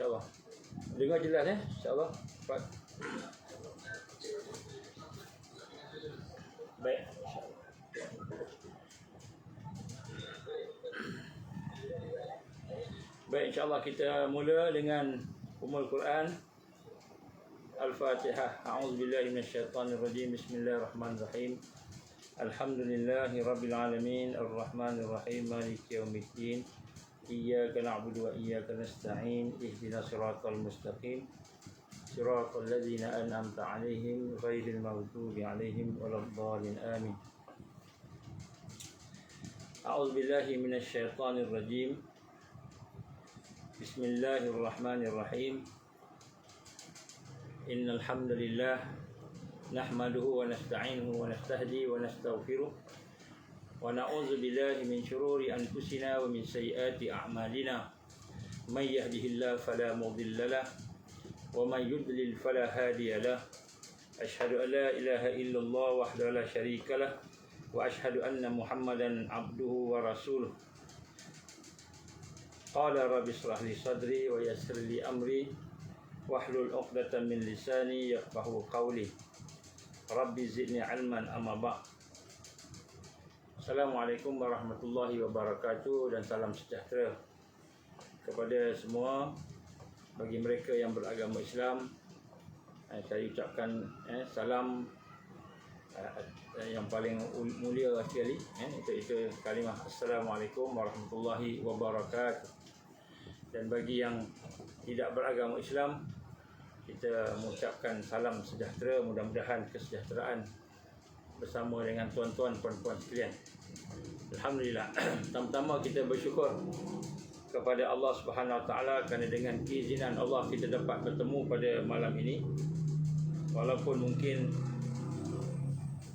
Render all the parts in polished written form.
insya-Allah. Dengar jelas insya-Allah. Baik. Baik, insya-Allah kita mula dengan Ummul Quran. Al-Fatihah. A'udzubillahi minasyaitonirrajim. Bismillahirrahmanirrahim. Alhamdulillahi rabbil alamin, arrahmanir rahim, maliki yaumiddin. Iyyaka na'budu wa iyyaka nasta'in. Ihdinas siratal mustaqim. Siratal ladzina an'amta 'alaihim ghairil maghdubi 'alaihim waladdallin. Amin. A'udzubillahi minasyaitonir rajim. Bismillahirrahmanirrahim. Innal hamdalillah nahmaduhu wa nasta'inuhu wa nastahdi wa nastaghfiruh wa na'udzu billahi min shururi anfusina wa min sayyiati a'malina. May yahdihillahu fala mudilla lahu wa may yudlil fala hadiya lahu. Asyhadu an la ilaha illallah wahdahu la syarika lahu wa asyhadu anna Muhammadan 'abduhu wa rasuluh. Qala rabbi shrah li sadri wa yassir li amri wahlul 'uqdatam min lisani yafqahu qawli. Rabbi zidni 'ilman amma ba'd. Assalamualaikum warahmatullahi wabarakatuh dan salam sejahtera kepada semua. Bagi mereka yang beragama Islam, saya ucapkan salam yang paling mulia sekali, itu kalimah Assalamualaikum warahmatullahi wabarakatuh. Dan bagi yang tidak beragama Islam, kita mengucapkan salam sejahtera, mudah-mudahan kesejahteraan bersama dengan tuan-tuan, puan-puan sekalian. Alhamdulillah. Pertama-tama kita bersyukur kepada Allah Subhanahu Wa Taala kerana dengan keizinan Allah kita dapat bertemu pada malam ini. Walaupun mungkin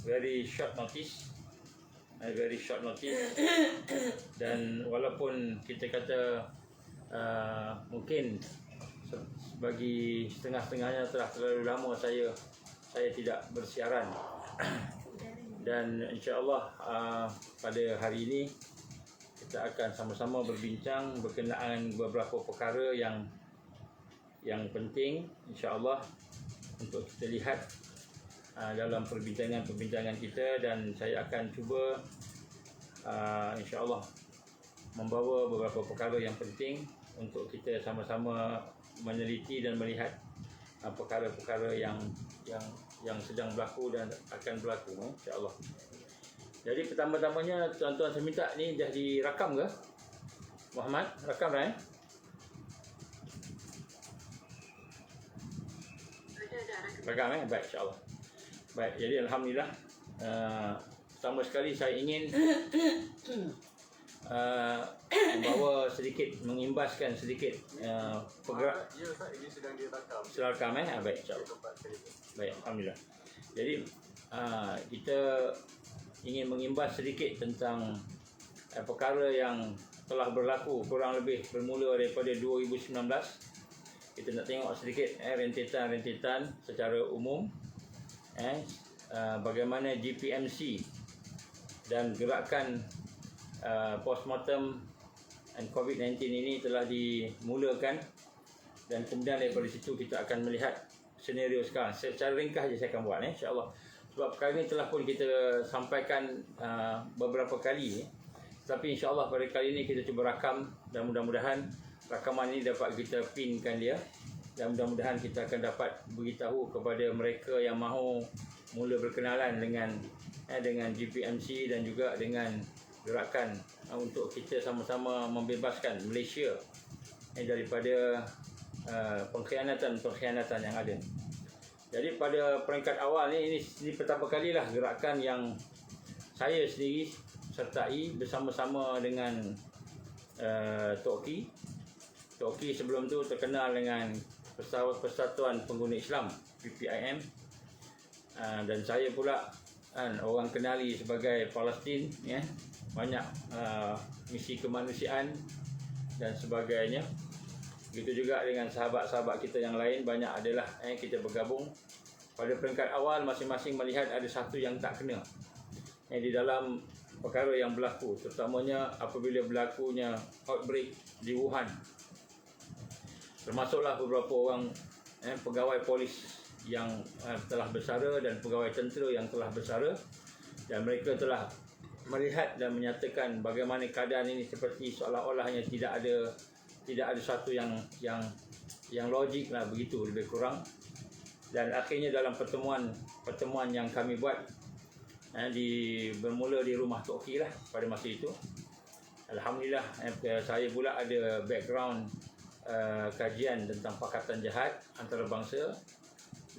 very short notice, dan walaupun kita kata mungkin bagi setengah-setengahnya telah terlalu lama saya tidak bersiaran. Dan insya-Allah pada hari ini kita akan sama-sama berbincang berkenaan beberapa perkara yang penting insya-Allah untuk kita lihat dalam perbincangan kita, dan saya akan cuba insya-Allah membawa beberapa perkara yang penting untuk kita sama-sama meneliti dan melihat perkara-perkara yang sedang berlaku dan akan berlaku insya-Allah. Jadi pertama-tamanya tuan-tuan saya minta ni dah dirakam ke? Muhammad, rakam dah Rakam baik insya-Allah. Baik, jadi alhamdulillah pertama sekali saya ingin membawa sedikit, mengimbaskan sedikit pergerak. Ya Ustaz, ini sedang direkam. Sedang rekam baik insya-Allah. Baik, alhamdulillah. Jadi kita ingin mengimbas sedikit tentang perkara yang telah berlaku kurang lebih bermula daripada 2019. Kita nak tengok sedikit rentetan secara umum bagaimana GPMC dan gerakan postmortem and COVID-19 ini telah dimulakan, dan kemudian daripada situ kita akan melihat senario sekarang. Secara ringkas saja saya akan buat insya-Allah. Sebab perkara ini telah pun kita sampaikan beberapa kali, tapi insya-Allah pada kali ini kita cuba rakam, dan mudah-mudahan rakaman ini dapat kita pinkan dia, dan mudah-mudahan kita akan dapat beritahu kepada mereka yang mahu mula berkenalan dengan GPMC dan juga dengan gerakan untuk kita sama-sama membebaskan Malaysia daripada pengkhianatan yang ada. Jadi pada peringkat awal ini pertama kalilah gerakan yang saya sendiri sertai bersama-sama dengan Toki. Toki sebelum tu terkenal dengan Persatuan Pengguna Islam PPIM, dan saya pula orang kenali sebagai Palestin, banyak misi kemanusiaan dan sebagainya. Begitu juga dengan sahabat-sahabat kita yang lain, banyak adalah kita bergabung. Pada peringkat awal masing-masing melihat ada satu yang tak kena di dalam perkara yang berlaku, terutamanya apabila berlakunya outbreak di Wuhan. termasuklah beberapa orang pegawai polis yang telah bersara dan pegawai tentera yang telah bersara, dan mereka telah melihat dan menyatakan bagaimana keadaan ini seperti seolah-olahnya tidak ada satu yang logik lah, begitu lebih kurang. Dan akhirnya dalam pertemuan yang kami buat bermula di rumah Tok Ki lah pada masa itu, alhamdulillah saya pula ada background kajian tentang pakatan jahat antarabangsa,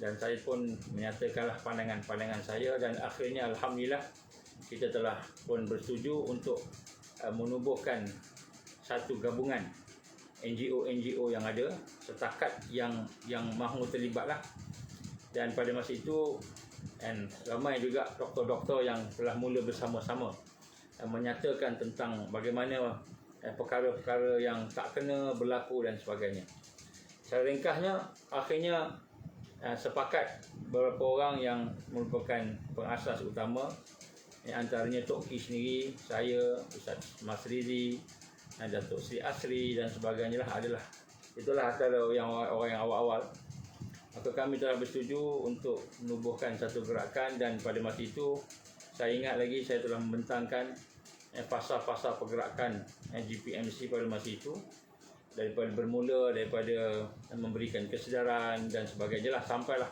dan saya pun menyatakanlah pandangan-pandangan saya, dan akhirnya alhamdulillah kita telah pun bersetuju untuk menubuhkan satu gabungan NGO yang ada setakat yang mahu terlibatlah. Dan pada masa itu ramai juga doktor-doktor yang telah mula bersama-sama menyatakan tentang bagaimana perkara-perkara yang tak kena berlaku dan sebagainya. Secara ringkasnya, akhirnya sepakat beberapa orang yang merupakan pengasas utama, antaranya Tok Ki sendiri, saya, Ustaz Mas Rizi, Datuk Sri Asri dan sebagainya lah adalah. Itulah antara orang yang awal-awal. Maka kami telah bersetuju untuk menubuhkan satu gerakan, dan pada masa itu saya ingat lagi saya telah membentangkan fasa-fasa pergerakan GPMC pada masa itu, bermula daripada memberikan kesedaran dan sebagainya lah, sampailah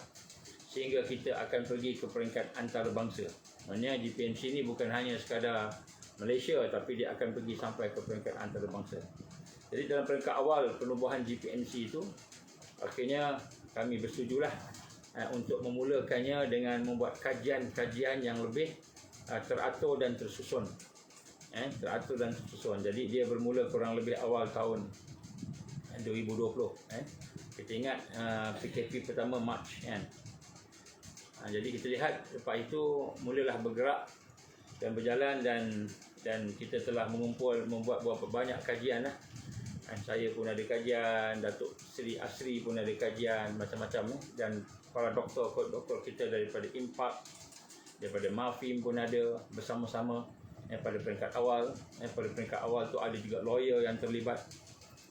sehingga kita akan pergi ke peringkat antarabangsa. Maksudnya GPMC ini bukan hanya sekadar Malaysia, tapi dia akan pergi sampai ke peringkat antarabangsa. Jadi dalam peringkat awal penubuhan GPMC itu, akhirnya kami bersetujulah untuk memulakannya dengan membuat kajian-kajian yang lebih teratur dan tersusun. Jadi dia bermula kurang lebih awal tahun 2020. Kita ingat PKP pertama Mac kan. Jadi kita lihat lepas itu mulalah bergerak dan berjalan, dan kita telah membuat beberapa banyak kajian lah. Saya pun ada kajian, Datuk Sri Asri pun ada kajian macam-macam, dan para doktor kita daripada Impak, daripada Mafim pun ada bersama-sama pada peringkat awal. Pada peringkat awal tu ada juga lawyer yang terlibat,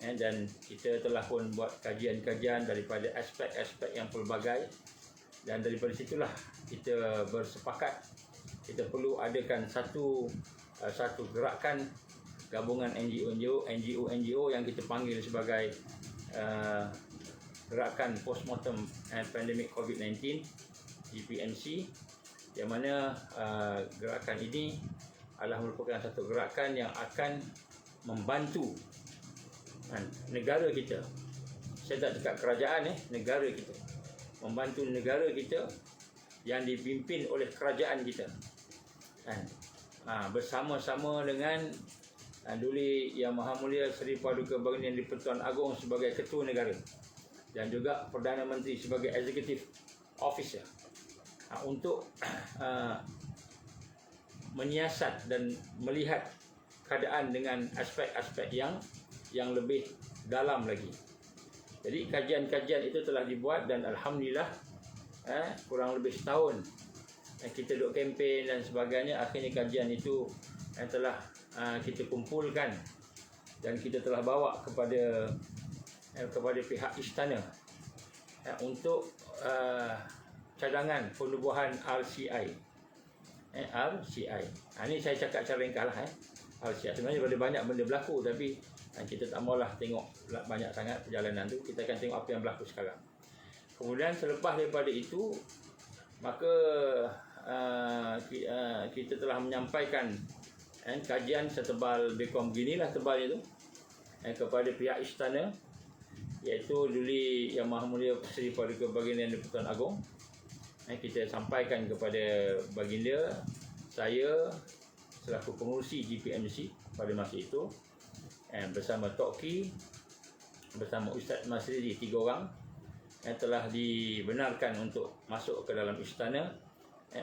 dan kita telah pun buat kajian-kajian daripada aspek-aspek yang pelbagai, dan daripada situlah kita bersepakat kita perlu adakan satu gerakan gabungan NGO yang kita panggil sebagai gerakan postmortem pandemic COVID-19 GPMC, yang mana gerakan ini adalah merupakan satu gerakan yang akan membantu negara kita. Saya tak cakap kerajaan, negara kita, membantu negara kita yang dipimpin oleh kerajaan kita, bersama-sama dengan Duli Yang Maha Mulia Seri Paduka Baginda di-Pertuan Agong sebagai Ketua Negara, dan juga Perdana Menteri sebagai Executive Officer, untuk menyiasat dan melihat keadaan dengan aspek-aspek yang lebih dalam lagi. Jadi kajian-kajian itu telah dibuat, dan alhamdulillah kurang lebih setahun kita duk kempen dan sebagainya. Akhirnya kajian itu telah kita kumpulkan, dan kita telah bawa kepada pihak istana untuk cadangan penubuhan RCI. Ini saya cakap secara ringkas lah. RCI sebenarnya ada banyak benda berlaku, tapi kita tak maulah tengok banyak sangat perjalanan tu. Kita akan tengok apa yang berlaku sekarang. Kemudian selepas daripada itu, maka kita telah menyampaikan kajian setebal bekom beginilah tebalnya tu kepada pihak istana, iaitu Duli Yang Maha Mulia Seri Paduka Baginda di-Pertuan Agong. Kita sampaikan kepada baginda, saya selaku pengurusi GPMC pada masa itu, bersama Tok Ki, bersama Ustaz Mas Rizi, 3 orang telah dibenarkan untuk masuk ke dalam istana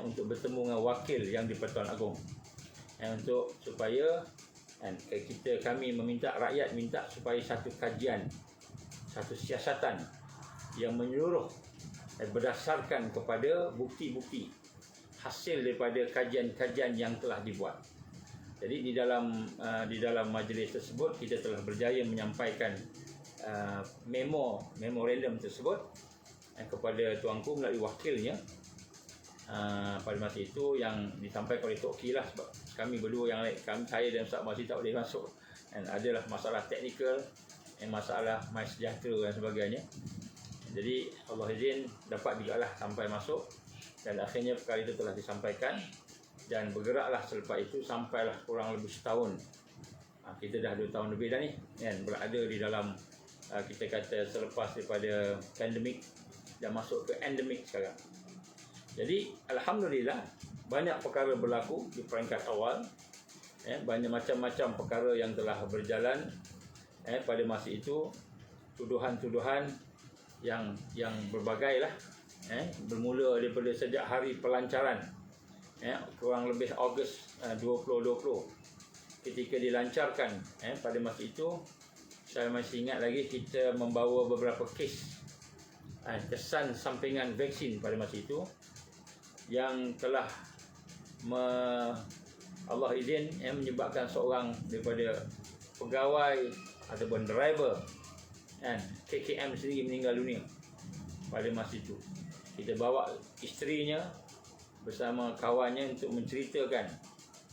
untuk bertemu dengan wakil yang di-Pertuan Agong, untuk supaya kami meminta, rakyat minta supaya satu kajian, satu siasatan yang menyeluruh berdasarkan kepada bukti-bukti hasil daripada kajian-kajian yang telah dibuat. Jadi di dalam majlis tersebut kita telah berjaya menyampaikan memorandum tersebut kepada tuanku melalui wakilnya pada masa itu, yang disampaikan oleh Tok Ki lah, sebab kami berdua yang lain, saya dan Ustaz Masih tak boleh masuk, dan adalah masalah teknikal, masalah MySejahtera dan sebagainya. Jadi Allah izin dapat juga lah sampai masuk, dan akhirnya perkara itu telah disampaikan dan bergeraklah selepas itu sampailah kurang lebih setahun. Kita dah 2 tahun lebih dah ni kan, berada di dalam kita kata selepas daripada pandemik dan masuk ke endemik sekarang. Jadi alhamdulillah banyak perkara berlaku di peringkat awal, banyak macam-macam perkara yang telah berjalan pada masa itu. Tuduhan-tuduhan yang berbagai lah, bermula daripada sejak hari pelancaran, kurang lebih Ogos 2020 ketika dilancarkan. Pada masa itu saya masih ingat lagi, kita membawa beberapa kes kesan sampingan vaksin pada masa itu yang telah Allah izin menyebabkan seorang daripada pegawai ataupun driver KKM sendiri meninggal dunia pada masa itu. Kita bawa isterinya bersama kawannya untuk menceritakan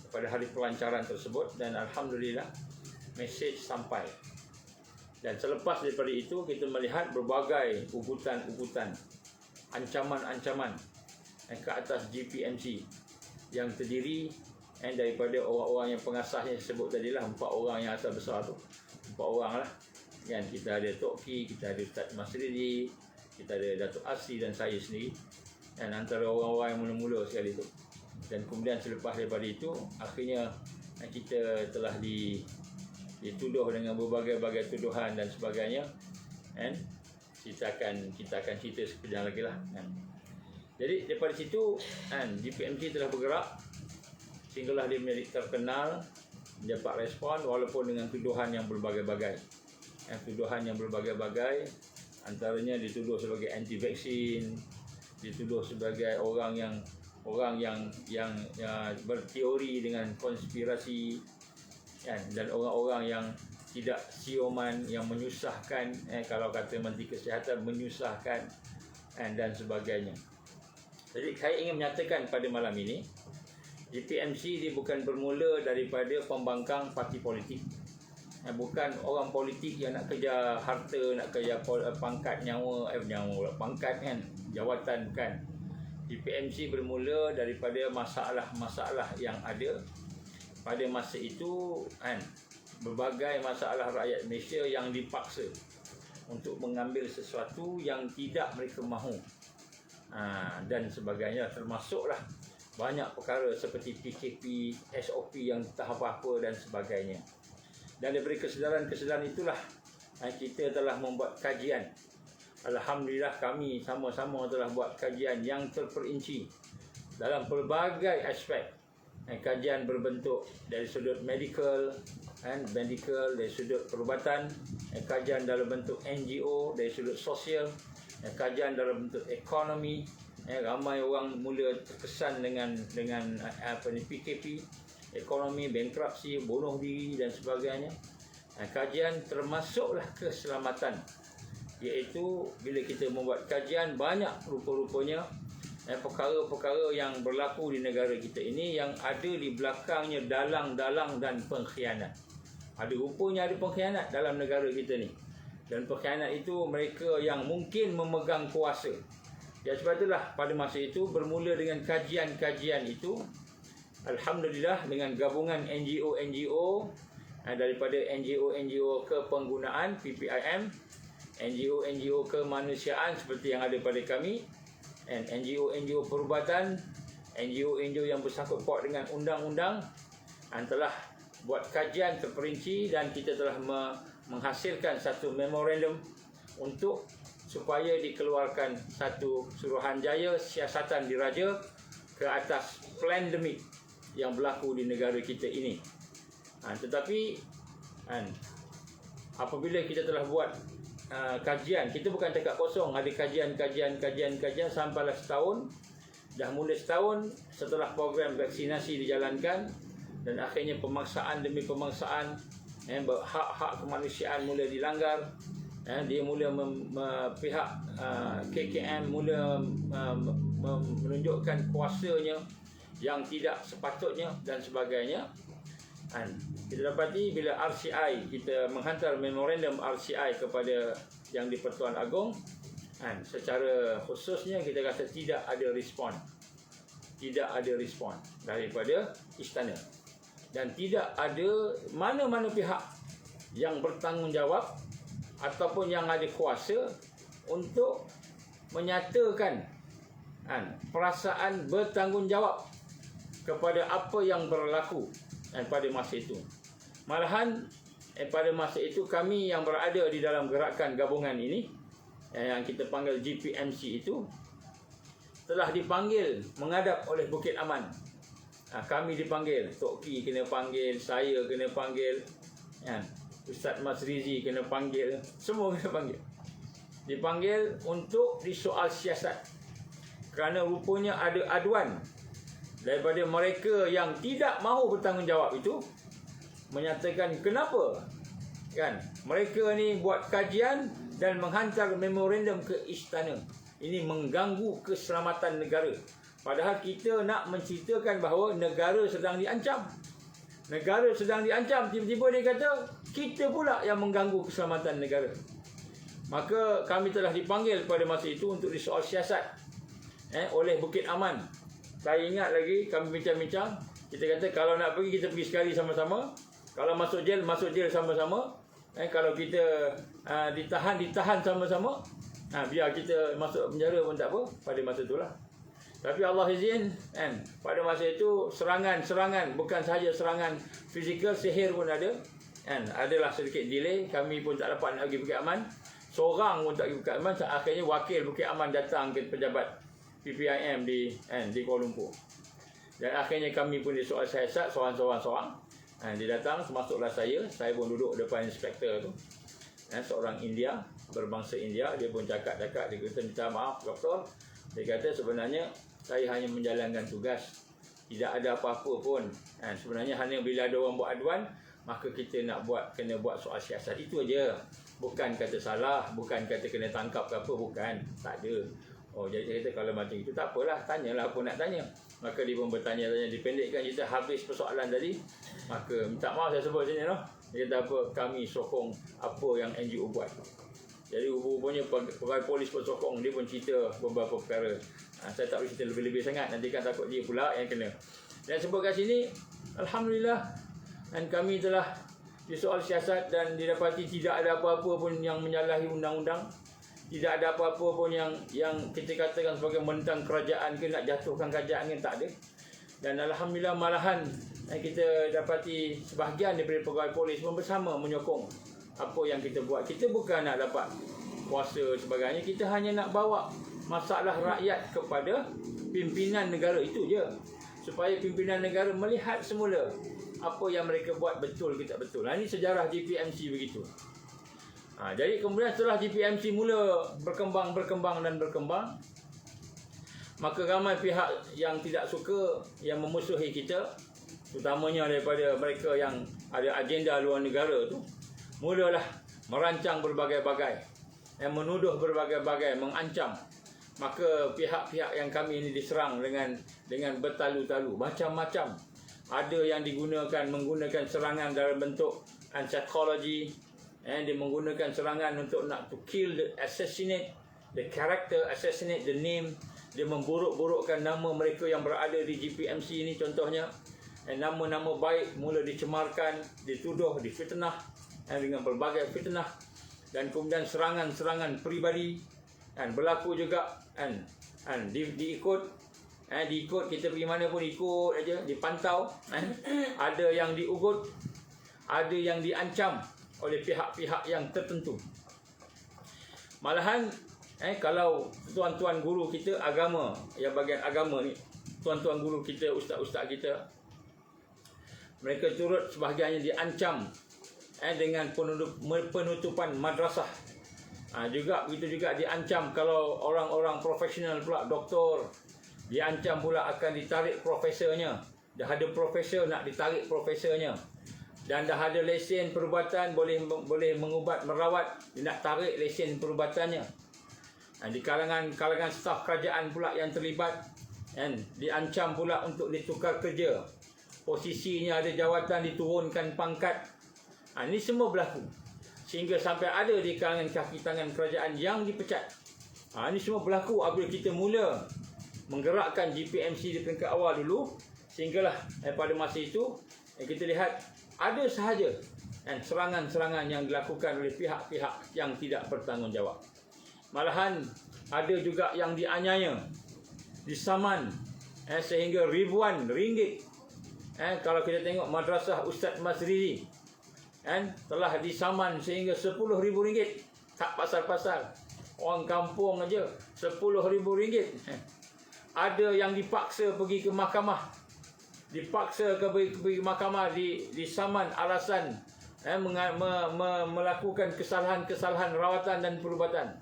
pada hari pelancaran tersebut, dan alhamdulillah mesej sampai. Dan selepas daripada itu kita melihat berbagai ugutan-ugutan, ancaman-ancaman ke atas GPMC yang terdiri daripada orang-orang yang pengasasnya sebut tadilah 4 orang yang asal besar tu, 4 orang lah kan. Kita ada Tok Ki, kita ada Ustaz Masridi, kita ada Datuk Asri dan saya sendiri, dan antara orang-orang yang mula-mula sekali tu. Dan kemudian selepas daripada itu akhirnya kita telah dituduh dengan berbagai-bagai tuduhan dan sebagainya, kan. Kita akan cerita sekejap lagi lah, kan. Jadi daripada situ GPMC telah bergerak sehinggalah dia menjadi terkenal, mendapat respon walaupun dengan tuduhan yang berbagai-bagai. Tuduhan yang berbagai-bagai, antaranya dituduh sebagai anti vaksin, dituduh sebagai orang yang berteori dengan konspirasi, dan orang-orang yang tidak sioman, yang menyusahkan, kalau kata Menteri Kesihatan menyusahkan, dan sebagainya. Jadi saya ingin menyatakan pada malam ini, GPMC dia bukan bermula daripada pembangkang parti politik, bukan orang politik yang nak kejar harta, nak kejar pangkat, pangkat kan, jawatan, bukan. GPMC bermula daripada masalah-masalah yang ada pada masa itu, kan. Berbagai masalah rakyat Malaysia yang dipaksa untuk mengambil sesuatu yang tidak mereka mahu, dan sebagainya, termasuklah banyak perkara seperti PKP, SOP yang tak apa-apa dan sebagainya. Dan daripada kesedaran itulah kita telah membuat kajian. Alhamdulillah kami sama-sama telah buat kajian yang terperinci dalam pelbagai aspek. Kajian berbentuk dari sudut medical, dari sudut perubatan, kajian dalam bentuk NGO, dari sudut sosial, kajian dalam bentuk ekonomi. Ramai orang mula terkesan dengan PKP, ekonomi, bankruptcy, bunuh diri dan sebagainya. Kajian termasuklah keselamatan, iaitu bila kita membuat kajian banyak rupa-rupanya perkara-perkara yang berlaku di negara kita ini yang ada di belakangnya dalang-dalang dan pengkhianat. Rupanya ada pengkhianat dalam negara kita ni, dan pengkhianat itu mereka yang mungkin memegang kuasa. Ya, sebab itulah pada masa itu bermula dengan kajian-kajian itu, alhamdulillah, dengan gabungan NGO daripada NGO kepenggunaan PPIM, NGO kemanusiaan seperti yang ada pada kami, dan NGO perubatan, NGO yang bersangkut paut dengan undang-undang, telah buat kajian terperinci, dan kita telah menghasilkan satu memorandum untuk supaya dikeluarkan satu suruhanjaya siasatan diraja ke atas pandemik yang berlaku di negara kita ini. Tetapi apabila kita telah buat kajian, kita bukan cakap kosong, ada kajian sampailah setahun. Dah mula setahun setelah program vaksinasi dijalankan, dan akhirnya pemaksaan demi pemaksaan, hak-hak kemanusiaan mula dilanggar, dia mula pihak KKM mula menunjukkan kuasanya yang tidak sepatutnya dan sebagainya. Kita dapati bila RCI, kita menghantar memorandum RCI kepada yang di-Pertuan Agong, secara khususnya kita kata tidak ada respon daripada istana, dan tidak ada mana-mana pihak yang bertanggungjawab ataupun yang ada kuasa untuk menyatakan perasaan bertanggungjawab kepada apa yang berlaku pada masa itu. Malahan pada masa itu kami yang berada di dalam gerakan gabungan ini, yang kita panggil GPMC itu, telah dipanggil menghadap oleh Bukit Aman. Kami dipanggil, Tok Ki kena panggil, saya kena panggil, Ustaz Mas Rizi kena panggil, semua kena panggil. Dipanggil untuk disoal siasat. Kerana rupanya ada aduan daripada mereka yang tidak mahu bertanggungjawab itu, menyatakan kenapa mereka ni buat kajian dan menghantar memorandum ke istana. Ini mengganggu keselamatan negara. Padahal kita nak menceritakan bahawa negara sedang diancam. Negara sedang diancam, tiba-tiba dia kata kita pula yang mengganggu keselamatan negara. Maka kami telah dipanggil pada masa itu untuk disoal siasat oleh Bukit Aman. Saya ingat lagi kami bincang-bincang, kita kata kalau nak pergi, kita pergi sekali sama-sama. Kalau masuk jail sama-sama. Kalau kita ditahan sama-sama. Biar kita masuk penjara pun tak apa pada masa itulah. Tapi Allah izin, pada masa itu serangan, bukan sahaja serangan fizikal, sihir pun ada. Adalah sedikit delay, kami pun tak dapat nak pergi Bukit Aman. Seorang pun tak pergi Bukit Aman. Akhirnya wakil Bukit Aman datang ke pejabat PPIM di Kuala Lumpur. Dan akhirnya kami pun disoal siasat seorang-seorang. Dia datang, termasuklah saya pun duduk depan inspektor tu. Seorang India, berbangsa India. Dia pun cakap, dia kata minta maaf doktor. Dia kata sebenarnya saya hanya menjalankan tugas, tidak ada apa-apa pun. Sebenarnya hanya bila ada orang buat aduan, maka kita kena buat soal siasat, itu aja. Bukan kata salah, bukan kata kena tangkap ke apa, bukan, tak ada. Jadi dia kata kalau macam itu tak apalah, tanyalah apa nak tanya. Maka dia pun bertanya-tanya, dipendekkan kita habis persoalan tadi. Maka minta maaf saya sebut sini noh. Dia kata apa, kami sokong apa yang NGO buat. Jadi rupanya pegawai polis pun sokong, dia pun cerita beberapa perkara. Saya tak boleh cerita lebih-lebih sangat, nanti kan takut dia pula yang kena. Dan sebut kat sini, Alhamdulillah, dan kami telah disoal siasat dan didapati tidak ada apa-apa pun yang menyalahi undang-undang. Tidak ada apa-apa pun yang kita katakan sebagai menentang kerajaan ke, nak jatuhkan kerajaan ke, tak ada. Dan Alhamdulillah malahan kita dapati sebahagian daripada pegawai polis pun bersama menyokong apa yang kita buat. Kita bukan nak dapat kuasa sebagainya, kita hanya nak bawa masalah rakyat kepada pimpinan negara, itu je. Supaya pimpinan negara melihat semula apa yang mereka buat betul ke tak betul. Ini sejarah GPMC begitu. Jadi kemudian setelah GPMC mula berkembang, maka ramai pihak yang tidak suka, yang memusuhi kita, terutamanya daripada mereka yang ada agenda luar negara tu, mulalah merancang berbagai-bagai, yang menuduh berbagai-bagai, mengancam. Maka pihak-pihak yang kami ini diserang dengan bertalu-talu, macam-macam. Ada yang menggunakan serangan dalam bentuk psychology, dia menggunakan serangan untuk nak to kill, assassinate the character, assassinate the name. Dia memburuk-burukkan nama mereka yang berada di GPMC ini contohnya. Nama-nama baik mula dicemarkan, dituduh, difitnah dengan berbagai fitnah. Dan kemudian serangan-serangan peribadi berlaku juga. Diikut, kita pergi mana pun ikut aja, dipantau. Ada yang diugut, ada yang diancam oleh pihak-pihak yang tertentu. Malahan kalau tuan-tuan guru kita agama, yang bagian agama ni, tuan-tuan guru kita, ustaz-ustaz kita, mereka turut sebahagiannya diancam dengan penutupan madrasah. Juga begitu juga diancam kalau orang-orang profesional pula, doktor, diancam pula akan ditarik profesornya. Dah ada profesor, nak ditarik profesornya. dan dah ada lesen perubatan, boleh mengubat merawat, dia nak tarik lesen perubatannya. Di kalangan staf kerajaan pula yang terlibat, kan, diancam pula untuk ditukar kerja, posisinya ada jawatan diturunkan pangkat. Ini semua berlaku sehingga sampai ada di kalangan kaki tangan kerajaan yang dipecat. Ini semua berlaku apabila kita mula menggerakkan GPMC di peringkat awal dulu, sehinggalah pada masa itu kita lihat ada sahaja serangan-serangan yang dilakukan oleh pihak-pihak yang tidak bertanggungjawab. Malahan ada juga yang dianiaya, disaman sehingga ribuan ringgit. Kalau kita tengok Madrasah Ustaz Mazriri telah disaman sehingga RM10,000. Tak pasal-pasal, orang kampung aja RM10,000. Ada yang dipaksa pergi ke mahkamah, pergi ke mahkamah, disaman alasan melakukan kesalahan rawatan dan perubatan.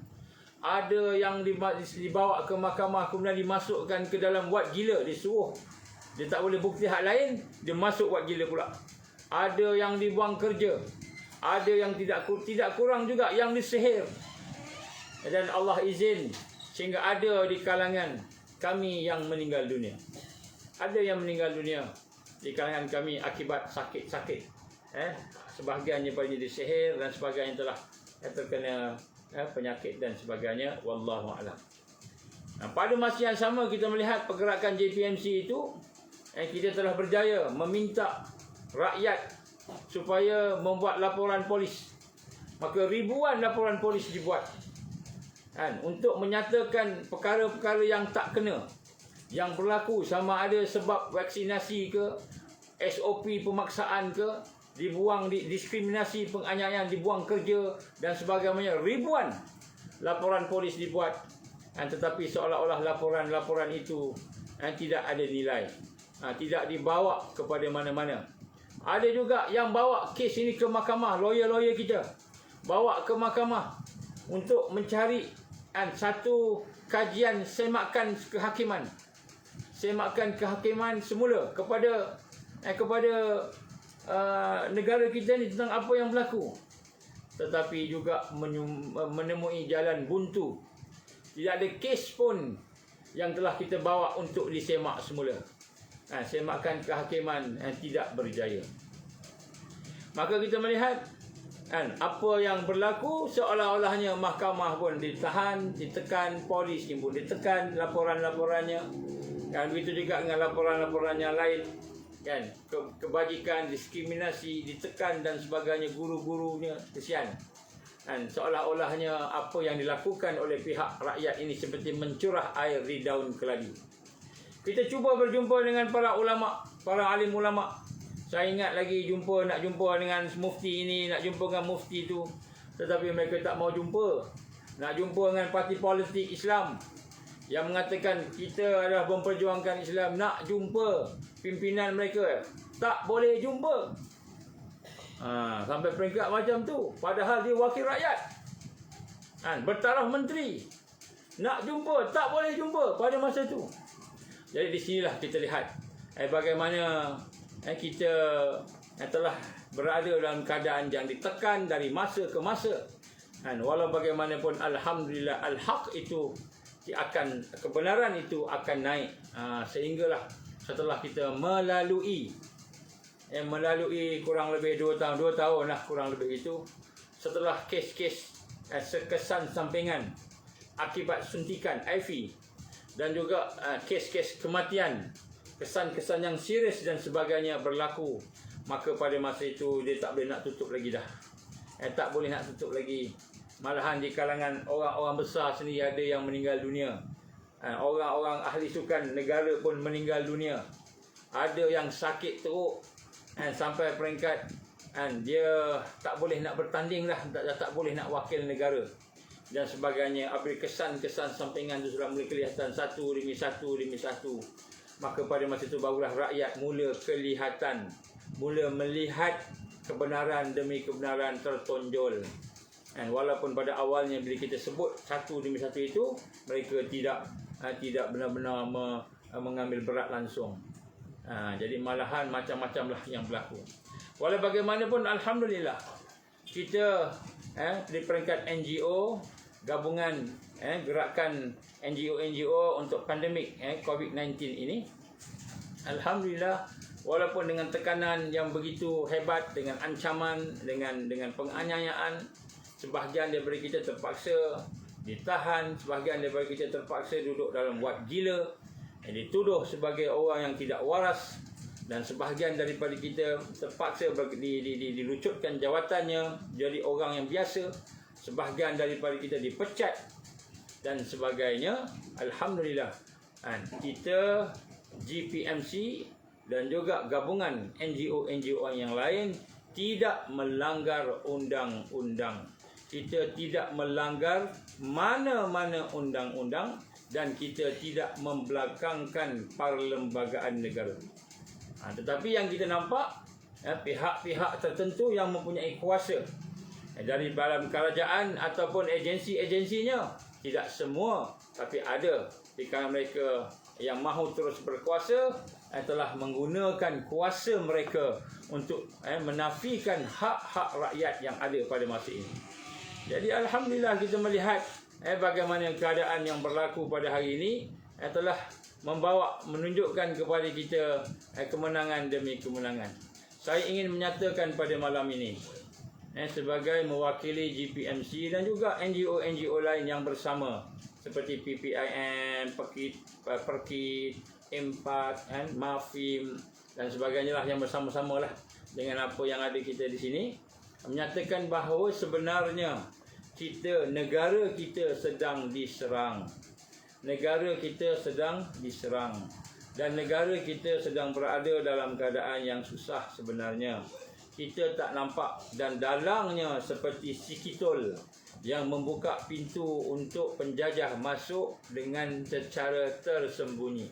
Ada yang dibawa ke mahkamah kemudian dimasukkan ke dalam wad gila, disuruh, dia tak boleh bukti hak lain, dia masuk wad gila pula. Ada yang dibuang kerja, ada yang tidak kurang juga yang disihir. Dan Allah izin sehingga ada di kalangan kami yang meninggal dunia. Ada yang meninggal dunia di kalangan kami akibat sakit-sakit. Sebahagiannya pada disihir dan sebagainya telah terkena penyakit dan sebagainya. Wallahu a'lam. Pada masa yang sama kita melihat pergerakan JPMC itu, kita telah berjaya meminta rakyat supaya membuat laporan polis. Maka ribuan laporan polis dibuat untuk menyatakan perkara-perkara yang tak kena, yang berlaku, sama ada sebab vaksinasi ke, SOP pemaksaan ke, dibuang diskriminasi, penganiayaan, dibuang kerja dan sebagainya. Ribuan laporan polis dibuat, tetapi seolah-olah laporan-laporan itu tidak ada nilai, tidak dibawa kepada mana-mana. Ada juga yang bawa kes ini ke mahkamah, lawyer-lawyer kita bawa ke mahkamah untuk mencari satu kajian semakan kehakiman semula kepada negara kita ni tentang apa yang berlaku, tetapi juga menemui jalan buntu. Tidak ada kes pun yang telah kita bawa untuk disemak semula. Semakan kehakiman tidak berjaya. Maka kita melihat apa yang berlaku, seolah-olahnya mahkamah pun ditekan, polis pun ditekan laporan-laporannya. Dan begitu juga dengan laporan-laporan yang lain, kebajikan, diskriminasi, ditekan dan sebagainya, guru-gurunya kesian. Seolah-olahnya apa yang dilakukan oleh pihak rakyat ini seperti mencurah air di daun keladi. Kita cuba berjumpa dengan para ulama, para alim ulama. Saya ingat lagi nak jumpa dengan mufti ini, nak jumpa dengan mufti itu, tetapi mereka tak mau jumpa. Nak jumpa dengan parti politik Islam yang mengatakan kita adalah memperjuangkan Islam, nak jumpa pimpinan mereka, tak boleh jumpa. Sampai peringkat macam tu, padahal dia wakil rakyat, bertaraf menteri. Nak jumpa, tak boleh jumpa pada masa tu. Jadi di sinilah kita lihat bagaimana kita telah berada dalam keadaan yang ditekan dari masa ke masa. Walau bagaimanapun, alhamdulillah, al-haq itu kebenaran itu akan naik. Sehinggalah setelah kita melalui kurang lebih 2 tahun lah kurang lebih itu, setelah kes-kes kesan sampingan akibat suntikan IV dan juga kes-kes kematian, kesan-kesan yang serius dan sebagainya berlaku, maka pada masa itu dia tak boleh nak tutup lagi dah. Tak boleh nak tutup lagi. Malahan di kalangan orang-orang besar sendiri ada yang meninggal dunia. Orang-orang ahli sukan negara pun meninggal dunia. Ada yang sakit teruk sampai peringkat dia tak boleh nak bertanding dah, tak boleh nak wakil negara dan sebagainya. Apabila kesan-kesan sampingan itu sudah mulai kelihatan satu demi satu, maka pada masa itu barulah rakyat mula kelihatan, mula melihat kebenaran demi kebenaran tertonjol. Walaupun pada awalnya bila kita sebut satu demi satu itu, mereka tidak benar-benar mengambil berat langsung. Jadi malahan macam-macam lah yang berlaku. Walau bagaimanapun alhamdulillah kita di peringkat NGO, gabungan gerakan NGO untuk pandemik COVID-19 ini, alhamdulillah walaupun dengan tekanan yang begitu hebat, dengan ancaman, dengan penganiayaan, sebahagian daripada kita terpaksa ditahan, sebahagian daripada kita terpaksa duduk dalam wad gila, dituduh sebagai orang yang tidak waras, dan sebahagian daripada kita terpaksa dilucutkan jawatannya jadi orang yang biasa, sebahagian daripada kita dipecat dan sebagainya. Alhamdulillah kita GPMC dan juga gabungan NGO yang lain tidak melanggar undang-undang. Kita tidak melanggar mana-mana undang-undang dan kita tidak membelakangkan perlembagaan negara. Tetapi yang kita nampak pihak-pihak tertentu yang mempunyai kuasa dari dalam kerajaan ataupun agensi-agensinya, tidak semua, tapi ada di kalangan mereka yang mahu terus berkuasa telah menggunakan kuasa mereka untuk menafikan hak-hak rakyat yang ada pada masa ini. Jadi alhamdulillah kita melihat bagaimana keadaan yang berlaku pada hari ini telah menunjukkan kepada kita kemenangan demi kemenangan. Saya ingin menyatakan pada malam ini sebagai mewakili GPMC dan juga NGO lain yang bersama seperti PPIM, Perkit, Impat, Mafim dan sebagainya lah, yang bersama-sama lah dengan apa yang ada kita di sini, menyatakan bahawa sebenarnya negara kita sedang diserang. Negara kita sedang diserang dan negara kita sedang berada dalam keadaan yang susah sebenarnya. Kita tak nampak dan dalangnya seperti si kitol yang membuka pintu untuk penjajah masuk dengan secara tersembunyi.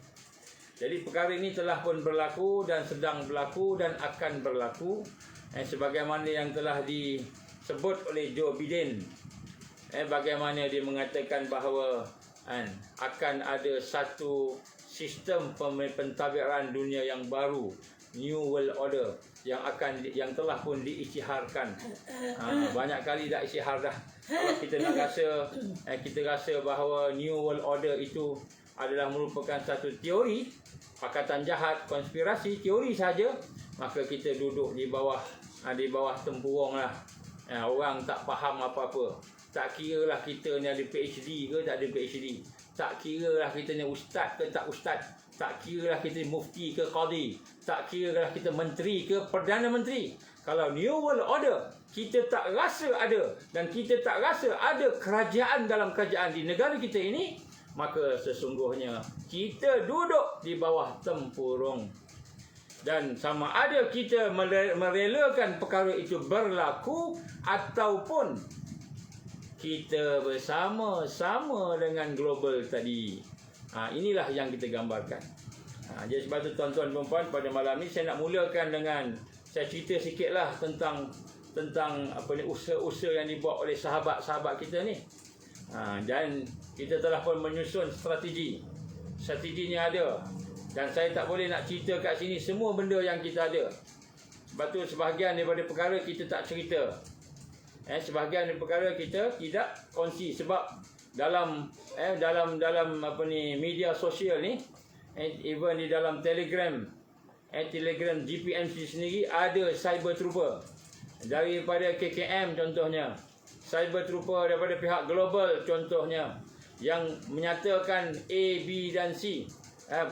Jadi perkara ini telah pun berlaku dan sedang berlaku dan akan berlaku sebagaimana yang telah disebut oleh Joe Biden. Bagaimana dia mengatakan bahawa akan ada satu sistem pentadbiran dunia yang baru, New World Order, yang telah pun diisytiharkan. Banyak kali dah isytihar dah. Kalau kita nak kita rasa bahawa New World Order itu adalah merupakan satu teori, pakatan jahat, konspirasi, teori saja, maka kita duduk di bawah tempurung lah. Orang tak faham apa-apa. Tak kira lah kita ni ada PhD ke tak ada PhD. Tak kira lah kita ni ustaz ke tak ustaz. Tak kira lah kita mufti ke qadi. Tak kira lah kita menteri ke perdana menteri. Kalau New World Order kita tak rasa ada, dan kita tak rasa ada kerajaan dalam kerajaan di negara kita ini, maka sesungguhnya kita duduk di bawah tempurung. Dan sama ada kita merelakan perkara itu berlaku ataupun kita bersama-sama dengan global tadi. Inilah yang kita gambarkan. Jadi sebab itu tuan-tuan dan puan-puan, pada malam ini saya nak mulakan dengan saya cerita sikitlah tentang usaha-usaha yang dibuat oleh sahabat-sahabat kita ni. Dan kita telah pun menyusun strategi. Strateginya ada. Dan saya tak boleh nak cerita kat sini semua benda yang kita ada. Sebab tu sebahagian daripada perkara kita tak cerita. Sebahagian daripada perkara kita tidak kongsi, sebab dalam media sosial ni, even di dalam Telegram GPMC sendiri ada cyber trooper daripada KKM contohnya, cyber trooper daripada pihak global contohnya, yang menyatakan A, B dan C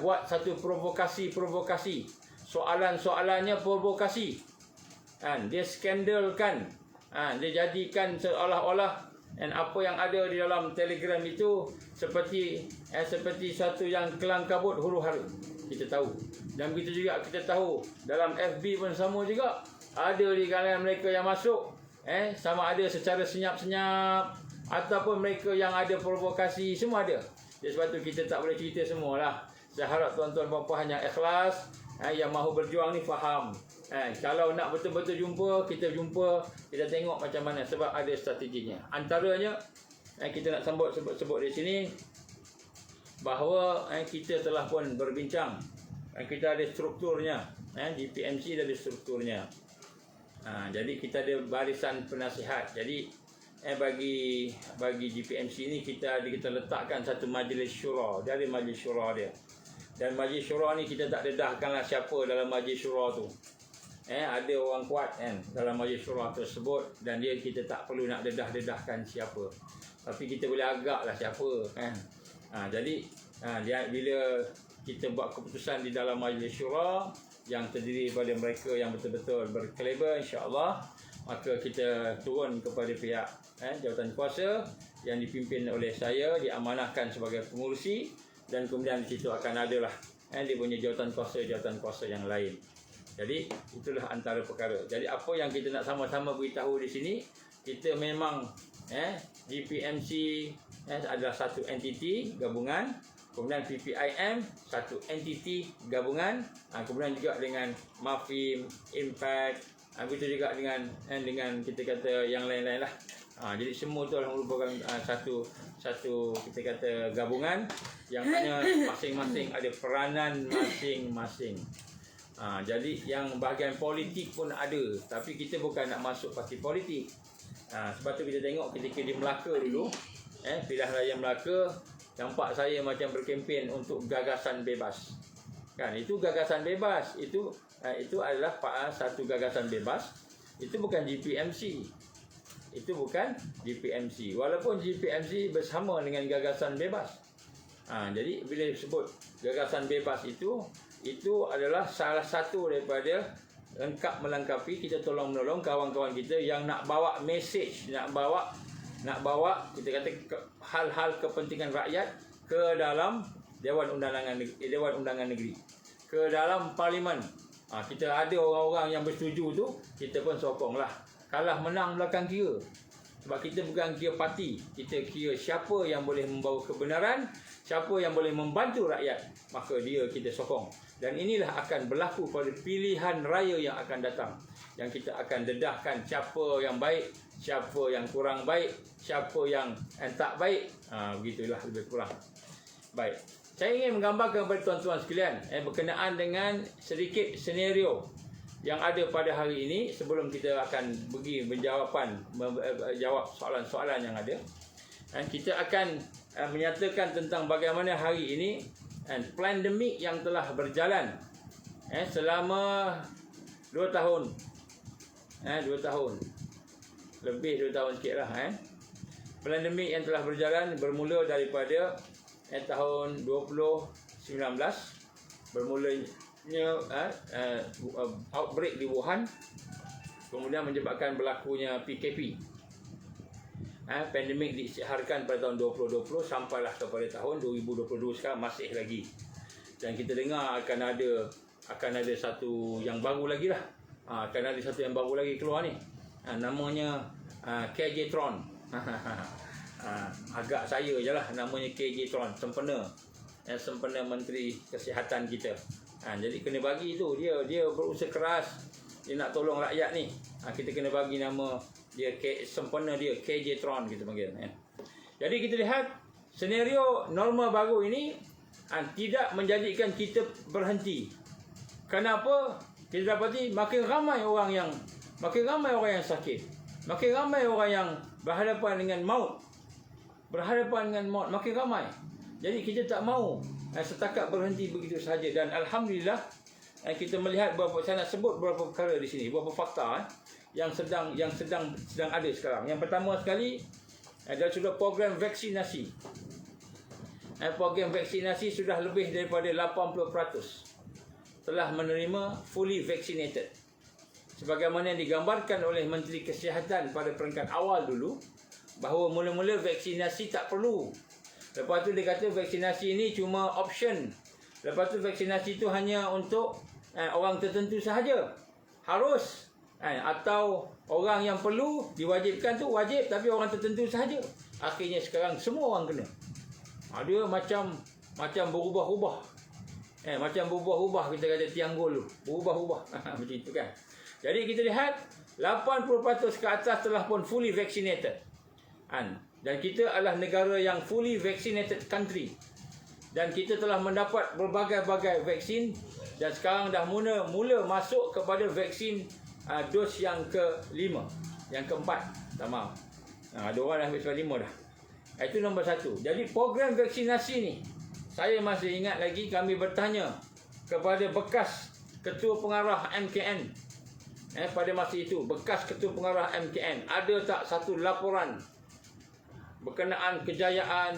buat satu provokasi, soalan-soalannya provokasi, dia skandalkan, dia jadikan seolah-olah apa yang ada di dalam Telegram itu seperti satu yang kelang kabut huru hara. Kita tahu, dan kita tahu dalam FB pun sama juga, ada di kalangan mereka yang masuk sama ada secara senyap-senyap ataupun mereka yang ada provokasi, semua ada. Jadi sebab tu kita tak boleh cerita semualah. Saya harap tuan-tuan puan-puan yang ikhlas, yang mahu berjuang ni faham. Kalau nak betul-betul jumpa, kita tengok macam mana, sebab ada strateginya. Antaranya kita nak sebut di sini bahawa kita telah pun berbincang, kita ada strukturnya, GPMC ada strukturnya. Jadi kita ada barisan penasihat. Jadi bagi GPMC ni kita letakkan satu majlis syura. Dari majlis syura dia. Dan majlis syura ni kita tak dedahkanlah siapa dalam majlis syura tu. Ada orang kuat kan dalam majlis syura tersebut, dan kita tak perlu nak dedahkan siapa. Tapi kita boleh agaklah siapa kan. Jadi bila kita buat keputusan di dalam majlis syura yang terdiri daripada mereka yang betul-betul berkaliber, insya-Allah, maka kita turun kepada pihak jawatan kuasa yang dipimpin oleh saya, diamanahkan sebagai pengurusi, dan kemudian di situ akan adalah dia punya jawatan kuasa yang lain. Jadi itulah antara perkara. Jadi apa yang kita nak sama-sama beritahu di sini, kita memang GPMC adalah satu entiti gabungan, kemudian PPIM satu entiti gabungan, kemudian juga dengan Mafim, Impact, begitu juga dengan kita kata yang lain-lain lah. Jadi semua tu adalah merupakan satu kita kata gabungan yang mana masing-masing ada peranan masing-masing. Jadi yang bahagian politik pun ada, tapi kita bukan nak masuk parti politik. Sebab tu kita tengok ketika di Melaka dulu, pilihan raya Melaka, nampak saya macam berkempen untuk gagasan bebas. Kan, itu gagasan bebas, itu adalah satu gagasan bebas. Itu bukan GPMC. Itu bukan GPMC. Walaupun GPMC bersama dengan gagasan bebas. Jadi bila disebut gagasan bebas itu adalah salah satu daripada melengkapi kita tolong menolong kawan-kawan kita yang nak bawa message, nak bawa kita kata hal-hal kepentingan rakyat ke dalam Dewan Undangan Negeri, ke dalam Parlimen. Kita ada orang-orang yang bersetuju tu, kita pun sokonglah. Kalah menang belakang kira. Sebab kita bukan kira parti, kita kira siapa yang boleh membawa kebenaran, siapa yang boleh membantu rakyat, maka dia kita sokong. Dan inilah akan berlaku pada pilihan raya yang akan datang, yang kita akan dedahkan siapa yang baik, siapa yang kurang baik, siapa yang tak baik. Begitulah lebih kurang. Baik, saya ingin menggambarkan kepada tuan-tuan sekalian berkenaan dengan sedikit senario yang ada pada hari ini sebelum kita akan pergi jawab soalan-soalan yang ada. Kita akan menyatakan tentang bagaimana hari ini pandemik yang telah berjalan selama 2 tahun. 2 tahun. Lebih 2 tahun sikit lah. Pandemik yang telah berjalan bermula daripada tahun 2019. Bermulanya outbreak di Wuhan, kemudian menyebabkan berlakunya PKP. Pandemik diisytiharkan pada tahun 2020 sampailah kepada tahun 2022 sekarang masih lagi. Dan kita dengar akan ada satu yang baru lagi lah. Akan ada satu yang baru lagi keluar ni. Namanya KJ Tron. Agak saya je lah namanya KJ Tron, sempena Menteri Kesihatan kita. Jadi kena bagi tu, dia berusaha keras, dia nak tolong rakyat ni. Kita kena bagi nama dia, sempena dia KJ Tron kita panggil. Jadi kita lihat senario norma baru ini tidak menjadikan kita berhenti. Kenapa? Kita dapati makin ramai orang yang sakit, makin ramai orang yang berhadapan dengan maut, makin ramai. Jadi kita tak mahu setakat berhenti begitu sahaja. Dan alhamdulillah kita melihat saya nak sebut beberapa perkara di sini, beberapa fakta yang sedang ada sekarang. Yang pertama sekali adalah sudah program vaksinasi. Program vaksinasi sudah lebih daripada 80% telah menerima fully vaccinated. Sebagaimana yang digambarkan oleh Menteri Kesihatan pada peringkat awal dulu, bahawa mula-mula vaksinasi tak perlu. Lepas tu dia kata vaksinasi ini cuma option. Lepas tu vaksinasi itu hanya untuk orang tertentu sahaja. Harus. Atau orang yang perlu diwajibkan tu wajib, tapi orang tertentu sahaja. Akhirnya sekarang semua orang kena. Dia macam berubah-ubah. Macam berubah-ubah kita kata tianggul tu. Berubah-ubah. Macam itu kan. Jadi kita lihat 80% ke atas telah pun fully vaccinated. Dan kita adalah negara yang fully vaccinated country. Dan kita telah mendapat berbagai-bagai vaksin. Dan sekarang dah mula masuk kepada vaksin dos yang ke-5, yang ke-4, tak maaf. Ada orang dah ambil sampai 5 dah. Itu nombor 1. Jadi program vaksinasi ni, saya masih ingat lagi kami bertanya kepada bekas ketua pengarah MKN pada masa itu, bekas ketua pengarah MKN, ada tak satu laporan berkenaan kejayaan,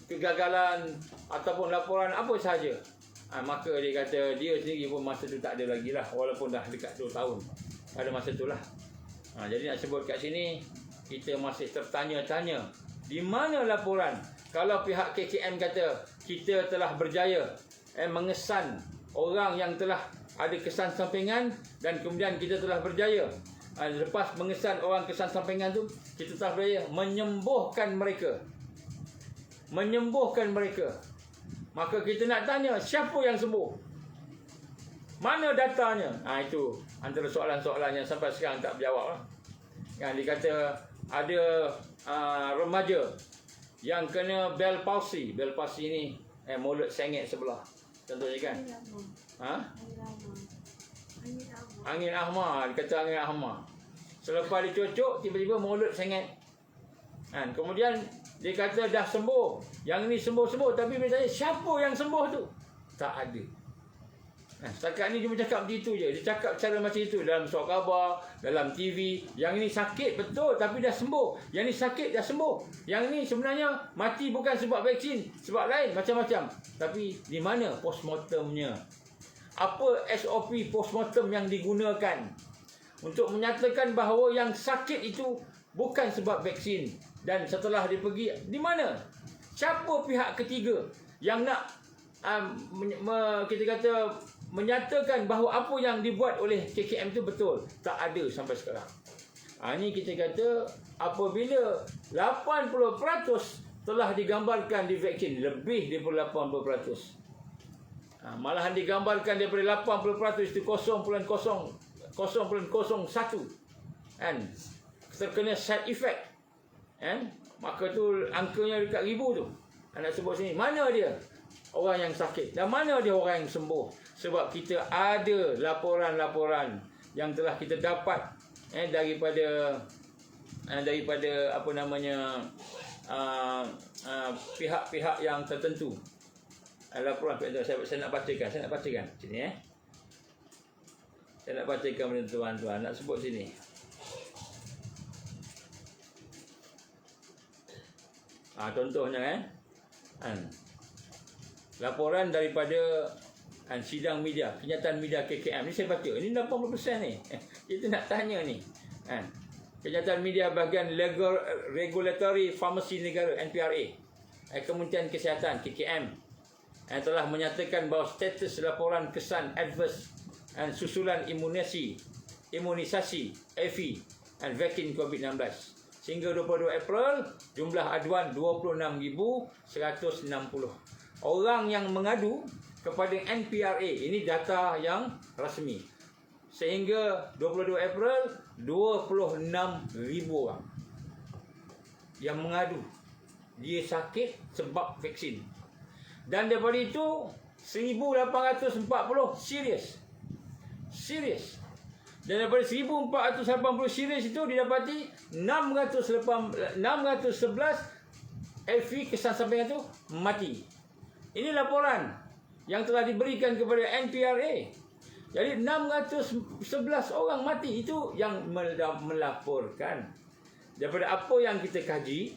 kegagalan ataupun laporan apa sahaja. Maka dia kata dia sendiri pun masa tu tak ada lagi lah, walaupun dah dekat 2 tahun pada masa tu lah. Jadi nak sebut kat sini, kita masih tertanya-tanya, di mana laporan kalau pihak KKM kata kita telah berjaya mengesan orang yang telah ada kesan sampingan dan kemudian kita telah berjaya lepas mengesan orang kesan sampingan tu, kita telah berjaya menyembuhkan mereka. Maka kita nak tanya, siapa yang sembuh? Mana datanya? Itu antara soalan-soalan yang sampai sekarang tak berjawab lah. Dia kata ada remaja yang kena Bell palsy. Bell palsy ni mulut sengit sebelah. Contohnya kan? Angin ahmar. Dia kata angin ahmar. Selepas dicocok, tiba-tiba mulut sengit. Kemudian dia kata dah sembuh. Yang ni sembuh-sembuh. Tapi bila tanya, siapa yang sembuh tu? Tak ada. Setakat ni dia bercakap begitu je. Dia cakap cara macam itu dalam surat khabar, dalam TV. Yang ni sakit betul tapi dah sembuh. Yang ni sakit dah sembuh. Yang ni sebenarnya mati bukan sebab vaksin, sebab lain macam-macam. Tapi di mana postmortemnya? Apa SOP postmortem yang digunakan untuk menyatakan bahawa yang sakit itu bukan sebab vaksin? Dan setelah dia pergi, di mana? Siapa pihak ketiga yang nak kita kata menyatakan bahawa apa yang dibuat oleh KKM itu betul? Tak ada sampai sekarang. Ini kita kata apabila 80% telah digambarkan di vaksin, lebih daripada 80%. Malahan digambarkan daripada 80% itu 0.001 terkena side effect. Maka tu angkanya dekat 1000 tu. Nak sebut sini, mana dia orang yang sakit dan mana dia orang yang sembuh? Sebab kita ada laporan-laporan yang telah kita dapat daripada apa namanya pihak-pihak yang tertentu. Laporan saya nak bacakan sini Saya nak bacakan kepada tuan-tuan, nak sebut sini. Contohnya laporan daripada sidang media, kenyataan media KKM ni saya baca. Ini 80% ni. Kita nak tanya ni. Kenyataan media bahagian Regulatory Pharmacy Negara NPRA, Kementerian Kesihatan KKM telah menyatakan bahawa status laporan kesan adverse susulan imunisasi AFI dan vaksin COVID-19 sehingga 22 April, jumlah aduan 26,160. Orang yang mengadu kepada NPRA, ini data yang rasmi. Sehingga 22 April, 26,000 orang yang mengadu dia sakit sebab vaksin. Dan daripada itu 1,840 serius. Dan daripada 1,480 serius itu didapati 611 AFI kesan sampingan itu mati. Ini laporan yang telah diberikan kepada NPRA. Jadi 611 orang mati, itu yang melaporkan. Daripada apa yang kita kaji,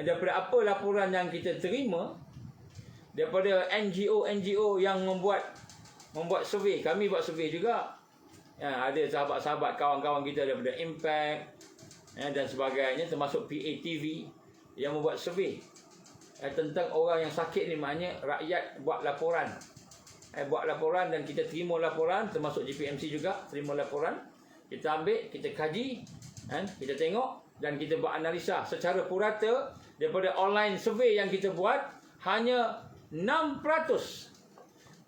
daripada apa laporan yang kita terima, daripada NGO yang membuat survei. Kami buat survei juga. Ada sahabat-sahabat kawan-kawan kita daripada Impact dan sebagainya, termasuk PATV yang membuat survei tentang orang yang sakit ni. Maknanya rakyat buat laporan. Dan kita terima laporan, termasuk GPMC juga terima laporan. Kita ambil, kita kaji, kita tengok dan kita buat analisa secara purata. Daripada online survey yang kita buat, hanya 6%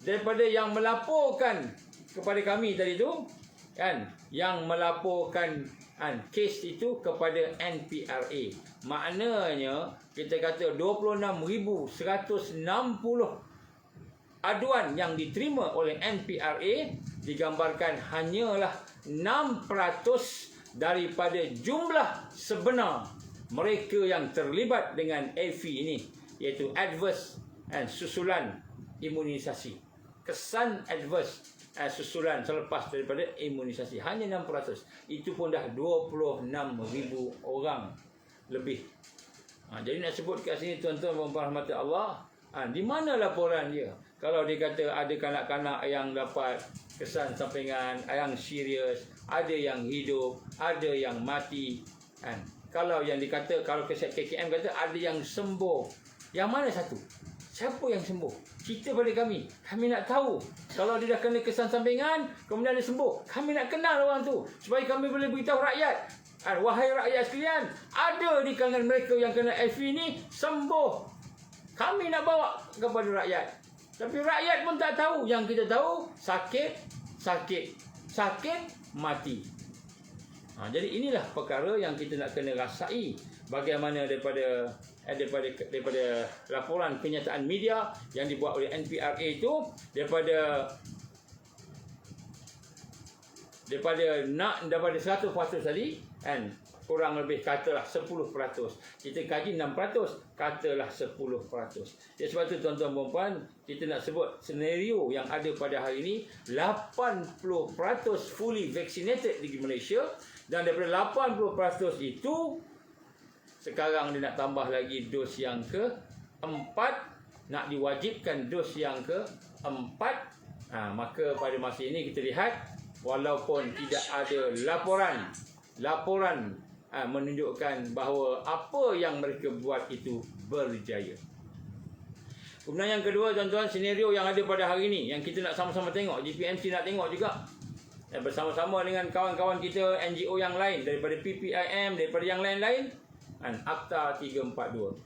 daripada yang melaporkan kepada kami tadi tu, yang melaporkan kes itu kepada NPRA. Maknanya kita kata 26,160 aduan yang diterima oleh NPRA digambarkan hanyalah 6% daripada jumlah sebenar mereka yang terlibat dengan AV ini, iaitu adverse and susulan imunisasi. Kesan adverse susulan selepas daripada imunisasi hanya 6%. Itu pun dah 26,000 orang lebih. Jadi nak sebut kat sini tuan-tuan dan puan rahmati Allah, di mana laporan dia? Kalau dia kata ada kanak-kanak yang dapat kesan sampingan yang serius, ada yang hidup, ada yang mati. Kalau yang dikata, kalau KKM kata ada yang sembuh, yang mana satu? Siapa yang sembuh? Cerita pada kami. Kami nak tahu. Kalau dia dah kena kesan sampingan, kemudian dia sembuh, kami nak kenal orang tu, supaya kami boleh beritahu rakyat. Wahai rakyat sekalian, ada di kalangan mereka yang kena HIV ni sembuh. Kami nak bawa kepada rakyat. Tapi rakyat pun tak tahu. Yang kita tahu, sakit, mati. Jadi inilah perkara yang kita nak kena rasai. Bagaimana daripada laporan kenyataan media yang dibuat oleh NPRA itu, daripada 100% tadi, kurang lebih katalah 10%. Kita kaji 6%, katalah 10%. Sebab tu tuan-tuan dan puan, kita nak sebut senario yang ada pada hari ini, 80% fully vaccinated di Malaysia, dan daripada 80% itu sekarang dia nak tambah lagi dos yang ke-4, nak diwajibkan dos yang ke-4. Maka pada masa ini kita lihat, walaupun tidak ada laporan menunjukkan bahawa apa yang mereka buat itu berjaya. Kemudian yang kedua tuan-tuan, senario yang ada pada hari ini yang kita nak sama-sama tengok, GPMC nak tengok juga, bersama-sama dengan kawan-kawan kita NGO yang lain, daripada PPIM, daripada yang lain-lain. Akta 342.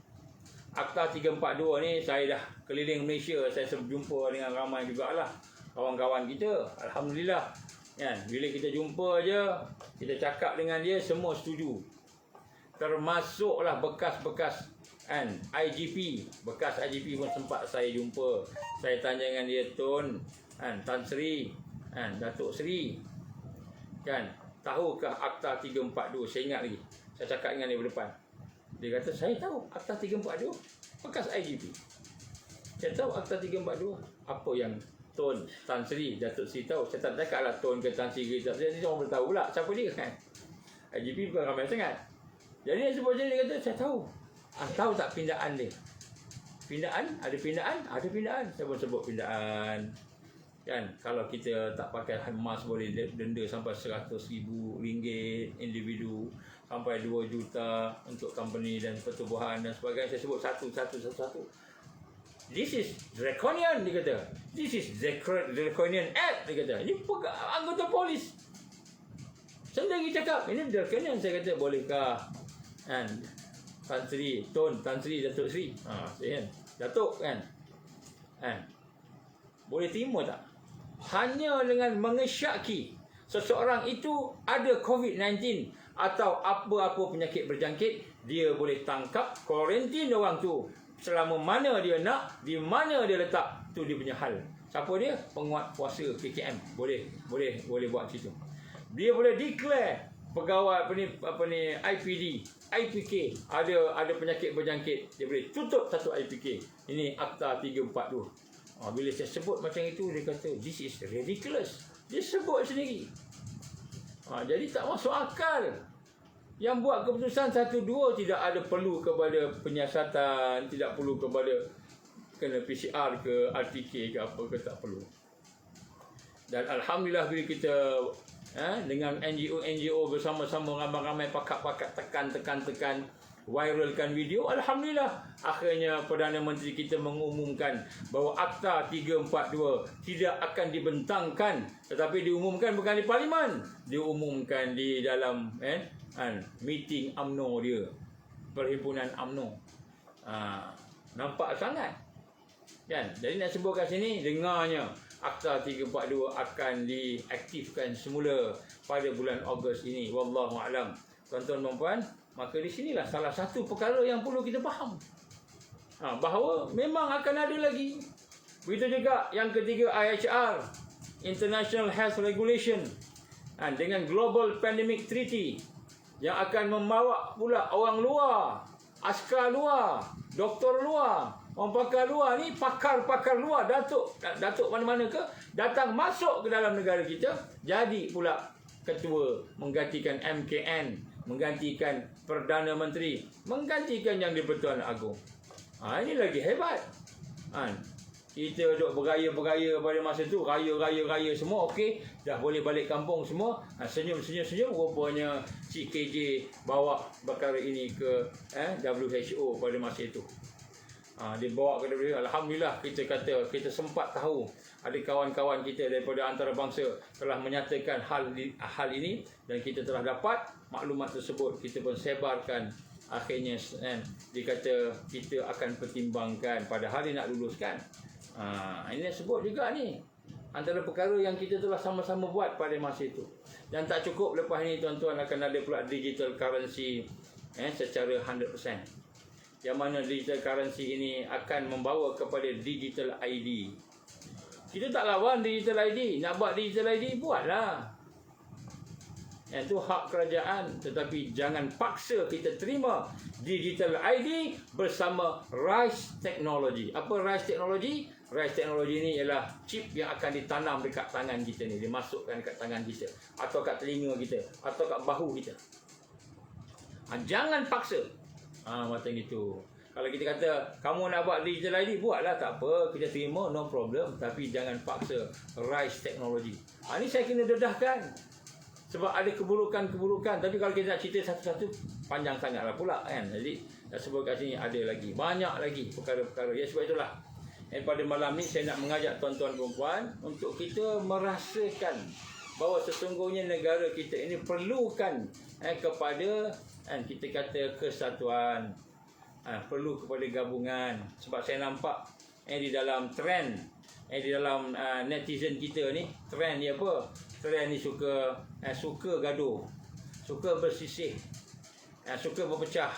Akta 342 ni saya dah keliling Malaysia, saya berjumpa dengan ramai jugalah kawan-kawan kita. Alhamdulillah. Bila kita jumpa je, kita cakap dengan dia, semua setuju. Termasuklah bekas-bekas IGP. Bekas IGP pun sempat saya jumpa. Saya tanya dengan dia, Tun, Tan Sri, Datuk Sri, tahukah Akta 342? Saya ingat lagi, saya cakap dengan dia berdepan. Dia kata, saya tahu Akta 342, bekas IGP. Saya tahu Akta 342. Apa yang Tun, Tan Sri, Datuk Sri tahu? Saya tak cakap lah Tun ke Tan Sri ke Datuk Sri. Dia orang boleh tahu pula siapa dia IGP bukan ramai sangat. Jadi dia sebut je, dia kata, saya tahu. Tahu tak pindaan dia? Pindaan? Ada pindaan? Ada pindaan. Saya pun sebut pindaan. Kalau kita tak pakai mask, boleh denda sampai RM100,000 individu, sampai 2 juta untuk company dan pertubuhan dan sebagainya. Saya sebut satu. This is draconian, dia kata. This is draconian act, dia kata. Ini anggota polis sendiri cakap, ini draconian. Saya kata, bolehkah Tan Sri, Datuk Sri, Datuk boleh terima tak? Hanya dengan mengesyaki seseorang itu ada COVID-19 atau apa-apa penyakit berjangkit, dia boleh tangkap, kuarantin orang tu selama mana dia nak, di mana dia letak, tu dia punya hal. Siapa dia? Penguat kuasa KKM. Boleh buat situ. Dia boleh declare pegawai IPD, IPK ada penyakit berjangkit, dia boleh tutup satu IPK. Ini Akta 342. Bila saya sebut macam itu, dia kata, this is ridiculous. Dia sebut sendiri. Jadi tak masuk akal. Yang buat keputusan 1-2 tidak ada perlu kepada penyiasatan, tidak perlu kepada kena PCR ke RTK ke apa ke, tak perlu. Dan Alhamdulillah bila kita dengan NGO bersama-sama, ramai-ramai pakat-pakat tekan, viralkan video, Alhamdulillah akhirnya Perdana Menteri kita mengumumkan bahawa Akta 342 tidak akan dibentangkan, tetapi diumumkan bukan di Parlimen, diumumkan di dalam meeting UMNO dia, Perhimpunan UMNO. Nampak sangat jadi nak sebut kat sini, dengarnya Akta 342 akan diaktifkan semula pada bulan Ogos ini, wallahu alam. Tuan-tuan dan puan, maka di sinilah salah satu perkara yang perlu kita faham, bahawa memang akan ada lagi. Begitu juga yang ketiga, IHR. International Health Regulation dengan Global Pandemic Treaty yang akan membawa pula orang luar, askar luar, doktor luar, orang pakar luar ni, pakar-pakar luar, datuk mana-mana ke, datang masuk ke dalam negara kita, jadi pula ketua, menggantikan MKN, menggantikan Perdana Menteri, menggantikan Yang di-Pertuan Agong. Ini lagi hebat. Kita duduk beraya-beraya pada masa tu, raya semua okey, dah boleh balik kampung semua, senyum-senyum, rupanya Cik KJ bawa perkara ini ke WHO pada masa itu. Dia bawa ke WHO. Alhamdulillah, kita sempat tahu ada kawan-kawan kita daripada antarabangsa telah menyatakan hal ini, dan kita telah dapat maklumat tersebut, kita pun sebarkan. Akhirnya dikata kita akan pertimbangkan pada hari nak luluskan. Ini sebut juga ni antara perkara yang kita telah sama-sama buat pada masa itu. Dan tak cukup, lepas ini tuan-tuan akan ada pula digital currency secara 100%. Yang mana digital currency ini akan membawa kepada digital ID. Kita tak lawan digital ID. Nak buat digital ID, buatlah. Itu hak kerajaan, tetapi jangan paksa kita terima digital ID bersama RISE Technology. Apa RISE Technology? RISE Technology ni ialah chip yang akan ditanam dekat tangan kita ni, dimasukkan dekat tangan kita, atau kat telinga kita, atau kat bahu kita. Jangan paksa. Macam itu. Kalau kita kata kamu nak buat digital ID, buatlah, tak apa, kita terima, no problem, tapi jangan paksa RISE Technology. Ni saya kena dedahkan. Sebab ada keburukan-keburukan. Tapi kalau kita nak cerita satu-satu, panjang sangatlah pula kan. Jadi sebab kat sini ada lagi, banyak lagi perkara-perkara. Ya, sebab itulah pada malam ni saya nak mengajak tuan-tuan dan puan untuk kita merasakan bahawa sesungguhnya negara kita ini perlukan kepada kita kata kesatuan, perlu kepada gabungan. Sebab saya nampak di dalam trend, di dalam netizen kita ni, trend ni apa? Trend ni suka gaduh, suka bersisih, suka berpecah.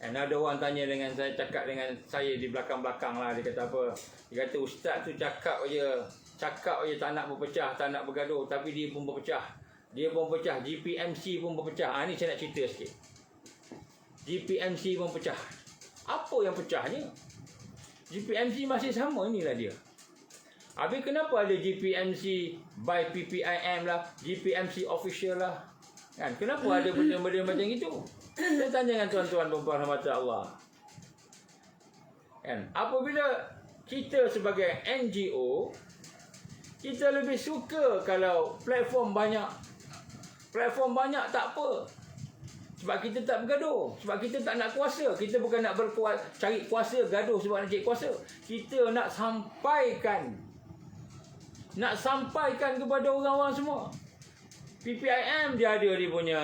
Ada orang tanya dengan saya, cakap dengan saya di belakang-belakang lah. Dia kata apa? Dia kata ustaz tu cakap je tak nak berpecah, tak nak bergaduh, tapi dia pun berpecah. Dia pun pecah, GPMC pun berpecah. Ni saya nak cerita sikit. GPMC pun pecah. Apa yang pecahnya? GPMC masih sama, inilah dia. Habis kenapa ada GPMC by PPIM lah, GPMC official lah? Kenapa ada benda-benda macam itu? Saya tanya dengan tuan-tuan dan puan rahmat Allah. Apabila kita sebagai NGO, kita lebih suka kalau platform banyak. Platform banyak tak apa. Sebab kita tak bergaduh. Sebab kita tak nak kuasa. Kita bukan nak cari kuasa, gaduh sebab nak cari kuasa. Kita nak sampaikan kepada orang-orang semua. PPIM dia ada dia punya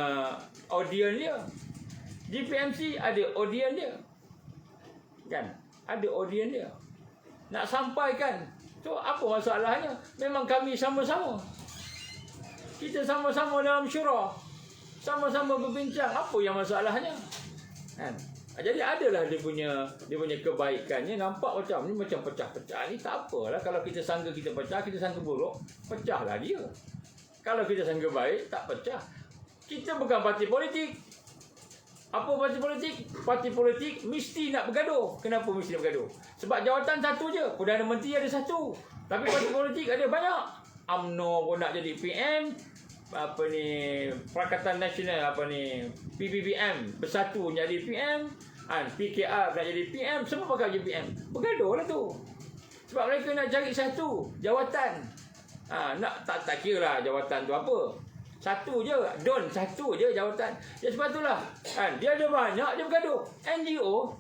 audience dia. GPMC ada audience dia. Ada audience dia. Nak sampaikan. So apa masalahnya? Memang kami sama-sama. Kita sama-sama dalam syurah. Sama-sama berbincang. Apa yang masalahnya? Jadi adalah dia punya kebaikannya. Nampak macam ni, macam pecah-pecah ni, tak apalah. Kalau kita sangka kita pecah, kita sangka buruk, pecahlah dia. Kalau kita sangka baik, tak pecah. Kita bukan parti politik. Apa parti politik? Parti politik mesti nak bergaduh. Kenapa mesti nak bergaduh? Sebab jawatan satu je. Perdana Menteri ada satu. Tapi parti politik ada banyak. UMNO pun nak jadi PM. Pakatan Nasional PBBM bersatu jadi PM. PKR nak jadi PM, semua pakai je PM. Bergaduh lah tu. Sebab mereka nak cari satu jawatan. Nak tak kira lah jawatan tu apa. Satu je, satu je jawatan. Ya sebab itulah. Dia ada banyak, dia bergaduh. NGO,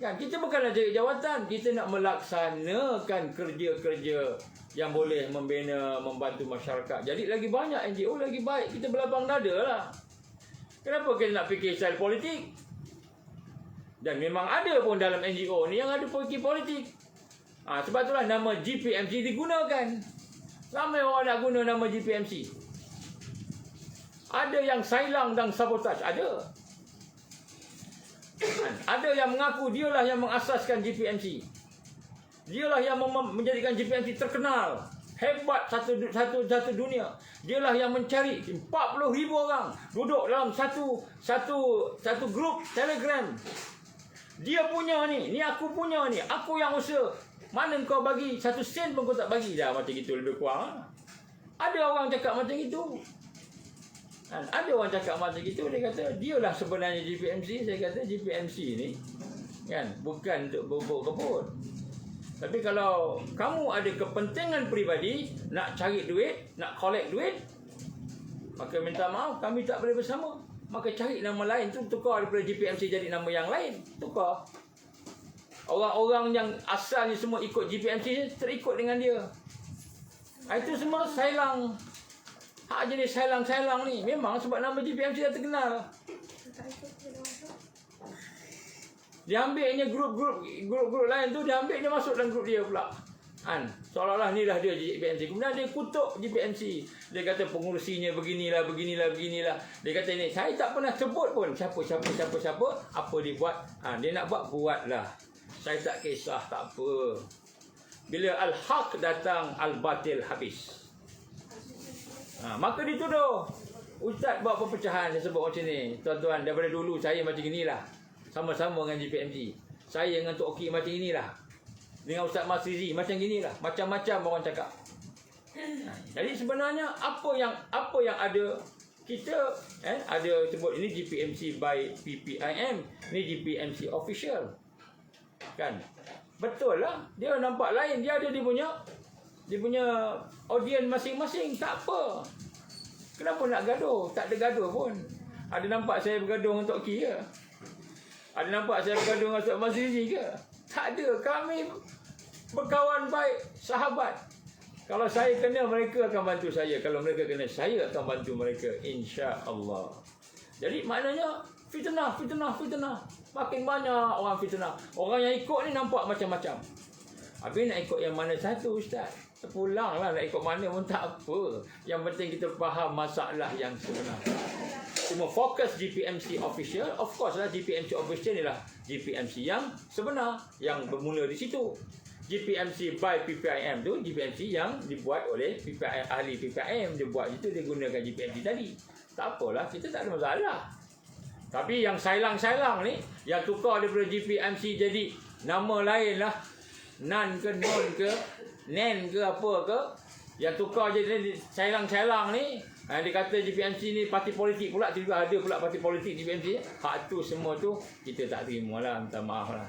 kita bukan nak cari jawatan, kita nak melaksanakan kerja-kerja yang boleh membina, membantu masyarakat. Jadi lagi banyak NGO, lagi baik. Kita berlapang dada lah. Kenapa kita nak fikir style politik? Dan memang ada pun dalam NGO ni yang ada fikir politik. Sebab itulah nama GPMC digunakan. Ramai orang nak guna nama GPMC. Ada yang sailang dan sabotaj. Ada. Ada yang mengaku dialah yang mengasaskan GPMC. Dialah yang menjadikan GPMC terkenal, hebat satu dunia. Dialah yang mencari 40,000 orang duduk dalam satu grup Telegram. Dia punya ni aku punya ni, aku yang usaha. Mana kau bagi 1 sen pun kau tak bagi dah, macam gitu lebih kurang. Ada orang cakap macam itu. Ada orang cakap macam itu, dia kata dialah sebenarnya GPMC. Saya kata GPMC ni kan bukan untuk bobok kebun. Tapi kalau kamu ada kepentingan peribadi, nak cari duit, nak collect duit, maka minta maaf, kami tak boleh bersama. Maka cari nama lain tu, tukar daripada GPMC jadi nama yang lain, tukar. Orang-orang yang asalnya semua ikut GPMC terikut dengan dia. Itu semua sailang. Hak jenis sailang-sailang ni memang sebab nama GPMC dah terkenal. Dia ambilnya grup-grup lain tu, dia ambil dia masuk dalam grup dia pula. Seolah-olah ni dah dia GPMC. Kemudian dia kutuk GPMC. Dia kata pengurusinya beginilah. Dia kata ni, saya tak pernah sebut pun siapa apa dia buat. Dia nak buatlah. Saya tak kisah, tak apa. Bila al-haq datang, al-batil habis. Maka dituduh ustaz buat perpecahan. Saya sebut macam ni, tuan-tuan, daripada dulu saya macam inilah, sama-sama dengan GPMC. Saya dengan Tok Oki macam inilah, dengan Ustaz Masrizi macam inilah, macam-macam orang cakap. Jadi sebenarnya apa yang ada, kita ada sebut ini GPMC by PPIM, ni GPMC official kan. Betul lah, dia nampak lain, dia ada dia punya audience masing-masing. Tak apa, kenapa nak gaduh? Tak ada gaduh pun. Ada nampak saya bergaduh dengan Tok Ki ke? Ada nampak saya bergaduh dengan Ustaz Masrizi ke? Tak ada. Kami berkawan baik, sahabat. Kalau saya kena, mereka akan bantu saya. Kalau mereka kena, saya akan bantu mereka, insya-Allah. Jadi maknanya fitnah. Makin banyak orang fitnah. Orang yang ikut ni nampak macam-macam. Habis nak ikut yang mana satu, Ustaz? Pulanglah, nak ikut mana pun tak apa. Yang penting kita faham masalah yang sebenar. Cuma fokus GPMC official. Of course lah, GPMC official ni lah GPMC yang sebenar, yang bermula di situ. GPMC by PPIM tu GPMC yang dibuat oleh PPIM, ahli PPIM. Dia buat itu, dia gunakan GPMC tadi. Tak apalah, kita tak ada masalah. Tapi yang sailang-sailang ni, yang tukar daripada GPMC jadi nama lain lah, Nan ke Non ke Nen ke apa ke, yang tukar jadi sailang-sailang ni, dia kata GPMC ni parti politik pula, tiba ada pula parti politik GPMC. Hak tu semua tu kita tak terima lah, minta maaf lah.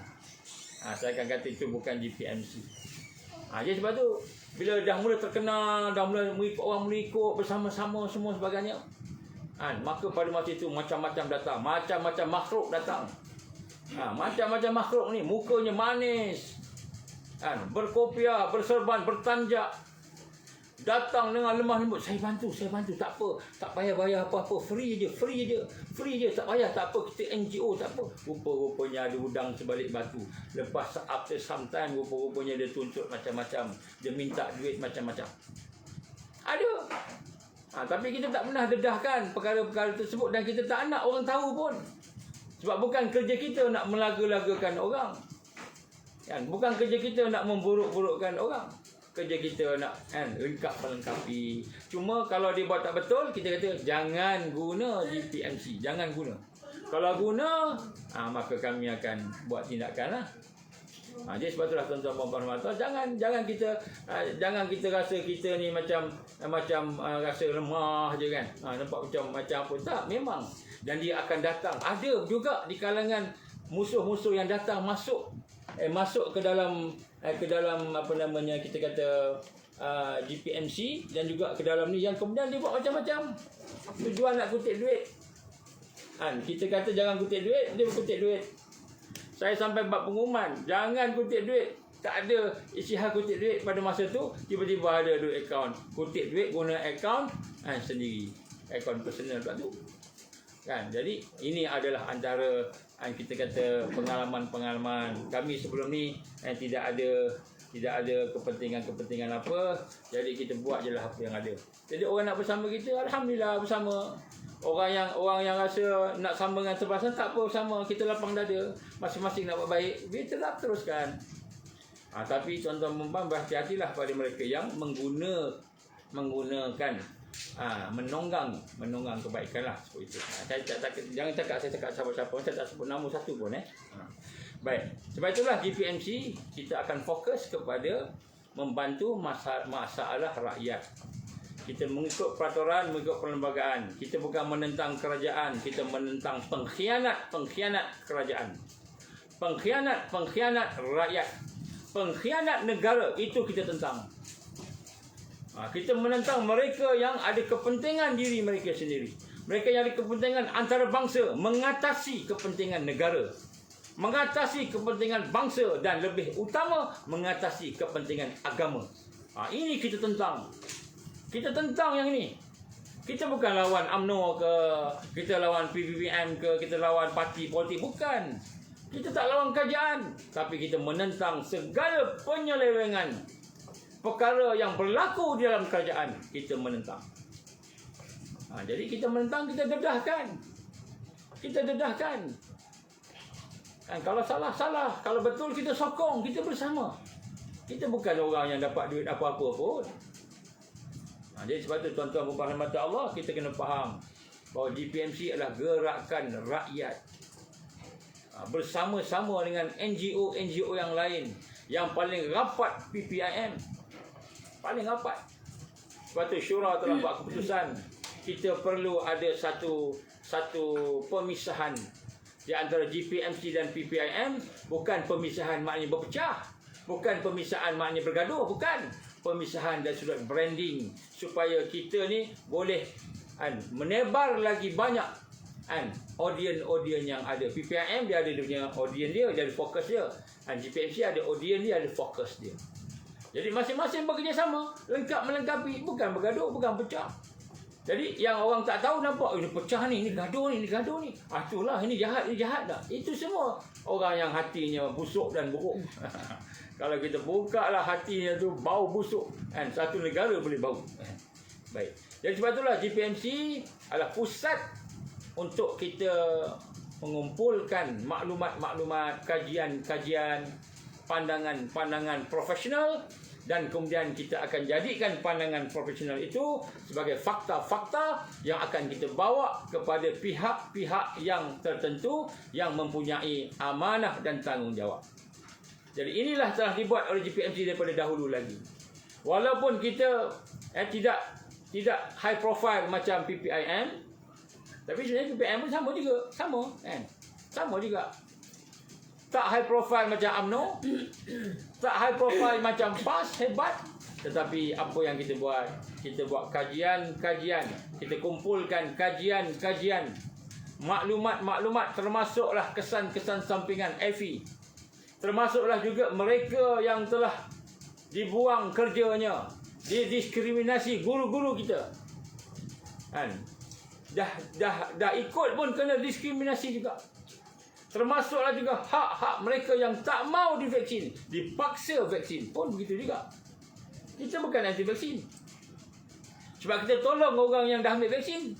Saya akan kata itu bukan GPMC. Jadi sebab tu bila dah mula terkenal, dah mula orang mula ikut bersama-sama semua sebagainya, maka pada masa itu macam-macam datang, macam-macam makhluk datang. Macam-macam makhluk ni mukanya manis, berkopiah, berserban, bertanjak, datang dengan lemah lembut. Saya bantu, tak apa, tak payah bayar apa-apa, free je, tak payah, tak apa, kita NGO, tak apa. Rupa-rupanya ada udang sebalik batu. Lepas after some time, rupa-rupanya dia tuntut macam-macam, dia minta duit macam-macam. Ada. Tapi kita tak pernah dedahkan perkara-perkara tersebut, dan kita tak nak orang tahu pun. Sebab bukan kerja kita nak melaga-lagakan orang. Bukan kerja kita nak memburuk-burukkan orang. Kerja kita nak lengkap-lengkapi. Cuma kalau dia buat tak betul, kita kata jangan guna GPMC, jangan guna. Kalau guna, maka kami akan buat tindakan lah. Jadi sebab itulah tuan-tuan dan puan-puan, jangan kita rasa kita ni macam rasa lemah je kan. Nampak macam apa, tak, memang. Dan dia akan datang. Ada juga di kalangan musuh-musuh yang datang masuk ke dalam apa namanya, kita kata GPMC, dan juga ke dalam ni, yang kemudian dia buat macam-macam. Tujuan nak kutip duit. Kita kata jangan kutip duit, dia kutip duit. Saya sampai buat pengumuman, jangan kutip duit. Tak ada isytihar kutip duit pada masa tu. Tiba-tiba ada duit akaun. Kutip duit guna akaun sendiri, akaun personal pula tu. Jadi ini adalah antara kita kata pengalaman-pengalaman kami sebelum ni. Tidak ada kepentingan apa. Jadi kita buat je lah apa yang ada. Jadi orang nak bersama kita, alhamdulillah bersama. Orang yang rasa nak sama dengan sebelah sana, tak apa, bersama. Kita lapang dada. Masing-masing nak buat baik, kita lah teruskan. Tapi tuan-tuan perempuan berhati-hatilah pada mereka yang menggunakan menonggang kebaikan lah seperti itu. Jangan cakap saya cakap siapa-siapa, saya tak sebut nama satu pun. Baik, sebab itulah GPMC kita akan fokus kepada membantu masalah rakyat. Kita mengikut peraturan, mengikut perlembagaan. Kita bukan menentang kerajaan, kita menentang pengkhianat kerajaan. Pengkhianat rakyat. Pengkhianat negara, itu kita tentang. Kita menentang mereka yang ada kepentingan diri mereka sendiri. Mereka yang ada kepentingan antarabangsa, mengatasi kepentingan negara, mengatasi kepentingan bangsa, dan lebih utama mengatasi kepentingan agama. Ini kita tentang. Kita tentang yang ini. Kita bukan lawan UMNO ke, kita lawan PBBM ke, kita lawan parti politik, bukan. Kita tak lawan kerajaan, tapi kita menentang segala penyelewengan perkara yang berlaku di dalam kerajaan. Kita menentang. Jadi kita menentang, kita dedahkan. Kita dedahkan. Kalau salah, kalau betul kita sokong, kita bersama. Kita bukan orang yang dapat duit apa-apa pun. Jadi sebab itu tuan-tuan berhormat Allah, kita kena faham bahawa GPMC adalah gerakan rakyat. Bersama-sama dengan NGO yang lain, yang paling rapat PPIM. Paling rapat. Sebab itu syura telah buat keputusan, kita perlu ada satu pemisahan di antara GPMC dan PPIM. Bukan pemisahan maknanya berpecah, bukan pemisahan maknanya bergaduh, bukan. Pemisahan dan sudut branding supaya kita ni boleh menebar lagi banyak audien yang ada. PPIM dia ada dia punya audien dia ada fokus dia. GPMC ada audien dia, ada fokus dia. Jadi masing-masing bekerjasama, lengkap melengkapi, bukan bergaduh, bukan pecah. Jadi yang orang tak tahu nampak, ini pecah ni, ini gaduh ni, itulah, ini jahat dah. Itu semua orang yang hatinya busuk dan buruk. Kalau kita buka lah hatinya tu bau busuk, satu negara boleh bau. Baik. Jadi sebab itulah GPMC adalah pusat untuk kita mengumpulkan maklumat-maklumat, kajian-kajian, pandangan-pandangan profesional, dan kemudian kita akan jadikan pandangan profesional itu sebagai fakta-fakta yang akan kita bawa kepada pihak-pihak yang tertentu yang mempunyai amanah dan tanggungjawab. Jadi inilah telah dibuat oleh GPMC daripada dahulu lagi. Walaupun kita tidak high profile macam PPIM, tapi sebenarnya PPIM pun sama juga, sama juga. Tak high profile macam UMNO, tak high profile macam PAS, hebat. Tetapi apa yang kita buat? Kita buat kajian-kajian, kita kumpulkan kajian-kajian, maklumat-maklumat, termasuklah kesan-kesan sampingan FE, termasuklah juga mereka yang telah dibuang kerjanya, didiskriminasi, guru-guru kita. Dah ikut pun kena diskriminasi juga. Termasuklah juga hak-hak mereka yang tak mau divaksin, dipaksa vaksin pun begitu juga. Kita bukan anti vaksin. Sebab kita tolong orang yang dah ambil vaksin.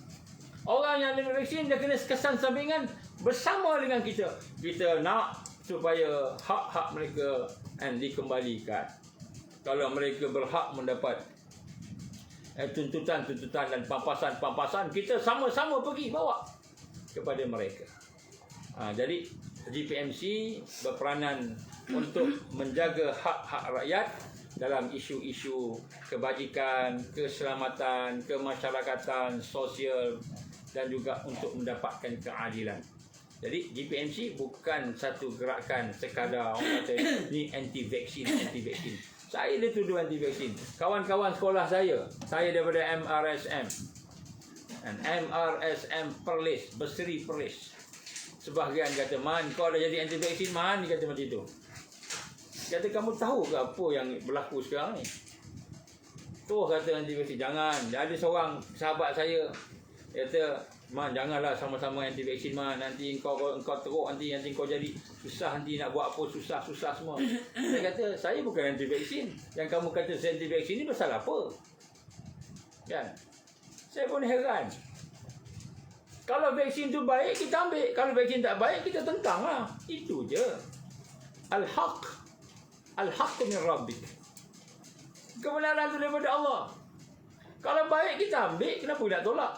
Orang yang ambil vaksin dia kena kesan sampingan bersama dengan kita. Kita nak supaya hak-hak mereka dikembalikan. Kalau mereka berhak mendapat tuntutan dan pampasan, kita sama-sama pergi bawa kepada mereka. Jadi GPMC berperanan untuk menjaga hak-hak rakyat dalam isu-isu kebajikan, keselamatan, kemasyarakatan, sosial, dan juga untuk mendapatkan keadilan. Jadi GPMC bukan satu gerakan sekadar orang kata ni anti-vaksin. Saya dituduh anti-vaksin. Kawan-kawan sekolah saya daripada MRSM Perlis, Berseri Perlis. Sebahagian kata, Man, kau dah jadi anti-vaksin, Man, dia kata macam itu. Kata, kamu tahu ke apa yang berlaku sekarang ni? Tu kata anti-vaksin, jangan. Ada seorang sahabat saya, dia kata, Man, janganlah sama-sama anti-vaksin, Man. Nanti kau teruk, nanti kau jadi susah, nanti nak buat apa, susah semua. Saya kata, saya bukan anti-vaksin. Yang kamu kata saya anti-vaksin ni pasal apa? Kan? Saya pun heran. Kalau vaksin tu baik, kita ambil. Kalau vaksin tak baik, kita tentang lah. Itu je. Al-haq Al-haqqu min rabbik. Kebenaran itu daripada Allah. Kalau baik kita ambil, kenapa nak tolak?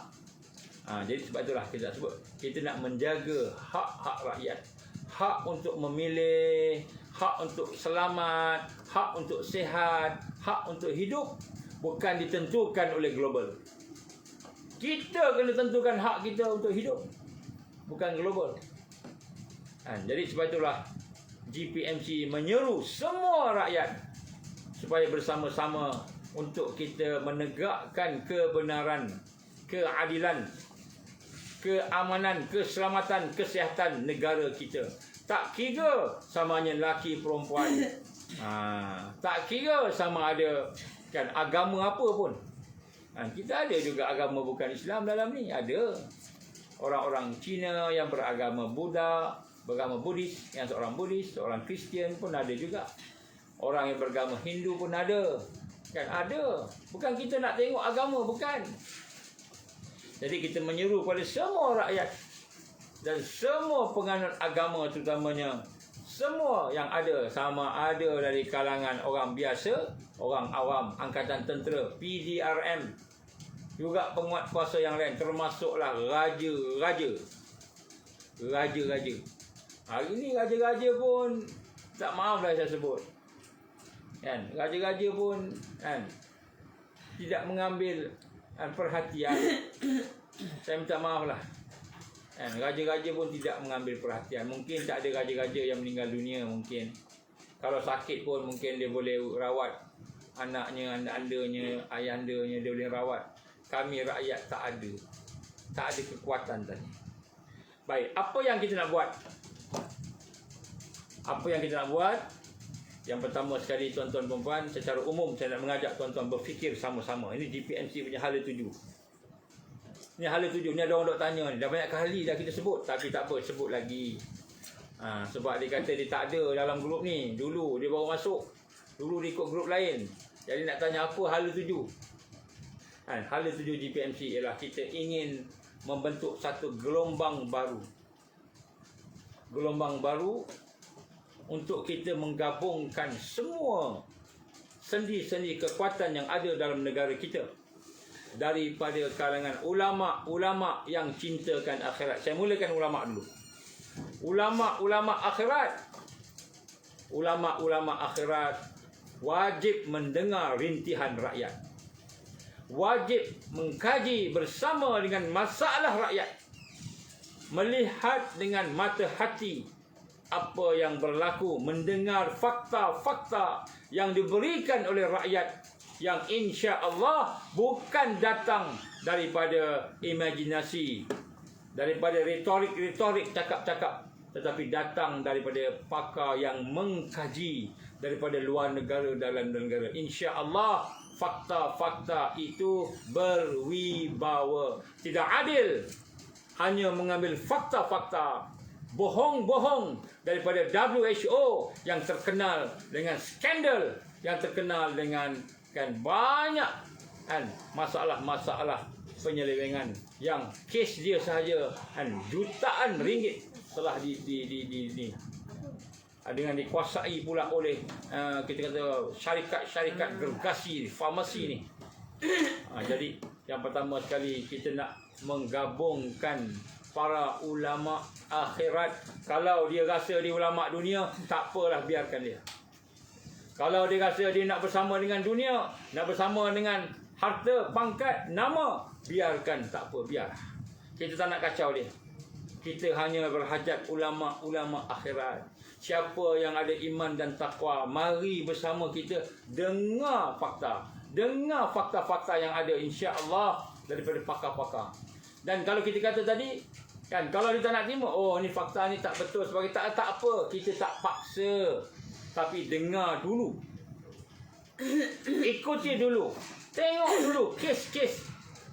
Jadi sebab itulah kita sebut, kita nak menjaga hak-hak rakyat. Hak untuk memilih, hak untuk selamat, hak untuk sihat, hak untuk hidup bukan ditentukan oleh global. Kita kena tentukan hak kita untuk hidup, bukan global. Jadi sebab itulah GPMC menyeru semua rakyat supaya bersama-sama untuk kita menegakkan kebenaran, keadilan, keamanan, keselamatan, kesihatan negara kita. Tak kira samanya lelaki perempuan. Tak kira sama ada kan agama apa pun. Kita ada juga agama bukan Islam dalam ni. Ada orang-orang Cina yang beragama Buddha, beragama Buddhis, yang seorang Buddhis, seorang Kristian pun ada juga. Orang yang beragama Hindu pun ada. Kan ada. Bukan kita nak tengok agama, bukan. Jadi kita menyeru pada semua rakyat dan semua penganut agama, terutamanya semua yang ada, sama ada dari kalangan orang biasa, orang awam, angkatan tentera, PDRM, juga penguat kuasa yang lain, termasuklah raja-raja. Hari ni raja-raja pun tak maaflah saya sebut. Kan, raja-raja pun kan tidak mengambil perhatian. Saya minta maaf lah. Raja-raja pun tidak mengambil perhatian. Mungkin tak ada raja-raja yang meninggal dunia. Mungkin kalau sakit pun mungkin dia boleh rawat anaknya, anda-andanya, ayah-andanya, dia boleh rawat. Kami rakyat tak ada. Tak ada kekuatan tadi. Baik, apa yang kita nak buat? Apa yang kita nak buat? Yang pertama sekali, tuan-tuan perempuan, secara umum saya nak mengajak tuan-tuan berfikir sama-sama. Ini GPMC punya hala tuju. Ini hala tuju. Ni ada orang dok tanya ni. Dah banyak kali dah kita sebut. Tapi tak apa, sebut lagi. Sebab dia kata dia tak ada dalam grup ni. Dulu dia baru masuk. Dulu dia ikut grup lain. Jadi nak tanya apa hala tuju? Hala tuju GPMC ialah kita ingin membentuk satu gelombang baru. Gelombang baru untuk kita menggabungkan semua sendi-sendi kekuatan yang ada dalam negara kita. Daripada kalangan ulama-ulama yang cintakan akhirat. Saya mulakan ulama dulu. Ulama-ulama akhirat. Ulama-ulama akhirat wajib mendengar rintihan rakyat. Wajib mengkaji bersama dengan masalah rakyat. Melihat dengan mata hati apa yang berlaku, mendengar fakta-fakta yang diberikan oleh rakyat, yang insya-Allah bukan datang daripada imajinasi, daripada retorik-retorik cakap-cakap, tetapi datang daripada pakar yang mengkaji daripada luar negara, dalam negara. Insya-Allah fakta-fakta itu berwibawa. Tidak adil hanya mengambil fakta-fakta bohong-bohong daripada WHO yang terkenal dengan skandal, yang terkenal dengan banyak masalah-masalah penyelewengan yang kes dia sahaja jutaan ringgit telah dengan dikuasai pula oleh kita kata syarikat-syarikat gergasi farmasi ni. Jadi yang pertama sekali kita nak menggabungkan para ulama akhirat. Kalau dia rasa dia ulama dunia, tak apalah, biarkan dia. Kalau dia rasa dia nak bersama dengan dunia, nak bersama dengan harta, pangkat, nama, biarkan, tak apa, biar. Kita tak nak kacau dia. Kita hanya berhajat ulama-ulama akhirat. Siapa yang ada iman dan takwa, mari bersama kita dengar fakta. Dengar fakta-fakta yang ada, insya-Allah, daripada pakar-pakar. Dan kalau kita kata tadi, kan, kalau dia tak nak terima, oh ni fakta ni tak betul, sebagai tak apa, kita tak paksa. Tapi dengar dulu. Ikuti dulu. Tengok dulu kes-kes,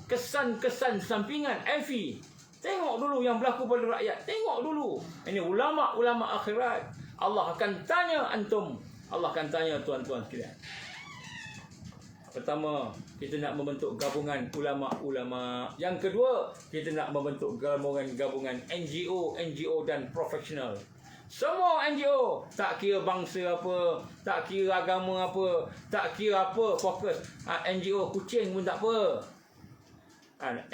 kesan-kesan sampingan, FE. Tengok dulu yang berlaku pada rakyat. Tengok dulu. Ini ulama-ulama akhirat. Allah akan tanya antum. Allah akan tanya tuan-tuan sekalian. Pertama, kita nak membentuk gabungan ulama-ulama. Yang kedua, kita nak membentuk gabungan NGO dan profesional. Semua NGO, tak kira bangsa apa, tak kira agama apa, tak kira apa fokus. NGO kucing pun tak apa.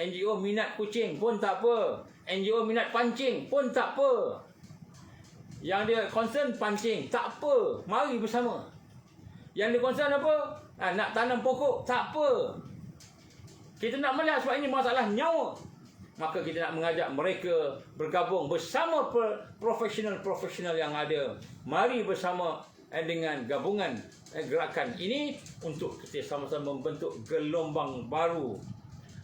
NGO minat kucing pun tak apa. NGO minat pancing pun tak apa. Yang dia concern pancing, tak apa. Mari bersama. Yang dia concern apa? Nak tanam pokok, tak apa. Kita nak melihat sebab ini masalah nyawa. Maka kita nak mengajak mereka bergabung bersama profesional-profesional yang ada. Mari bersama dengan gabungan gerakan ini untuk kita sama-sama membentuk gelombang baru.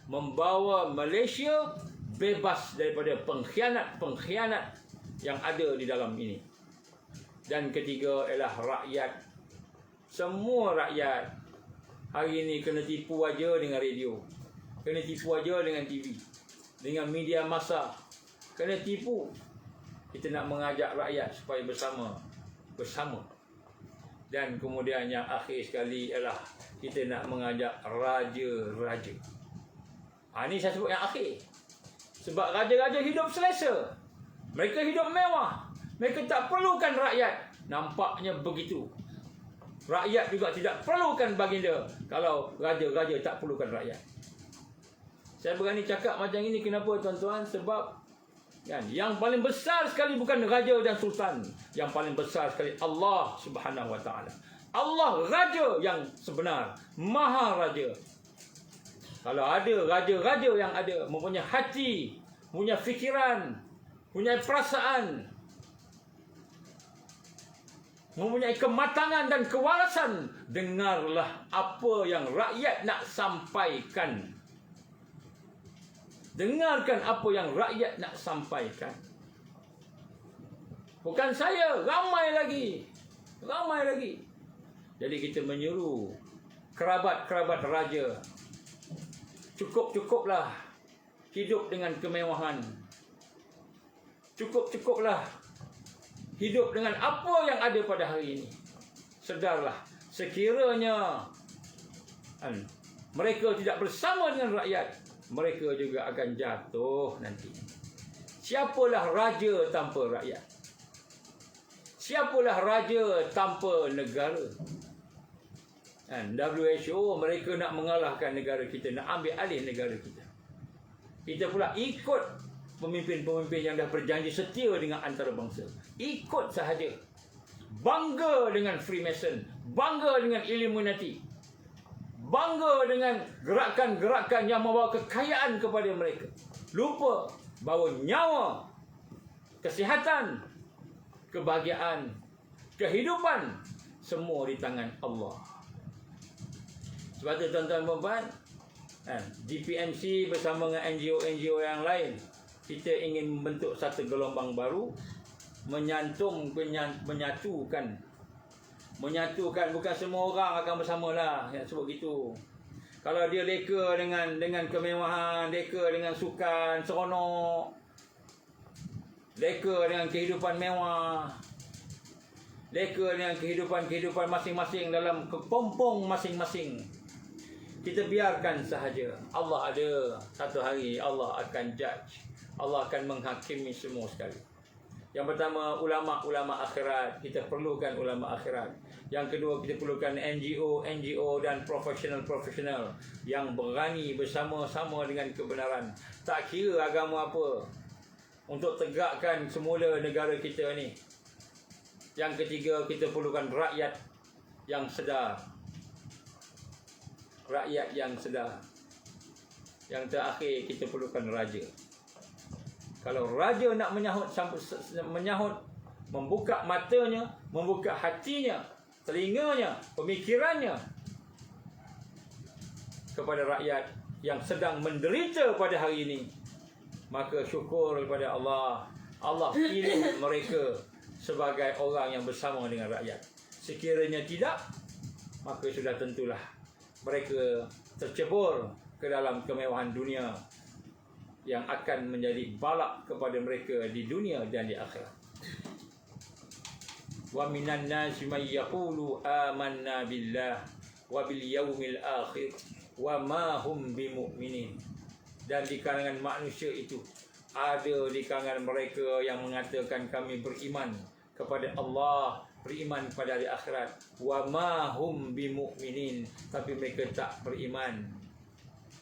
Membawa Malaysia bebas daripada pengkhianat-pengkhianat yang ada di dalam ini. Dan ketiga ialah rakyat. Semua rakyat hari ini kena tipu aja dengan radio. Kena tipu aja dengan TV. Dengan media massa. Kena tipu. Kita nak mengajak rakyat supaya bersama. Dan kemudian yang akhir sekali ialah kita nak mengajak raja-raja. Ini saya sebut yang akhir. Sebab raja-raja hidup selesa. Mereka hidup mewah. Mereka tak perlukan rakyat. Nampaknya begitu. Rakyat juga tidak perlukan baginda kalau raja-raja tak perlukan rakyat. Saya berani cakap macam ini kenapa tuan-tuan? Sebab yang paling besar sekali bukan raja dan sultan. Yang paling besar sekali Allah Subhanahu Wa Taala. Allah raja yang sebenar, maha raja. Kalau ada raja-raja yang ada mempunyai hati, punya fikiran, punya perasaan, mempunyai kematangan dan kewarasan, dengarlah apa yang rakyat nak sampaikan. Dengarkan apa yang rakyat nak sampaikan. Bukan saya, ramai lagi. Ramai lagi. Jadi kita menyuruh kerabat-kerabat raja, cukup-cukuplah hidup dengan kemewahan. Cukup-cukuplah hidup dengan apa yang ada pada hari ini. Sedarlah, sekiranya mereka tidak bersama dengan rakyat, mereka juga akan jatuh nanti. Siapalah raja tanpa rakyat? Siapalah raja tanpa negara? WHO mereka nak mengalahkan negara kita, nak ambil alih negara kita. Kita pula ikut pemimpin-pemimpin yang dah berjanji setia dengan antarabangsa. Ikut sahaja. Bangga dengan Freemason, bangga dengan Illuminati, bangga dengan gerakan-gerakan yang membawa kekayaan kepada mereka. Lupa bahawa nyawa, kesihatan, kebahagiaan, kehidupan semua di tangan Allah. Sebab itu tuan-tuan dan puan, DPMC bersama dengan NGO-NGO yang lain, kita ingin membentuk satu gelombang baru, menyatukan bukan semua orang akan bersamalah, yang sebut gitu. Kalau dia leka dengan kemewahan, leka dengan sukan seronok, leka dengan kehidupan mewah, leka dengan kehidupan masing-masing dalam kepompong masing-masing, kita biarkan sahaja. Allah ada satu hari, Allah akan judge, Allah akan menghakimi semua sekali. Yang pertama, ulama-ulama akhirat. Kita perlukan ulama akhirat. Yang kedua, kita perlukan NGO dan profesional-profesional yang berani bersama-sama dengan kebenaran. Tak kira agama apa, untuk tegakkan semula negara kita ni. Yang ketiga, kita perlukan rakyat yang sedar. Rakyat yang sedar. Yang terakhir, kita perlukan raja. Kalau raja nak menyahut, membuka matanya, membuka hatinya, telinganya, pemikirannya kepada rakyat yang sedang menderita pada hari ini, maka syukur kepada Allah. Allah pilih mereka sebagai orang yang bersama dengan rakyat. Sekiranya tidak, maka sudah tentulah mereka tercebur ke dalam kemewahan dunia yang akan menjadi balak kepada mereka di dunia dan di akhirat. Wa minan nasi may yaqulu amanna billah wa bil yaumil akhir wa ma hum bimu'minin. Dan di kalangan manusia itu ada di kalangan mereka yang mengatakan kami beriman kepada Allah, beriman pada hari akhirat. Wa ma hum bimu'minin, tapi mereka tak beriman.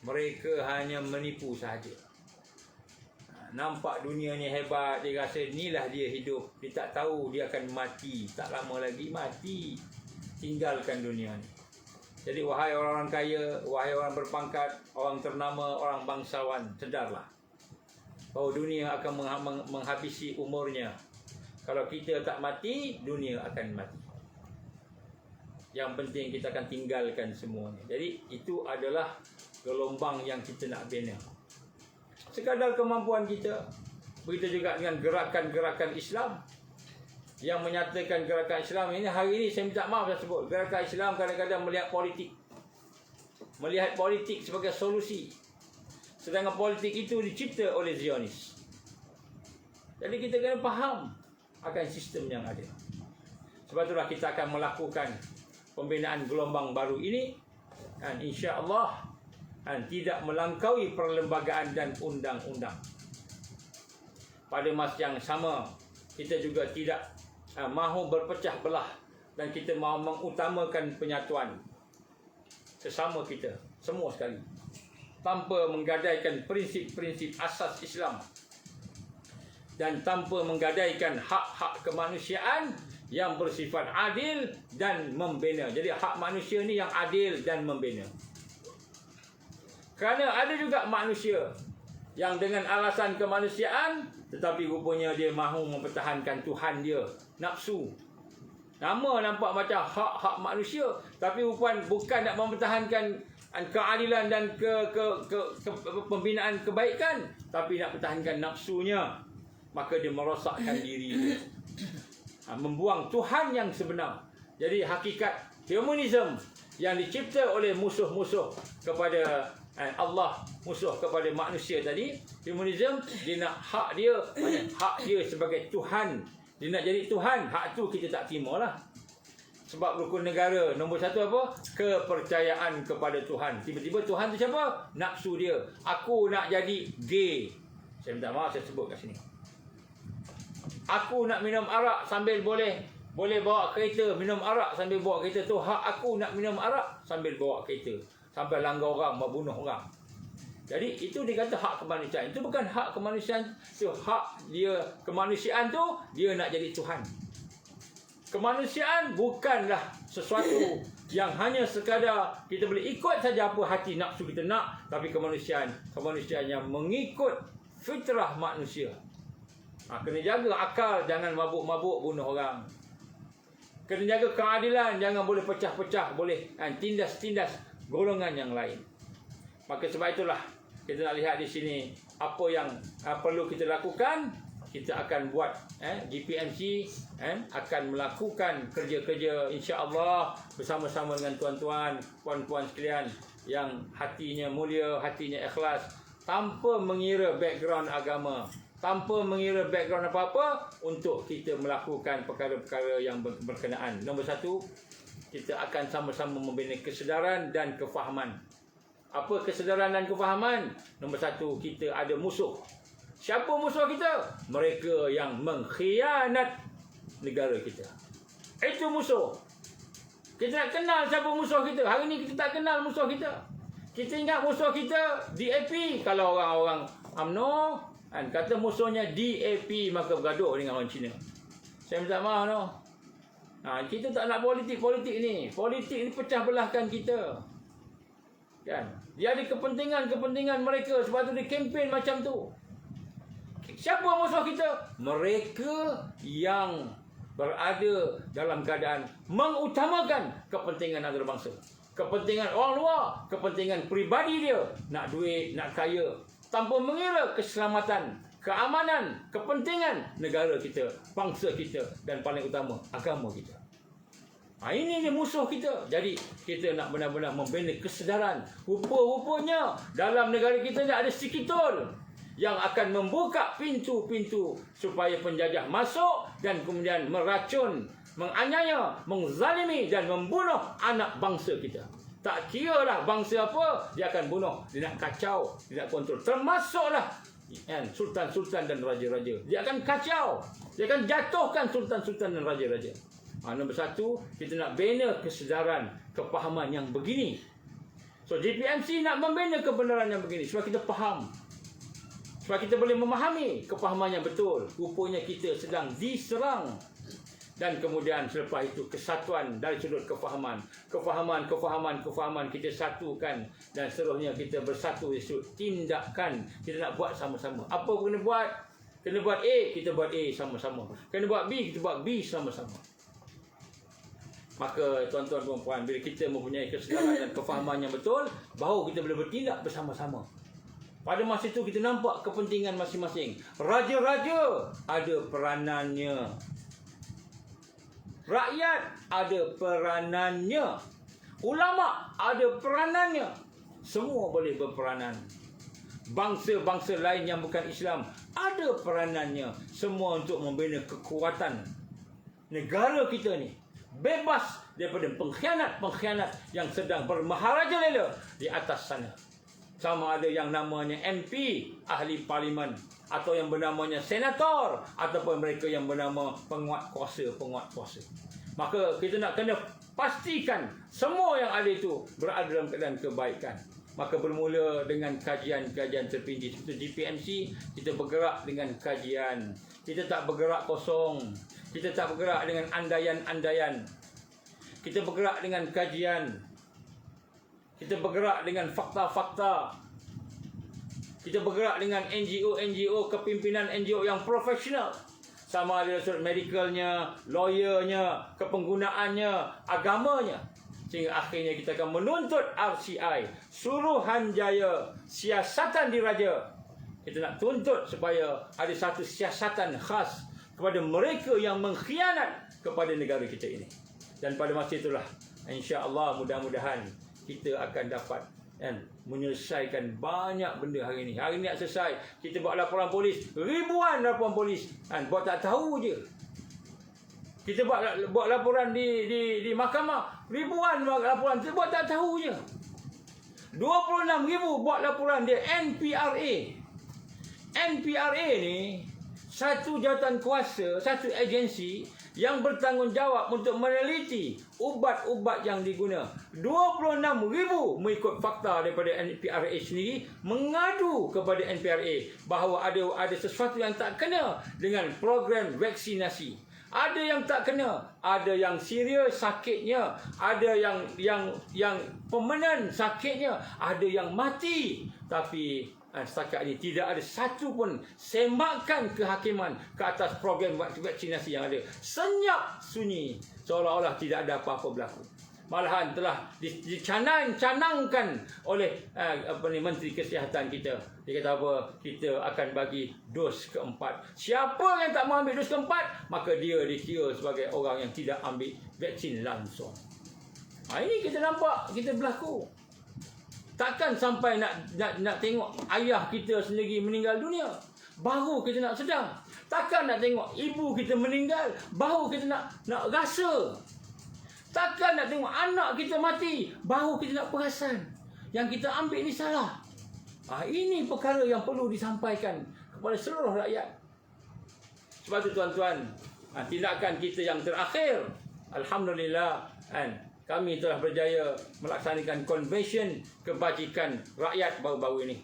Mereka hanya menipu sahaja. Nampak dunia ni hebat, dia rasa inilah dia hidup. Dia tak tahu dia akan mati, tak lama lagi mati. Tinggalkan dunia ni. Jadi wahai orang-orang kaya, wahai orang berpangkat, orang ternama, orang bangsawan, sedarlah bahawa dunia akan menghabisi umurnya. Kalau kita tak mati, dunia akan mati. Yang penting kita akan tinggalkan semuanya. Jadi itu adalah gelombang yang kita nak bina. Sekadar kemampuan kita. Begitu juga dengan gerakan-gerakan Islam yang menyatakan gerakan Islam ini. Hari ini saya minta maaf saya sebut, gerakan Islam kadang-kadang melihat politik. Melihat politik sebagai solusi. Sedangkan politik itu dicipta oleh Zionis. Jadi kita kena faham akan sistem yang ada. Sebab itulah kita akan melakukan pembinaan gelombang baru ini, dan insya-Allah tidak melangkaui perlembagaan dan undang-undang. Pada masa yang sama, kita juga tidak mahu berpecah belah, dan kita mahu mengutamakan penyatuan sesama kita semua sekali, tanpa menggadaikan prinsip-prinsip asas Islam dan tanpa menggadaikan hak-hak kemanusiaan yang bersifat adil dan membina. Jadi hak manusia ni yang adil dan membina. Kerana ada juga manusia yang dengan alasan kemanusiaan, tetapi rupanya dia mahu mempertahankan Tuhan dia, nafsu. Nama nampak macam hak-hak manusia, tapi rupanya bukan nak mempertahankan keadilan dan pembinaan kebaikan, tapi nak pertahankan nafsunya. Maka dia merosakkan diri dia, membuang Tuhan yang sebenar. Jadi hakikat humanism yang dicipta oleh musuh-musuh kepada Allah, musuh kepada manusia tadi, humanism, dia nak hak dia, hak dia sebagai Tuhan. Dia nak jadi Tuhan, hak tu kita tak terima lah. Sebab rukun negara nombor satu apa? Kepercayaan kepada Tuhan. Tiba-tiba Tuhan tu siapa? Nafsu dia. Aku nak jadi gay. Saya minta maaf saya sebut kat sini. Aku nak minum arak sambil boleh bawa kereta, minum arak sambil bawa kereta tu hak aku. Nak minum arak sambil bawa kereta, sampai langgar orang, membunuh orang. Jadi itu dikata hak kemanusiaan. Itu bukan hak kemanusiaan, itu hak dia. Kemanusiaan tu dia nak jadi Tuhan. Kemanusiaan bukanlah sesuatu yang hanya sekadar kita boleh ikut saja apa hati nafsu kita nak, tapi kemanusiaan yang mengikut fitrah manusia. Kena jaga akal, jangan mabuk-mabuk bunuh orang. Kena jaga keadilan, jangan boleh pecah-pecah, boleh tindas-tindas golongan yang lain. Maka sebab itulah kita nak lihat di sini apa yang perlu kita lakukan. Kita akan buat GPMC akan melakukan kerja-kerja insya-Allah bersama-sama dengan tuan-tuan, puan-puan sekalian yang hatinya mulia, hatinya ikhlas, tanpa mengira background agama, tanpa mengira background apa-apa, untuk kita melakukan perkara-perkara yang berkenaan. Nombor satu, kita akan sama-sama membina kesedaran dan kefahaman. Apa kesedaran dan kefahaman? Nombor satu, kita ada musuh. Siapa musuh kita? Mereka yang mengkhianat negara kita. Itu musuh. Kita nak kenal siapa musuh kita. Hari ni kita tak kenal musuh kita. Kita ingat musuh kita DAP. Kalau orang-orang UMNO kata musuhnya DAP, maka bergaduh dengan orang Cina. Saya minta maaf no. Kita tak nak politik-politik ni. Politik ni pecah belahkan kita. Kan? Dia ada kepentingan mereka, sebab tu dia kempen macam tu. Siapa musuh kita? Mereka yang berada dalam keadaan mengutamakan kepentingan antarabangsa, kepentingan orang luar, kepentingan peribadi dia, nak duit, nak kaya, tanpa mengira keselamatan, keamanan, kepentingan negara kita, bangsa kita, dan paling utama agama kita. Ini dia musuh kita. Jadi kita nak benar-benar membina kesedaran. Rupa-rupanya dalam negara kita ni ada Sikitul yang akan membuka pintu-pintu supaya penjajah masuk dan kemudian meracun, menganiaya, menzalimi dan membunuh anak bangsa kita. Tak kira lah bangsa apa, dia akan bunuh, dia nak kacau, dia nak kontrol. Termasuklah sultan-sultan dan raja-raja. Dia akan kacau. Dia akan jatuhkan sultan-sultan dan raja-raja. Nombor satu, kita nak bina kesedaran, kepahaman yang begini. So GPMC nak membina kebenaran yang begini supaya kita faham, supaya kita boleh memahami kepahaman yang betul. Rupanya kita sedang diserang. Dan kemudian selepas itu kesatuan dari sudut kefahaman. Kefahaman kita satukan. Dan seterusnya kita bersatu dari sudut tindakan. Kita nak buat sama-sama. Apa kena buat? Kena buat A, kita buat A sama-sama. Kena buat B, kita buat B sama-sama. Maka tuan-tuan dan puan, bila kita mempunyai kesedaran dan kefahaman yang betul, baru kita boleh bertindak bersama-sama. Pada masa itu kita nampak kepentingan masing-masing. Raja-raja ada peranannya. Rakyat ada peranannya. Ulama ada peranannya. Semua boleh berperanan. Bangsa-bangsa lain yang bukan Islam ada peranannya. Semua untuk membina kekuatan negara kita ni. Bebas daripada pengkhianat-pengkhianat yang sedang bermaharajalela di atas sana. Sama ada yang namanya MP, ahli parlimen, atau yang bernamanya senator, ataupun mereka yang bernama penguat kuasa. Maka kita nak kena pastikan semua yang ada itu berada dalam keadaan kebaikan. Maka bermula dengan kajian-kajian terpinci seperti GPMC, kita bergerak dengan kajian. Kita tak bergerak kosong. Kita tak bergerak dengan andaian-andaian. Kita bergerak dengan kajian. Kita bergerak dengan fakta-fakta. Kita bergerak dengan NGO, kepimpinan NGO yang profesional. Sama ada dari medikalnya, lawyernya, kepenggunaannya, agamanya. Sehingga akhirnya kita akan menuntut RCI, Suruhanjaya Siasatan Diraja. Kita nak tuntut supaya ada satu siasatan khas kepada mereka yang mengkhianat kepada negara kita ini. Dan pada masa itulah, insya-Allah, mudah-mudahan kita akan dapat menyelesaikan banyak benda hari ini. Hari ini nak selesai, kita buat laporan polis, ribuan laporan polis, buat tak tahu je. Kita buat laporan di mahkamah, ribuan laporan, kita buat tak tahu je. 26,000 buat laporan dia NPRA. NPRA ni satu jawatan kuasa, satu agensi yang bertanggungjawab untuk meneliti ubat-ubat yang diguna. 26,000 mengikut fakta daripada NPRA sendiri mengadu kepada NPRA bahawa ada sesuatu yang tak kena dengan program vaksinasi. Ada yang tak kena, ada yang serius sakitnya, ada yang permanen sakitnya, ada yang mati. Tapi setakat ini tidak ada satu pun semakan kehakiman ke atas program vaksinasi yang ada. Senyap sunyi, seolah-olah tidak ada apa-apa berlaku. Malahan telah dicanangkan oleh Menteri Kesihatan kita. Dia kata apa? Kita akan bagi dos keempat. Siapa yang tak mau ambil dos keempat, maka dia dikira sebagai orang yang tidak ambil vaksin langsung. Ini kita nampak, kita berlaku. Takkan sampai nak tengok ayah kita sendiri meninggal dunia, baru kita nak sedar. Takkan nak tengok ibu kita meninggal, baru kita nak rasa. Takkan nak tengok anak kita mati, baru kita nak perasan yang kita ambil ni salah. Ini perkara yang perlu disampaikan kepada seluruh rakyat. Sebab itu tuan-tuan, tindakan kita yang terakhir, alhamdulillah, kami telah berjaya melaksanakan Convention Kebajikan Rakyat baru-baru ini.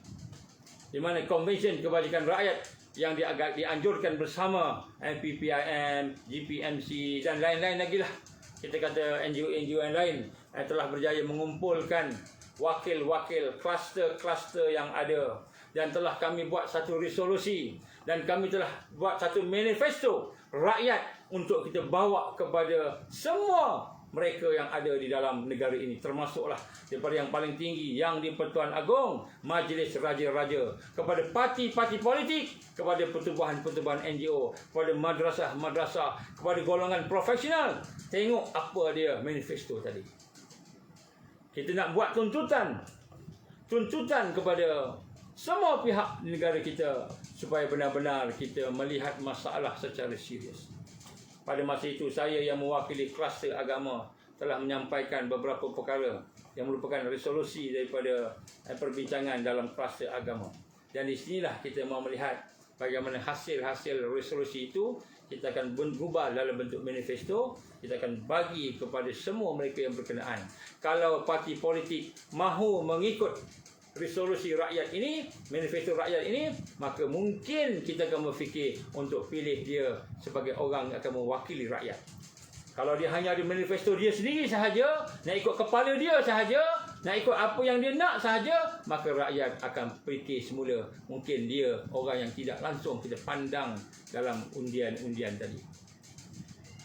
Di mana Convention Kebajikan Rakyat yang dianjurkan bersama PPIM, GPMC dan lain-lain lagi lah. Kita kata NGO-NGO yang lain telah berjaya mengumpulkan wakil-wakil kluster-kluster yang ada. Dan telah kami buat satu resolusi. Dan kami telah buat satu manifesto rakyat untuk kita bawa kepada semua mereka yang ada di dalam negara ini, termasuklah daripada yang paling tinggi, yang di Pertuan Agong, Majlis Raja-Raja, kepada parti-parti politik, kepada pertubuhan-pertubuhan NGO, kepada madrasah-madrasah, kepada golongan profesional. Tengok apa dia manifesto tadi. Kita nak buat tuntutan kepada semua pihak di negara kita supaya benar-benar kita melihat masalah secara serius. Pada masa itu, saya yang mewakili kluster agama telah menyampaikan beberapa perkara yang merupakan resolusi daripada perbincangan dalam kluster agama. Di Dan di sinilah kita mau melihat bagaimana hasil-hasil resolusi itu kita akan berubah dalam bentuk manifesto. Kita akan bagi kepada semua mereka yang berkenaan. Kalau parti politik mahu mengikut resolusi rakyat ini, manifesto rakyat ini, maka mungkin kita akan berfikir untuk pilih dia sebagai orang yang akan mewakili rakyat. Kalau dia hanya ada manifesto dia sendiri sahaja, nak ikut kepala dia sahaja, nak ikut apa yang dia nak sahaja, maka rakyat akan fikir semula mungkin dia orang yang tidak langsung kita pandang dalam undian-undian tadi.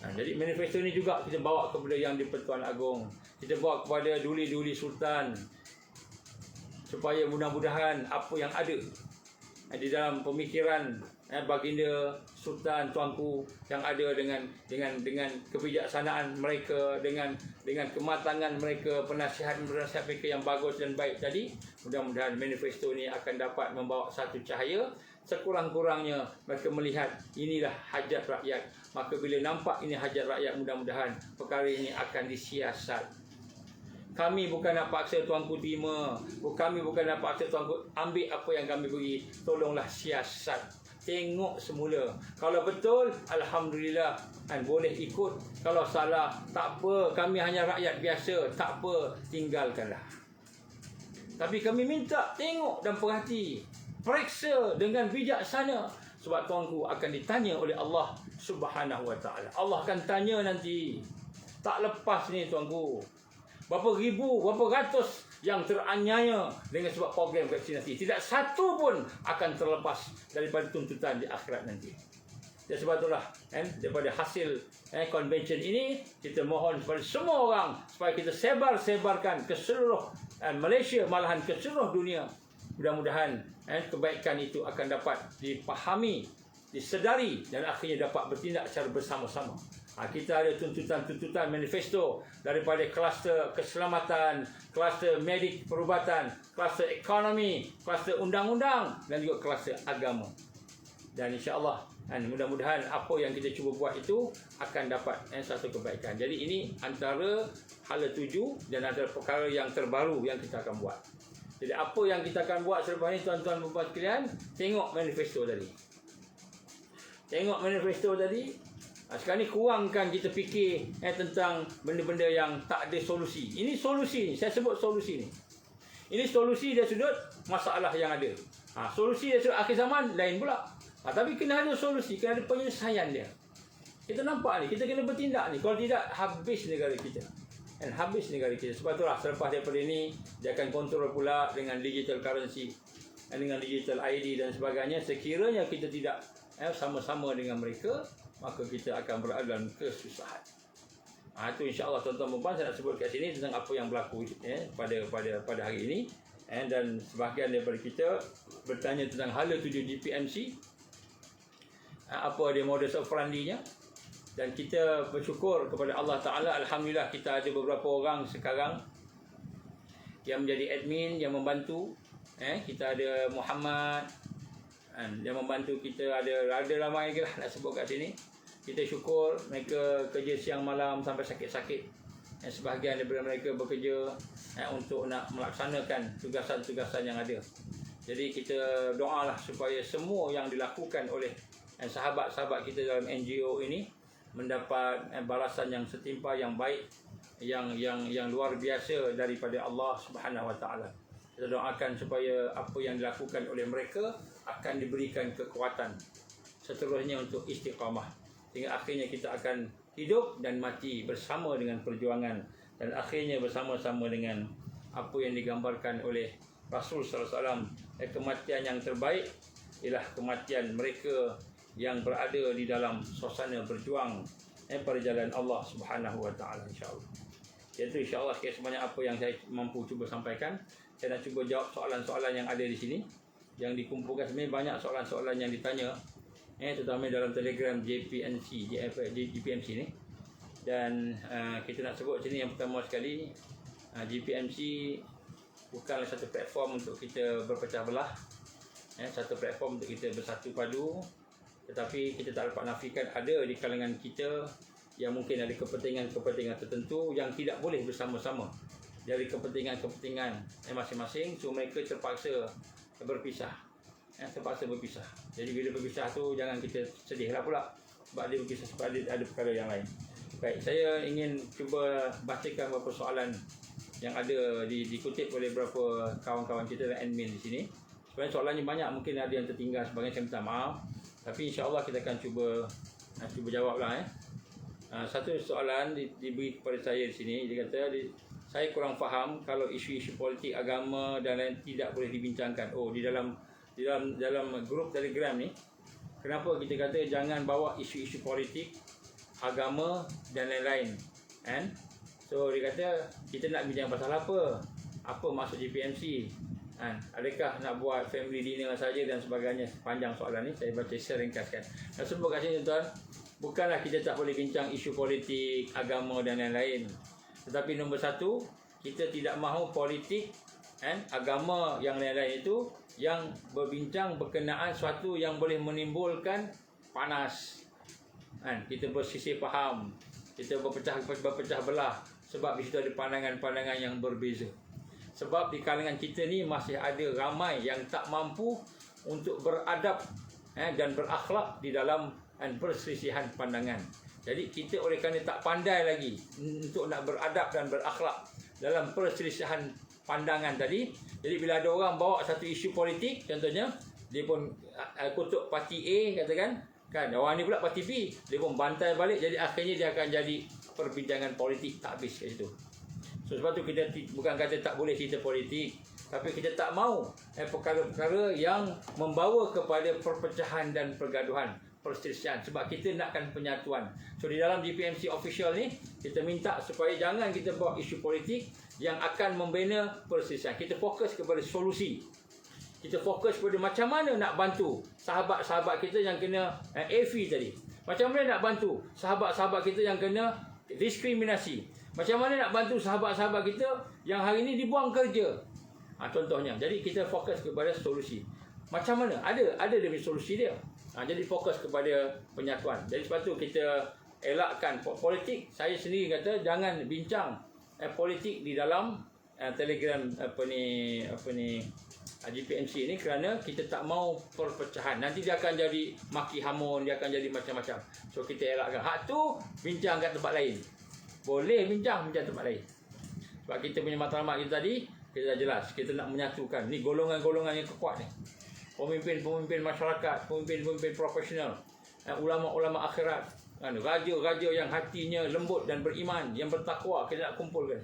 Jadi manifesto ini juga kita bawa kepada Yang di-Pertuan Agong, kita bawa kepada duli-duli sultan, supaya mudah-mudahan apa yang ada di dalam pemikiran baginda Sultan Tuanku yang ada dengan kebijaksanaan mereka, dengan kematangan mereka, penasihat mereka yang bagus dan baik tadi, mudah-mudahan manifesto ini akan dapat membawa satu cahaya. Sekurang-kurangnya mereka melihat inilah hajat rakyat. Maka bila nampak ini hajat rakyat, mudah-mudahan perkara ini akan disiasat. Kami bukan nak paksa tuanku terima, kami bukan nak paksa tuanku ambil apa yang kami beri. Tolonglah siasat, tengok semula. Kalau betul, alhamdulillah, boleh ikut. Kalau salah, tak apa, kami hanya rakyat biasa, tak apa, tinggalkanlah. Tapi kami minta tengok dan perhati, periksa dengan bijaksana, sebab tuanku akan ditanya oleh Allah Subhanahu Wa Taala. Allah akan tanya nanti. Tak lepas ni tuanku. Berapa ribu, berapa ratus yang teraniaya dengan sebab program vaksinasi. Tidak satu pun akan terlepas daripada tuntutan di akhirat nanti. Dan sebab itulah daripada hasil convention ini, kita mohon kepada semua orang supaya kita sebarkan ke seluruh Malaysia, malahan ke seluruh dunia. Mudah-mudahan kebaikan itu akan dapat dipahami, disedari dan akhirnya dapat bertindak secara bersama-sama. Kita ada tuntutan-tuntutan manifesto daripada kluster keselamatan, kluster medik perubatan, kluster ekonomi, kluster undang-undang dan juga kluster agama. Dan insya-Allah mudah-mudahan apa yang kita cuba buat itu akan dapat satu kebaikan. Jadi ini antara hala tuju dan antara perkara yang terbaru yang kita akan buat. Jadi apa yang kita akan buat selepas ini, tuan-tuan dan puan sekalian, tengok manifesto tadi. Tengok manifesto tadi. Sekarang ni kurangkan kita fikir tentang benda-benda yang tak ada solusi. Ini solusi ni, saya sebut solusi ni. Ini solusi dari sudut masalah yang ada. Solusi dari sudut akhir zaman lain pula. Tapi kena ada solusi, kena ada penyelesaian dia. Kita nampak ni, kita kena bertindak ni. Kalau tidak, habis negara kita. Habis negara kita. Sebab itulah selepas daripada ini, dia akan kontrol pula dengan digital currency, dengan digital ID dan sebagainya. Sekiranya kita tidak sama-sama dengan mereka, maka kita akan berada dalam kesusahan. Itu insya-Allah tuan-tuan dan puan, saya nak sebut kat sini tentang apa yang berlaku pada hari ini. Dan sebahagian daripada kita bertanya tentang hala tuju DPMC, apa dia modus operandinya. Dan kita bersyukur kepada Allah Ta'ala, alhamdulillah kita ada beberapa orang sekarang yang menjadi admin, yang membantu. Kita ada Muhammad yang membantu kita, ada ramai lagi lah nak sebut kat sini. Kita syukur mereka kerja siang malam sampai sakit-sakit. Sebahagian daripada mereka bekerja untuk nak melaksanakan tugasan-tugasan yang ada. Jadi kita doalah supaya semua yang dilakukan oleh sahabat-sahabat kita dalam NGO ini mendapat balasan yang setimpal, yang baik, yang luar biasa daripada Allah Subhanahu Wa Taala. Kita doakan supaya apa yang dilakukan oleh mereka akan diberikan kekuatan seterusnya untuk istiqamah, sehingga akhirnya kita akan hidup dan mati bersama dengan perjuangan, dan akhirnya bersama-sama dengan apa yang digambarkan oleh Rasul sallallahu alaihi wasallam. Kematian yang terbaik ialah kematian mereka yang berada di dalam suasana berjuang pada jalan Allah Subhanahu Wa Taala, insya-Allah. Itu insya-Allah sebanyak apa yang saya mampu cuba sampaikan. Saya nak cuba jawab soalan-soalan yang ada di sini yang dikumpulkan. Sebenarnya banyak soalan-soalan yang ditanya, terutama dalam Telegram JPMC ni. Dan kita nak sebut sini yang pertama sekali, JPMC bukanlah satu platform untuk kita berpecah belah, satu platform untuk kita bersatu padu. Tetapi kita tak dapat nafikan ada di kalangan kita yang mungkin ada kepentingan-kepentingan tertentu yang tidak boleh bersama-sama dari kepentingan-kepentingan masing-masing. So mereka terpaksa berpisah. terpaksa berpisah. Jadi bila berpisah tu jangan kita sedih lah pula sebab dia berpisah, sebab ada perkara yang lain. Baik, saya ingin cuba bacakan beberapa soalan yang ada dikutip oleh beberapa kawan-kawan kita dan admin di sini. Sebenarnya soalannya banyak, mungkin ada yang tertinggal sebagainya, saya minta maaf. Tapi insya-Allah kita akan cuba jawablah. Satu soalan diberi kepada saya di sini. Dia kata saya kurang faham kalau isu-isu politik, agama dan lain tidak boleh dibincangkan. Oh, di dalam grup Telegram ni, kenapa kita kata jangan bawa isu-isu politik, agama dan lain-lain, kan? So dia kata kita nak bincang pasal apa? Apa maksud GPMC? Kan? Adakah nak buat family dinner saja dan sebagainya? Panjang soalan ni, saya baca secara ringkaskan. Dan sebut kat sini tuan, bukanlah kita tak boleh bincang isu politik, agama dan lain-lain. Tetapi nombor satu, kita tidak mahu politik, agama yang lain-lain itu yang berbincang berkenaan suatu yang boleh menimbulkan panas. Kita bersisih faham, kita berpecah belah sebab di situ ada pandangan-pandangan yang berbeza. Sebab di kalangan kita ni masih ada ramai yang tak mampu untuk beradab dan berakhlak di dalam perselisihan pandangan. Jadi kita oleh kerana tak pandai lagi untuk nak beradab dan berakhlak dalam perselisihan pandangan tadi, jadi bila ada orang bawa satu isu politik, contohnya dia pun kutuk parti A katakan, kan, orang ni pula parti B, dia pun bantai balik, jadi akhirnya dia akan jadi perbincangan politik tak habis kat situ. So sebab tu kita bukan kata tak boleh cerita politik, tapi kita tak mahu perkara-perkara yang membawa kepada perpecahan dan pergaduhan, perselisihan, sebab kita nakkan penyatuan. So di dalam GPMC official ni kita minta supaya jangan kita bawa isu politik yang akan membina perselisihan. Kita fokus kepada solusi. Kita fokus kepada macam mana nak bantu sahabat-sahabat kita yang kena AFI tadi. Macam mana nak bantu sahabat-sahabat kita yang kena diskriminasi. Macam mana nak bantu sahabat-sahabat kita yang hari ini dibuang kerja. Contohnya. Jadi kita fokus kepada solusi. Macam mana? Ada dia punya solusi dia. Jadi fokus kepada penyatuan. Jadi sebab tu kita elakkan politik. Saya sendiri kata jangan bincang politik di dalam Telegram GPMC ni kerana kita tak mau perpecahan. Nanti dia akan jadi maki hamun, dia akan jadi macam-macam. So kita elakkan. Hak tu bincang kat tempat lain. Boleh bincang tempat lain. Sebab kita punya matlamat kita tadi, kita dah jelas. Kita nak menyatukan. Ni golongan-golongan yang kuat ni. Pemimpin-pemimpin masyarakat, pemimpin-pemimpin profesional, ulama-ulama akhirat, raja-raja yang hatinya lembut dan beriman, yang bertakwa, kita nak kumpulkan.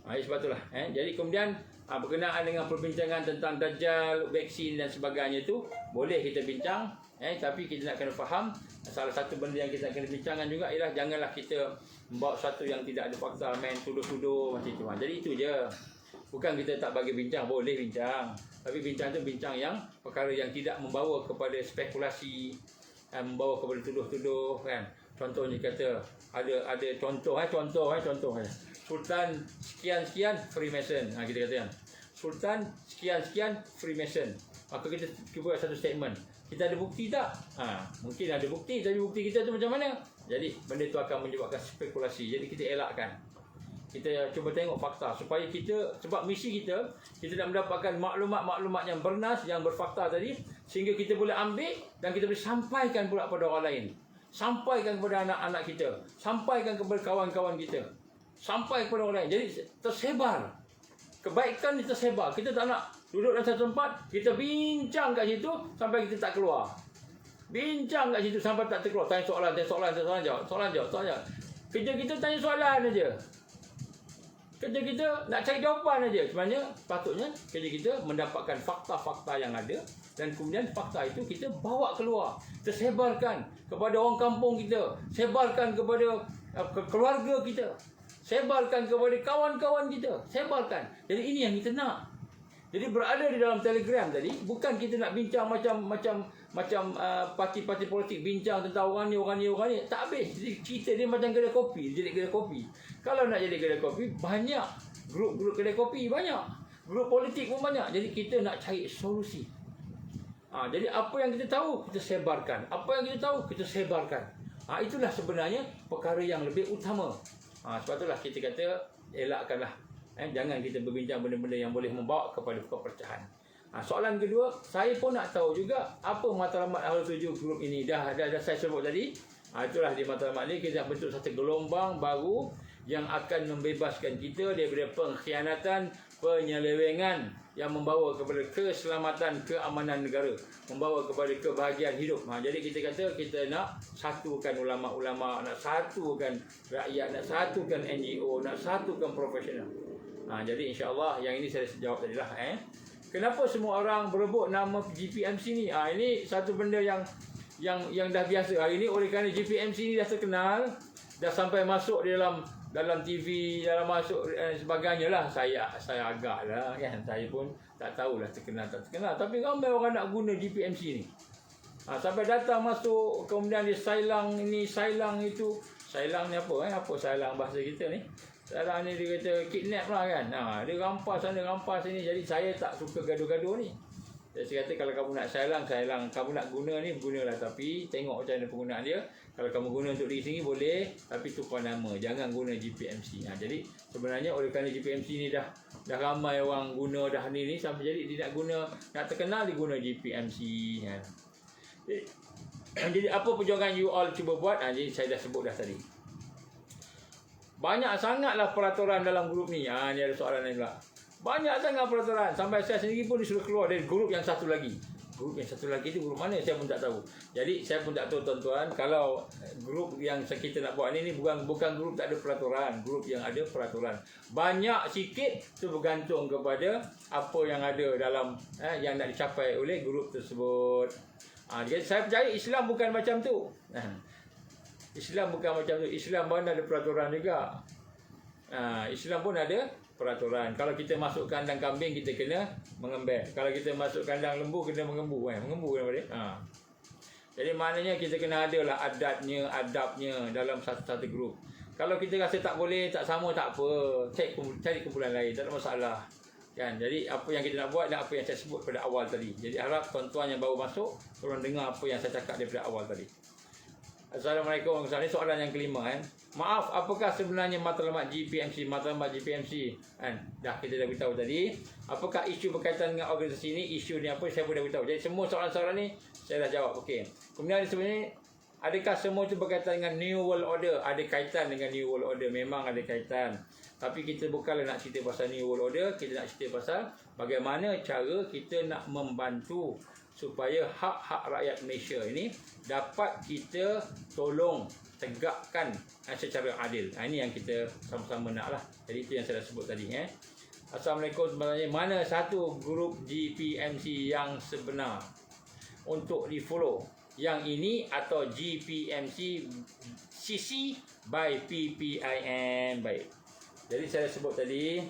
Sebab itulah. Jadi kemudian berkenaan dengan perbincangan tentang Dajjal, vaksin dan sebagainya itu boleh kita bincang, tapi kita nak kena faham salah satu benda yang kita kena bincangkan juga ialah janganlah kita membawa sesuatu yang tidak ada fakta, main tuduh-tuduh macam itu. Jadi itu je. Bukan kita tak bagi bincang, boleh bincang. Tapi bincang tu bincang yang perkara yang tidak membawa kepada spekulasi, membawa kepada tuduh-tuduh, kan. Contohnya kata ada contoh. Sultan sekian-sekian Freemason. Kita kata kan. Sultan sekian-sekian Freemason. Maka kita buat satu statement. Kita ada bukti tak? Mungkin ada bukti, tapi bukti kita tu macam mana? Jadi benda tu akan menyebabkan spekulasi. Jadi kita elakkan. Kita cuba tengok fakta supaya sebab misi kita nak mendapatkan maklumat-maklumat yang bernas, yang berfakta tadi, sehingga kita boleh ambil dan kita boleh sampaikan pula pada orang lain. Sampaikan kepada anak-anak kita, sampaikan kepada kawan-kawan kita, sampai kepada orang lain. Jadi tersebar. Kebaikan ni tersebar. Kita tak nak duduk dalam satu tempat, kita bincang kat situ sampai kita tak keluar. Bincang kat situ sampai tak terkeluar. Tanya soalan, jawab. Kerja kita tanya soalan aja. Kerja kita nak cari jawapan aja. Sebenarnya patutnya kerja kita mendapatkan fakta-fakta yang ada dan kemudian fakta itu kita bawa keluar, tersebarkan kepada orang kampung kita, sebarkan kepada keluarga kita, sebarkan kepada kawan-kawan kita, sebarkan. Jadi ini yang kita nak. Jadi berada di dalam Telegram tadi bukan kita nak bincang macam parti-parti politik bincang tentang orang ni. Tak habis. Jadi cerita dia macam kedai kopi, jadi kedai kopi. Kalau nak jadi kedai kopi, banyak grup-grup kedai kopi, banyak. Grup politik pun banyak. Jadi kita nak cari solusi. Jadi apa yang kita tahu, kita sebarkan. Apa yang kita tahu, kita sebarkan. Itulah sebenarnya perkara yang lebih utama. Sebab itulah kita kata elakkanlah. Jangan kita berbincang benda-benda yang boleh membawa kepada perpecahan. Soalan kedua, saya pun nak tahu juga apa matlamat Ahlul Tujuh grup ini. Dah saya sebut tadi. Itulah di matlamat ni kita nak bentuk satu gelombang baru yang akan membebaskan kita daripada pengkhianatan, penyelewengan yang membawa kepada keselamatan, keamanan negara, membawa kepada kebahagiaan hidup. Jadi kita kata kita nak satukan ulama-ulama, nak satukan rakyat, nak satukan NGO, nak satukan profesional. Jadi insya-Allah yang ini saya jawab tadilah. Kenapa semua orang berebut nama GPMC ni? Ini satu benda yang dah biasa. Hari ini oleh kerana GPMC ni dah terkenal, dah sampai masuk di dalam TV, dalam masuk sebagainya lah. Saya agak lah kan. Saya pun tak tahulah terkenal tak terkenal. Tapi ramai orang nak guna GPMC ni. Sampai datang masuk, kemudian dia sailang ini, sailang itu. Sailang ni apa? Apa sailang bahasa kita ni? Sailang ni dia kata kidnap lah kan. Dia rampas sana, rampas sini. Jadi saya tak suka gaduh-gaduh ni. Saya kata kalau kamu nak sailang. Kamu nak guna ni, gunalah. Tapi tengok macam mana penggunaan dia. Kalau kamu guna untuk diri sendiri boleh. Tapi tukar nama. Jangan guna GPMC. Jadi sebenarnya oleh kerana GPMC ni dah ramai orang guna dah ni. Sampai jadi dia nak guna, nak terkenal dia guna GPMC. Jadi apa perjuangan you all cuba buat? Jadi saya dah sebut dah tadi. Banyak sangatlah peraturan dalam grup ni. Ni ada soalan lain pula. Banyak sangat peraturan. Sampai saya sendiri pun disuruh keluar dari grup yang satu lagi. Grup yang satu lagi tu grup mana saya pun tak tahu. Jadi saya pun tak tahu tuan-tuan. Kalau grup yang kita nak buat ni bukan grup tak ada peraturan. Grup yang ada peraturan. Banyak sikit tu bergantung kepada apa yang ada dalam yang nak dicapai oleh grup tersebut. Jadi saya percaya Islam bukan macam tu. Islam bukan macam tu. Islam pun ada peraturan juga. Islam pun ada peraturan. Kalau kita masuk kandang kambing, kita kena mengembek. Kalau kita masuk kandang lembu, kena mengembu. Mengembu nama dia. Jadi maknanya kita kena ada lah adabnya dalam satu grup. Kalau kita rasa tak boleh, tak sama, tak apa. Cari kumpulan lain, tak ada masalah. Kan? Jadi apa yang kita nak buat dan apa yang saya sebut pada awal tadi. Jadi harap tuan-tuan yang baru masuk, tolong dengar apa yang saya cakap daripada awal tadi. Assalamualaikum warahmatullahi wabarakatuh. Ini soalan yang kelima. Maaf, apakah sebenarnya matlamat GPMC? Matlamat GPMC dah kita dah beritahu tadi. Apakah isu berkaitan dengan organisasi ini? Isu ni apa? Saya pun dah beritahu. Jadi semua soalan-soalan ni saya dah jawab. Okey. Kemudian sebenarnya adakah semua itu berkaitan dengan New World Order? Ada kaitan dengan New World Order. Memang ada kaitan. Tapi kita bukanlah nak cerita pasal New World Order. Kita nak cerita pasal bagaimana cara kita nak membantu supaya hak-hak rakyat Malaysia ini dapat kita tolong tegakkan secara adil. Ini yang kita sama-sama nak lah. Jadi itu yang saya dah sebut tadi. Assalamualaikum. Sebenarnya mana satu grup GPMC yang sebenar untuk di follow? Yang ini atau GPMC CC by PPIM? Baik. Jadi saya sebut tadi.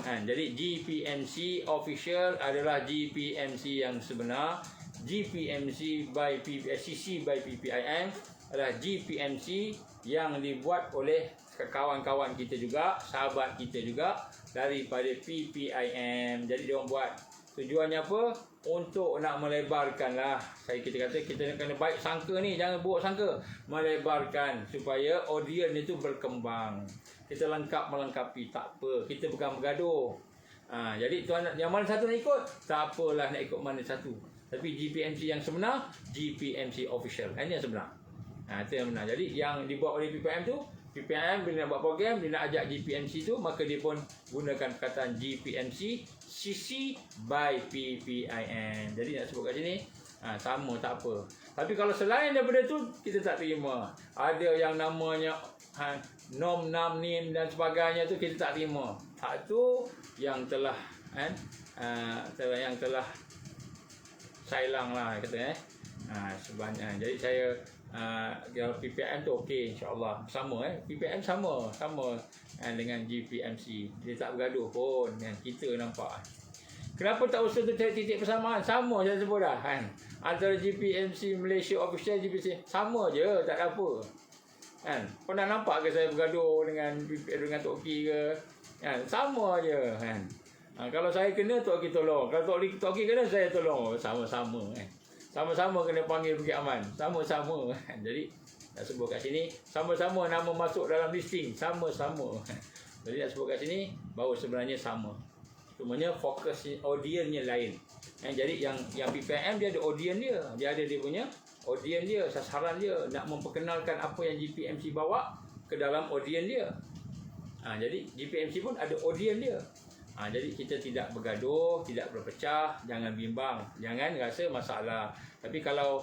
Jadi GPMC official adalah GPMC yang sebenar. GPMC by CC by PPIM adalah GPMC yang dibuat oleh kawan-kawan kita juga, sahabat kita juga daripada PPIM. Jadi dia orang buat tujuannya apa? Untuk nak melebarkan lah. Kita kata kita kena baik sangka ni, jangan buruk sangka. Melebarkan supaya audiens itu berkembang. Kita melengkapi, tak apa. Kita bukan bergaduh. Jadi tuan yang mana satu nak ikut? Tak apalah nak ikut mana satu. Tapi GPMC yang sebenar, GPMC official. Ini yang sebenar. Itu yang benar. Jadi yang dibuat oleh PPIM tu, PPIM bila nak buat program, dia nak ajak GPMC tu, maka dia pun gunakan perkataan GPMC CC by PPIM. Jadi nak sebut kat sini, sama tak apa. Tapi kalau selain daripada tu, kita tak terima. Ada yang namanya nom, nam, nim dan sebagainya tu kita tak terima. Hak tu yang telah yang telah sailang lah kata sebanyak. Jadi saya kalau PPIM tu okey, insya-Allah sama PPIM sama dengan GPMC. Dia tak bergaduh pun yang kita nampak. Kenapa tak usul tu cari titik persamaan? Sama saya sebut dah antara GPMC Malaysia official, GPMC sama je, tak ada apa. Pernah nampak ke saya bergaduh dengan Tok Ki ke? Sama je kalau saya kena Tok Ki tolong. Kalau Tok Ki kena saya tolong. Sama-sama sama-sama kena panggil Bukit Aman. Sama-sama jadi nak sebut kat sini sama-sama nama masuk dalam listing. Sama-sama jadi nak sebut kat sini bahawa sebenarnya sama. Cumanya fokus audiensnya lain. Jadi yang PPM dia ada audience dia. Dia ada dia punya audience dia, sasaran dia, nak memperkenalkan apa yang GPMC bawa ke dalam audience dia. Jadi GPMC pun ada audience dia. Jadi kita tidak bergaduh, tidak berpecah, jangan bimbang, jangan rasa masalah. Tapi kalau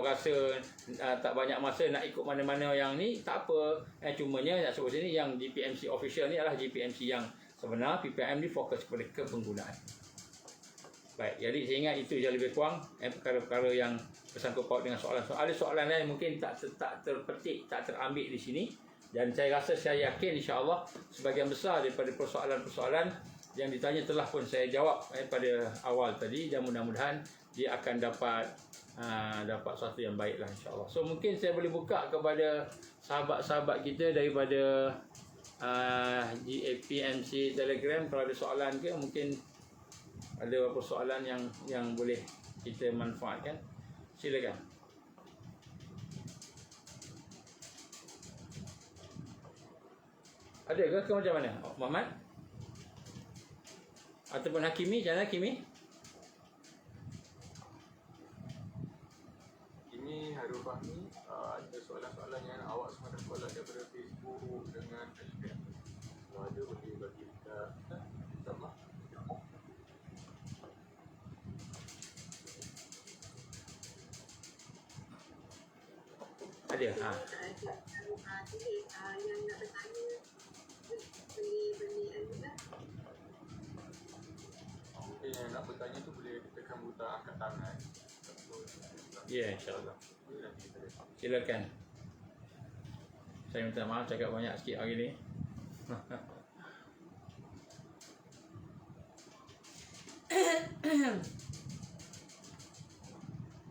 rasa tak banyak masa nak ikut mana-mana yang ni, tak apa. Cumanya nak sebut sini yang GPMC official ni adalah GPMC yang sebenar. PPM ni fokus kepada kepenggunaan. Baik, jadi saya ingat itu je lebih kurang perkara-perkara yang bersangkut paut dengan soalan-soalan. Ada soalan lain mungkin tak terpetik, tak terambil di sini. Dan saya rasa, saya yakin insya-Allah sebahagian besar daripada persoalan-persoalan yang ditanya telah pun saya jawab pada awal tadi, dan mudah-mudahan dia akan dapat sesuatu yang baiklah insya-Allah. So mungkin saya boleh buka kepada sahabat-sahabat kita daripada GPMC Telegram, kalau ada soalan ke, mungkin ada beberapa soalan yang boleh kita manfaatkan. Silakan. Ada ke macam mana? Muhammad? Ataupun Hakimi, macam mana Hakimi? Ini Harul Fahmi, ada soalan-soalan yang awak semua dah soalan daripada Facebook dengan Telegram. Kalau ada boleh bagi kita, insyaAllah. Ada. Yang nak bertanya beli lah. Mungkin yang nak bertanya tu boleh tekan butang angkat tangan. Ya, insya-Allah. Silakan. Saya minta maaf cakap banyak sikit hari ni.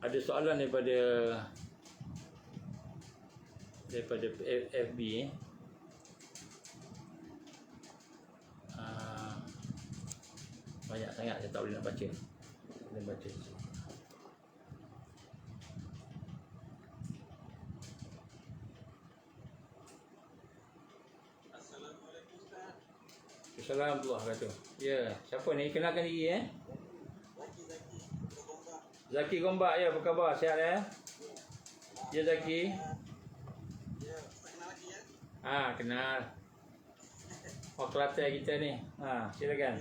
Ada soalan daripada FB. Banyak sangat saya tak boleh nak baca. Boleh baca. Assalamualaikum Ustaz. Assalamualaikum warahmatullahi wabarakatuh. Ya, siapa ni? Kenalkan diri Zaki Gombak. Ya, apa khabar? Sihat ya? Ya Zaki. Ya, Ustaz kenal lagi ya? Kenal. Kelantan kita ni. Silakan.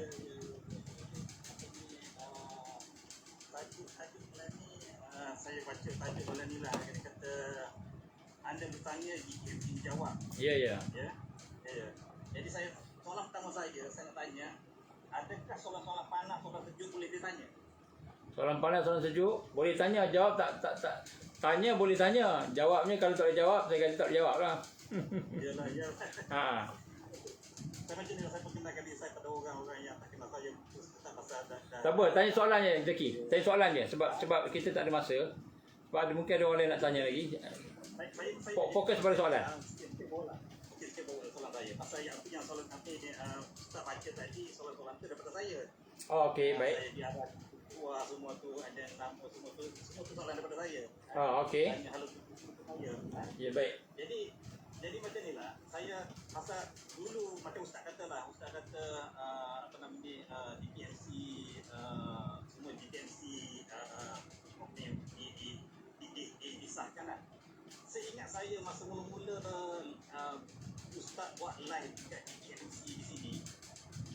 Tajuk bulan ni saya baca tajuk bulan ni lah. Dia kata anda bertanya GPMC dijawab. Ya. Jadi soalan pertama saya nak tanya, adakah soalan-soalan panas, soalan sejuk boleh ditanya? Soalan panas, soalan sejuk boleh tanya, jawab tak. Tanya boleh tanya. Jawabnya kalau tak boleh jawab, saya kata tak boleh jawab lah. Yalah. Saya macam ni lah, saya perkenalkan diri saya pada orang-orang yang tak kenal saya. Tak pasal Tak apa, tanya soalan je Zaki. Tanya soalan je sebab kita tak ada masa. Sebab mungkin ada orang lain nak tanya lagi. Fokus pada soalan. Sikit bola soalan saya. Pasal yang soalan nanti Ustaz baca tadi, soalan-soalan tu daripada saya. Okey, baik. Saya diarah keluar semua tu, ada nama semua tu soalan daripada saya. Okey. Tanya hal saya. Ya, baik. Jadi macam ni lah, saya pasal dulu macam Ustaz kata GPMC semua GPMC disahkan lah. Saya ingat saya masa mula-mula Ustaz buat live kat GPMC di sini,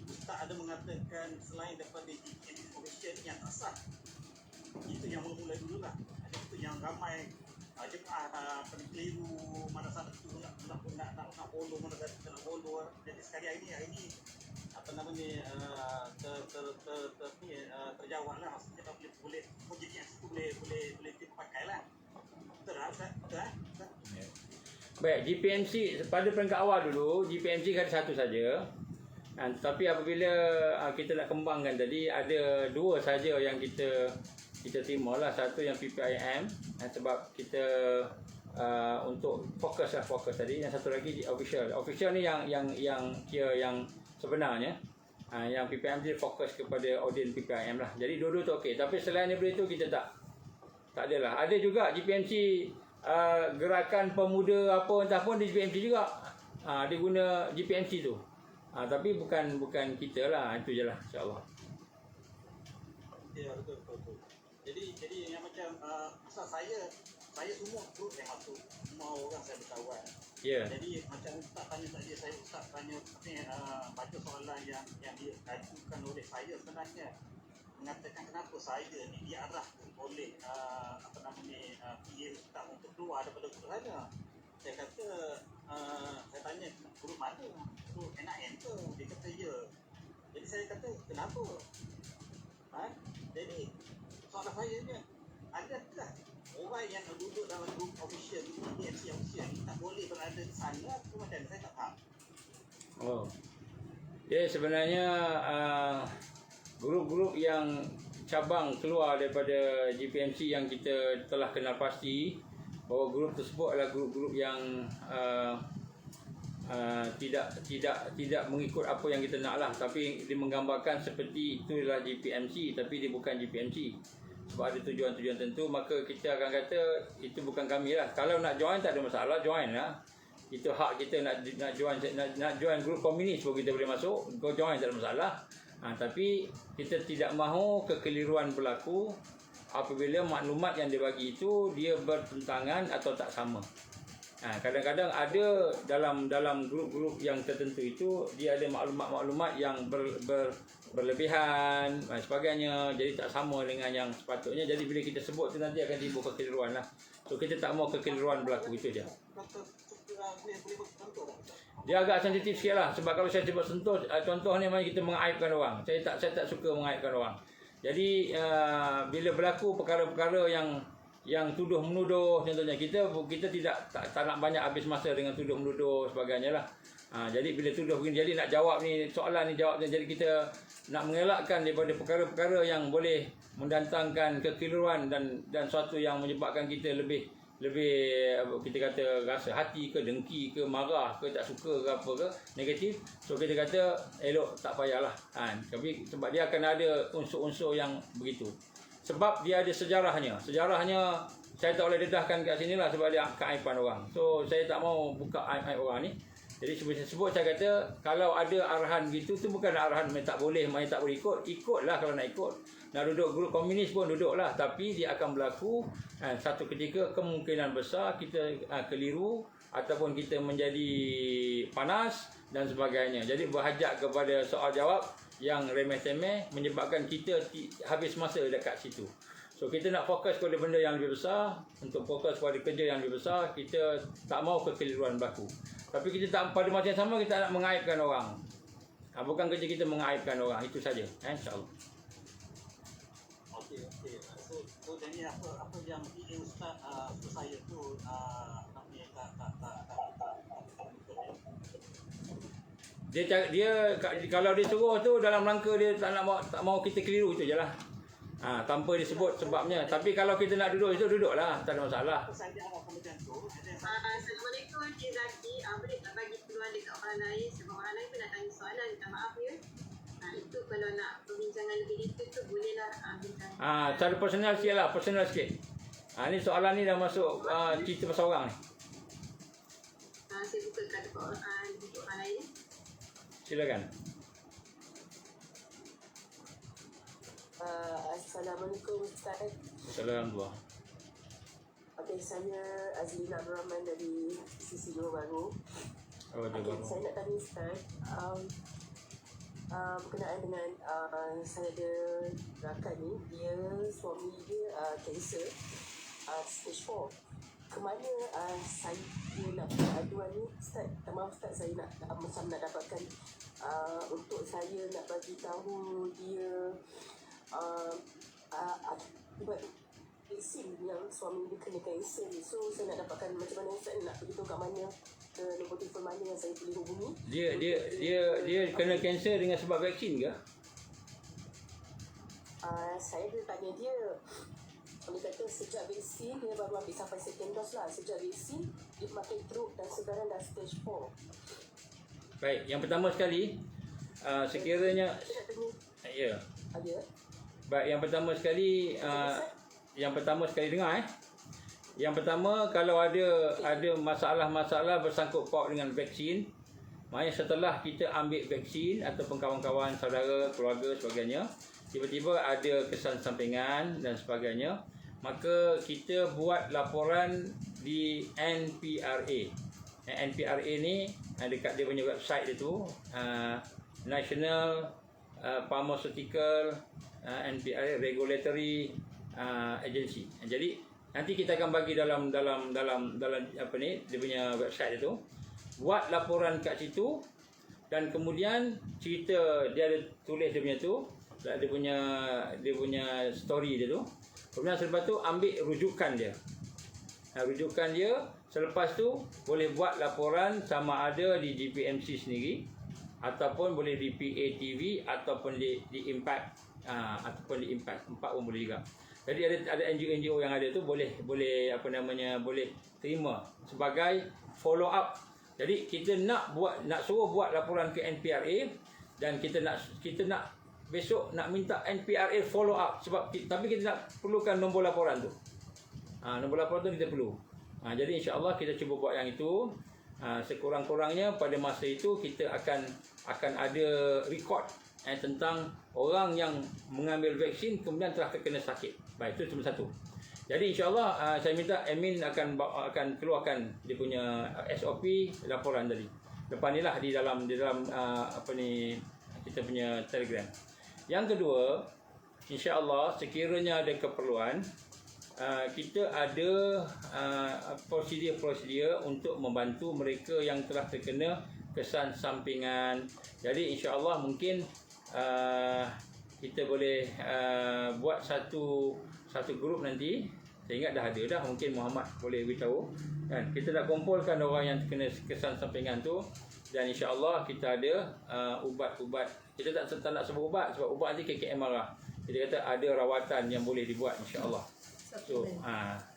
Ustaz ada mengatakan selain daripada GPMC official yang tak sah, itu yang mula-mula dulu lah. Ada itu yang ramai jemaah keliru, mana satu tu nak follow, mana satu nak follow. Jadi sekali hari ni terjawab lah, maksudnya boleh GPMC tu boleh dipakai lah. Betul lah Ustaz? Baik, GPMC pada peringkat awal dulu, GPMC ada satu saja. Tapi apabila kita nak kembangkan tadi, ada dua saja yang kita terima lah. Satu yang PPIM, sebab kita untuk fokus tadi. Yang satu lagi official ni yang kira yang sebenarnya. Yang PPIM dia fokus kepada audience PPIM lah. Jadi dua-dua tu okey. Tapi selain daripada itu kita tak adalah. Ada juga GPMC gerakan pemuda apa entah pun di GPMC juga. Dia guna GPMC tu. Tapi bukan kita lah. Itu je lah, insyaAllah. Ya, betul. Jadi yang macam asal saya semua grup yang masuk, semua orang saya berkawan. Ya. Jadi macam Ustaz tanya tadi, Ustaz tanya baca soalan yang diajukan oleh saya sebenarnya mengatakan kenapa saya ni diarahkan oleh PA Ustaz untuk keluar daripada grup sana. Saya kata saya tanya grup mana? Grup NAN ke? Dia kata ya. Jadi saya kata kenapa? Jadi soalan saya ni, adakah orang yang duduk dalam grup official, grup DMC official ni tak boleh berada di sana atau macam mana? Saya tak faham. Oh. Jadi sebenarnya grup-grup yang cabang keluar daripada GPMC yang kita telah kenal pasti bahawa grup tersebut adalah grup-grup yang tidak mengikut apa yang kita nak lah, tapi dia menggambarkan seperti itulah GPMC tapi dia bukan GPMC sebab ada tujuan-tujuan tentu, maka kita akan kata itu bukan kami lah. Kalau nak join tak ada masalah, join lah. Itu hak kita nak join grup komunis pun kita boleh masuk, kau join tak ada masalah. Tapi kita tidak mahu kekeliruan berlaku apabila maklumat yang dia bagi itu dia bertentangan atau tak sama. Kadang-kadang ada dalam grup-grup yang tertentu itu dia ada maklumat-maklumat yang berlebihan dan sebagainya, jadi tak sama dengan yang sepatutnya. Jadi bila kita sebut tu nanti akan timbul kekeliruan lah. So kita tak mahu kekeliruan berlaku, itu dia. Dia agak sensitif sikit lah, sebab kalau saya sebut sentuh, contoh ni macam kita mengaibkan orang. Saya tak suka mengaibkan orang. Jadi bila berlaku perkara-perkara yang tuduh menuduh, contohnya kita tak nak banyak habis masa dengan tuduh menuduh sebagainya lah. Jadi bila tuduh begini, jadi nak jawab ni soalan ni jawabnya, jadi kita nak mengelakkan daripada perkara-perkara yang boleh mendatangkan kekeliruan dan suatu yang menyebabkan kita lebih kita kata rasa hati ke, dengki ke, marah ke, tak suka ke, apa ke, negatif. So kita kata elok tak payahlah. Tapi sebab dia akan ada unsur-unsur yang begitu. Sebab dia ada sejarahnya. Sejarahnya saya tak boleh dedahkan kat sini lah sebab dia keaiban orang. So saya tak mau buka aib-aib orang ni. Jadi sebut saya kata kalau ada arahan gitu tu bukan arahan main tak boleh, main tak boleh ikutlah kalau nak ikut. Nak duduk grup komunis pun duduklah, tapi dia akan berlaku satu ketika kemungkinan besar kita keliru ataupun kita menjadi panas dan sebagainya. Jadi berhajat kepada soal jawab yang remeh-temeh menyebabkan kita habis masa dekat situ. So kita nak fokus kepada benda yang lebih besar, untuk fokus kepada kerja yang lebih besar, kita tak mau kekeliruan berlaku. Tapi kita tak, pada masa yang sama kita nak mengaibkan orang. Bukan kerja kita mengaibkan orang, itu saja. InsyaAllah. Okey. So jadi apa yang PA Ustaz untuk saya tu dia kalau dia suruh tu dalam rangka dia tak mau kita keliru itu je lah. Tanpa disebut sebabnya. Tapi kalau kita nak duduk itu, duduklah, tak ada masalah. Assalamualaikum Encik Zaki. Boleh tak bagi peluang dekat orang lain, sebab orang lain pun nak tanya soalan, minta maaf ya. Itu kalau nak perbincangan lebih detail tu bolehlah bincang. Cara personal sikit lah, personal sikit. Ni soalan ni dah masuk cerita pasal orang ni. Saya buka kat orang lain. Silakan. Assalamualaikum Ustaz. Assalamualaikum. Okey, saya Azlina Abdul Rahman dari Sisi Johor Bahru. Saya nak tanya Ustaz, berkenaan dengan saya ada rakan ni, dia suami dia kanser stage 4. Kemana saya nak buat aduan ni Ustaz? Maaf Ustaz, saya nak macam nak dapatkan untuk saya nak bagi tahu dia buat vaksin yang suami dia kena kanser ni. So saya nak dapatkan macam mana Ustaz, nak beritahu kat mana, ke nombor telefon mana yang saya boleh hubungi. Dia kena kanser dengan sebab vaksin ke? Saya dah tanya dia. Dia kata sejak vaksin, dia baru ambil sampai second dose lah. Sejak vaksin, dia makin teruk dan sekarang dah stage 4. Baik, yang pertama sekali, sekiranya... Ya. Ada. Baik, yang pertama sekali, dengar Yang pertama, kalau ada masalah-masalah bersangkut paut dengan vaksin, maknanya setelah kita ambil vaksin ataupun kawan-kawan, saudara, keluarga sebagainya, tiba-tiba ada kesan sampingan dan sebagainya, maka kita buat laporan di NPRA. NPRA ni dekat dia punya website dia tu, National Pharmaceutical NPRA Regulatory Agency. Jadi nanti kita akan bagi dalam apa ni, dia punya website dia tu. Buat laporan kat situ dan kemudian cerita dia ada tulis dia punya tu, dia punya story dia tu. Kemudian selepas tu ambil rujukan dia. Rujukan dia, selepas tu boleh buat laporan sama ada di GPMC sendiri ataupun boleh di PATV ataupun di Impact, ataupun di Impact, empat pun boleh juga. Jadi ada NGO yang ada tu boleh boleh terima sebagai follow up. Jadi kita nak suruh buat laporan ke NPRA dan kita nak besok nak minta NPRA follow up tapi kita nak perlukan nombor laporan tu. Nombor laporan tu kita perlu. Jadi insya-Allah kita cuba buat yang itu. Sekurang-kurangnya pada masa itu kita akan ada rekod tentang orang yang mengambil vaksin kemudian telah terkena sakit. Baik, itu cuma satu. Jadi insya-Allah saya minta admin akan keluarkan dia punya SOP laporan tadi. Lepas ni lah di dalam kita punya Telegram. Yang kedua, insya-Allah sekiranya ada keperluan, kita ada prosedur untuk membantu mereka yang telah terkena kesan sampingan. Jadi insya-Allah mungkin kita boleh buat satu grup nanti. Saya ingat dah ada dah, mungkin Muhammad boleh beritahu kan. Kita dah kumpulkan orang yang terkena kesan sampingan tu dan insya-Allah kita ada ubat-ubat. Kita tak nak sebut ubat sebab ubat nanti KKM marah. Kita kata ada rawatan yang boleh dibuat insya-Allah. So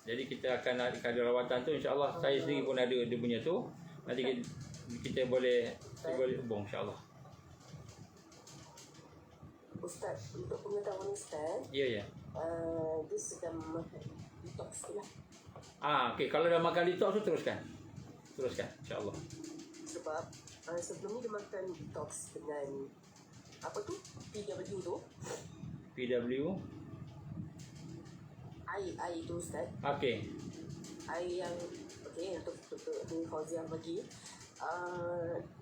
jadi kita akan ada rawatan tu insya-Allah. Saya sendiri pun ada dia punya tu. Nanti kita boleh hubung insya-Allah. Ustaz, untuk pengetahuan Ustaz, Ya. dia sedang makan detox tu lah. Okey, kalau dah makan detox tu teruskan insya-Allah. Sebab sebelum ni dia makan detox dengan apa tu? PW tu. PW. Air tu Ustaz. Okey. Air yang untuk Fauziah bagi.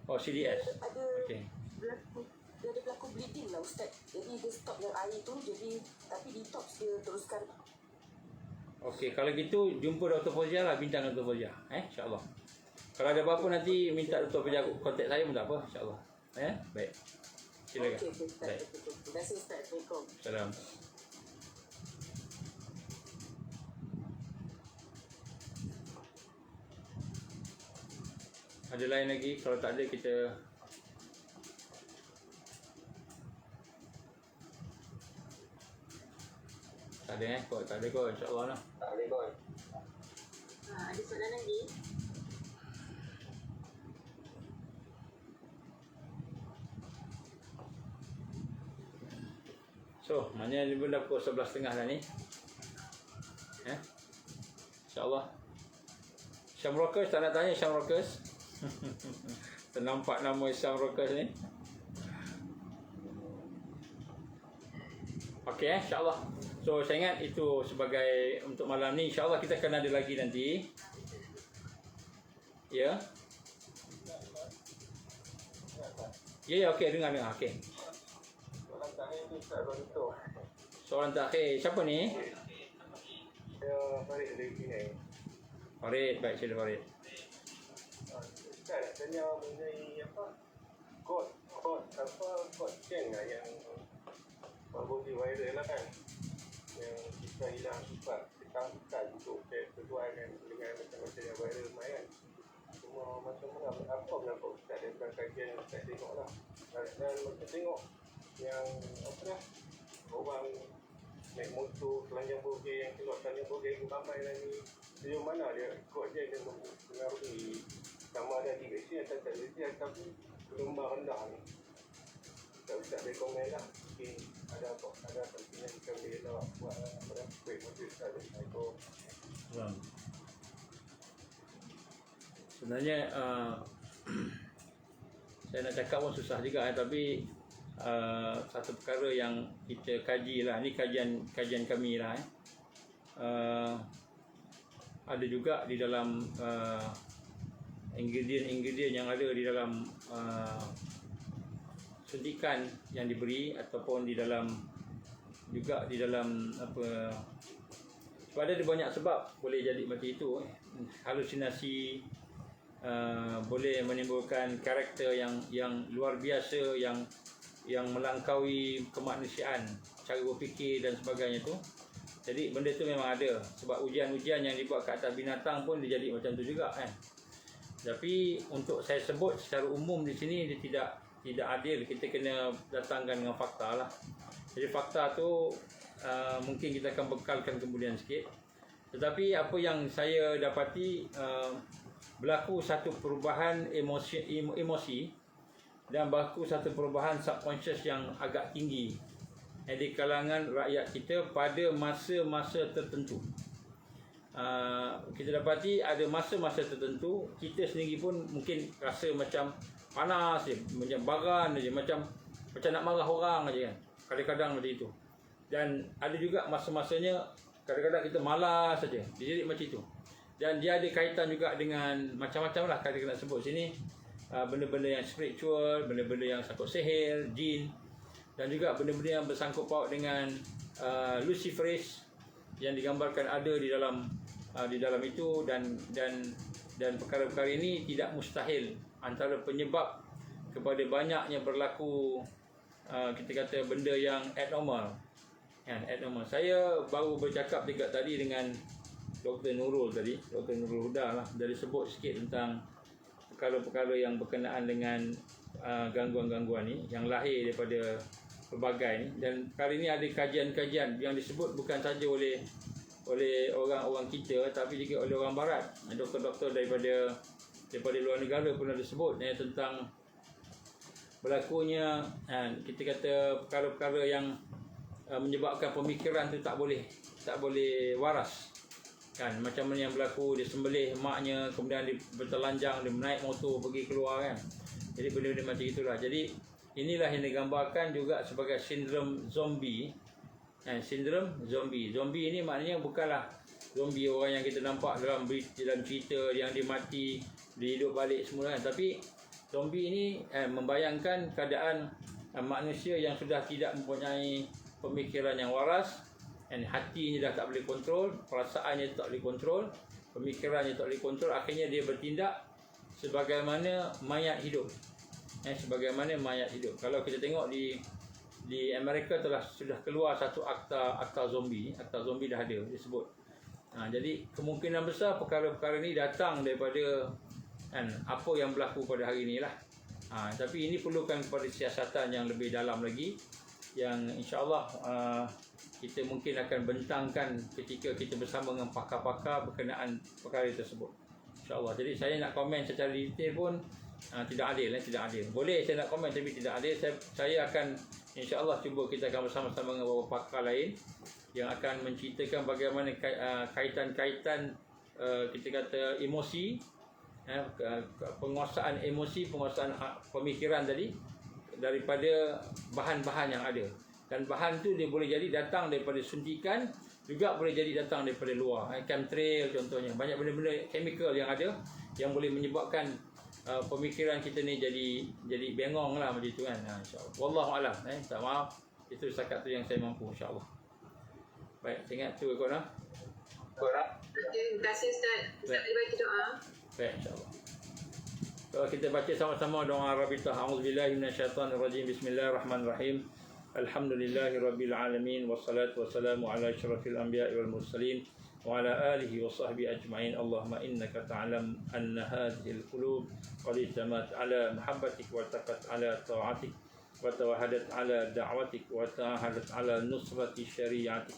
CDS. Ada Okey. dia ada berlaku bleeding lah Ustaz. Jadi dia stop yang air tu, jadi tapi detox dia teruskan. Okey, kalau gitu jumpa Dr. Fauzia lah, bintang Dr. Fauzia. InsyaAllah. Kalau ada apa-apa nanti minta Dr. Fauzia kontak saya pun tak apa, insyaAllah. Baik. Silakan. Okey, Ustaz. Baik. Terima kasih Ustaz. Assalamualaikum. Salam. Ada lain lagi? Kalau tak ada kita tak ada kot, tak ada kot, insyaAllah lah. Tak boleh kot. Ada soalan lagi? So, maknanya dia pun dah pukul 11.30 dah ni. InsyaAllah. Syam Rockers, tak nak tanya Syam Rockers. Ternampak nama Syam Rockers ni. Okey, insyaAllah. So, saya ingat itu sebagai untuk malam ni. InsyaAllah kita akan ada lagi nanti. Ya. Ya, okey, dengar. Okey. Soalan terakhir tu Ustaz Rondo. Soalan terakhir. Siapa ni? Saya Farid dari Penang. Farid, baik, sila Farid. Ustaz nak tanya mengenai kod chain lah yang bagi viral lah kan, yang kita hilang sifat kita untuk sesuai dengan macam-macam yang viral main kan. Semua macam mana apa berapa Ustaz daripada kajian yang Ustaz tengok lah, dan macam tengok yang orang naik motor telanjang bogey, yang keluar telanjang bogey ramai lah ni, sejauh mana dia kod dia dengan mengaruhi sama ada di vaksin atau tak vaksin tapi gelombang rendah ni. Ustaz rekomen lah, mungkin ada pentingnya kita boleh buat quick motif Ustaz. Assalamualaikum. Sebenarnya saya nak cakap pun susah juga tapi satu perkara yang kita kaji lah. Ni kajian kami lah. Ada juga di dalam ingredient yang ada di dalam suntikan yang diberi, ataupun di dalam apa, sebab ada banyak sebab boleh jadi macam itu. Halusinasi, boleh menimbulkan karakter yang luar biasa, yang melampaui kemanusiaan, cara berfikir dan sebagainya tu. Jadi benda tu memang ada, sebab ujian-ujian yang dibuat ke atas binatang pun dia jadi macam tu juga kan. Tapi untuk saya sebut secara umum di sini, dia tidak adil. Kita kena datangkan dengan fakta lah. Jadi fakta tu mungkin kita akan bekalkan kemudian sikit. Tetapi apa yang saya dapati, berlaku satu perubahan emosi dan berlaku satu perubahan subconscious yang agak tinggi di kalangan rakyat kita pada masa-masa tertentu. Kita dapati ada masa-masa tertentu kita sendiri pun mungkin rasa macam panas je, macam baran je, macam nak marah orang aja kan. Kadang-kadang macam itu. Dan ada juga masa-masanya kadang-kadang kita malas saja. Dia jadi macam itu. Dan dia ada kaitan juga dengan macam-macam lah kita nak sebut sini. Benda-benda yang spiritual, benda-benda yang sangkut sihir, jin, dan juga benda-benda yang bersangkut paut dengan Luciferis yang digambarkan ada di dalam itu. Dan perkara-perkara ini tidak mustahil. Antara penyebab kepada banyaknya berlaku kita kata benda yang abnormal. Abnormal. Saya baru bercakap juga tadi dengan Dr. Nurul tadi, Dr. Nurul Huda lah. Dia sebut sikit tentang perkara-perkara yang berkenaan dengan gangguan-gangguan ni yang lahir daripada pelbagai ni. Dan kali ni ada kajian-kajian yang disebut bukan saja oleh orang-orang kita, tapi juga oleh orang barat. Doktor-doktor daripada luar negara pun ada sebut tentang berlakunya kita kata perkara-perkara yang menyebabkan pemikiran tu tak boleh waras kan. Macam mana yang berlaku, dia sembelih maknya, kemudian dia bertelanjang, dia naik motor pergi keluar kan. Jadi benda-benda macam itulah. Jadi inilah yang digambarkan juga sebagai sindrom zombie. Sindrom zombie. Zombie ini maknanya bukanlah zombie orang yang kita nampak dalam cerita yang dia mati, dia hidup balik semua kan. Tapi zombie ini membayangkan keadaan manusia yang sudah tidak mempunyai pemikiran yang waras, hatinya dah tak boleh kontrol, perasaannya tak boleh kontrol, pemikirannya tak boleh kontrol, akhirnya dia bertindak sebagaimana mayat hidup. Sebagaimana mayat hidup. Kalau kita tengok di Amerika sudah keluar satu akta zombie. Akta zombie dah ada disebut. Jadi kemungkinan besar perkara-perkara ni datang daripada apa yang berlaku pada hari ni lah. Tapi ini perlukan kepada siasatan yang lebih dalam lagi, yang insya-Allah kita mungkin akan bentangkan ketika kita bersama dengan pakar-pakar berkenaan perkara tersebut, insya-Allah. Jadi saya nak komen secara detail pun tidak adil. Boleh saya nak komen tapi tidak adil. Saya akan insya-Allah cuba kita akan bersama-sama dengan beberapa pakar lain yang akan menceritakan bagaimana kaitan-kaitan kita kata emosi, penguasaan emosi, penguasaan pemikiran tadi daripada bahan-bahan yang ada. Dan bahan tu dia boleh jadi datang daripada suntikan, juga boleh jadi datang daripada luar. Chemtrail contohnya. Banyak benda-benda chemical yang ada yang boleh menyebabkan pemikiran kita ni jadi bengong lah macam tu kan. InsyaAllah. Wallahualam. Tak maaf. Itu setakat tu yang saya mampu, insyaAllah. Baik, ingat tu korang. Terima kasih Ustaz. Ustaz boleh baca doa. Baik, insyaAllah. Kalau kita baca sama-sama doa Rabitah. A'udzubillahi minasyaitanirrajim. Bismillahirrahmanirrahim. Alhamdulillahirabbil alamin, wassalatu wassalamu ala asyrafil anbiya'i wal mursalin wa ala alihi wa sahbihi ajma'in. Allahumma innaka ta'lam anna hadhihi al-qulub qad ijtamat ala muhabbatik wa taqat ala ta'atik wa tawahadat ala da'watik wa ta'ahadat ala nusrati syari'atik.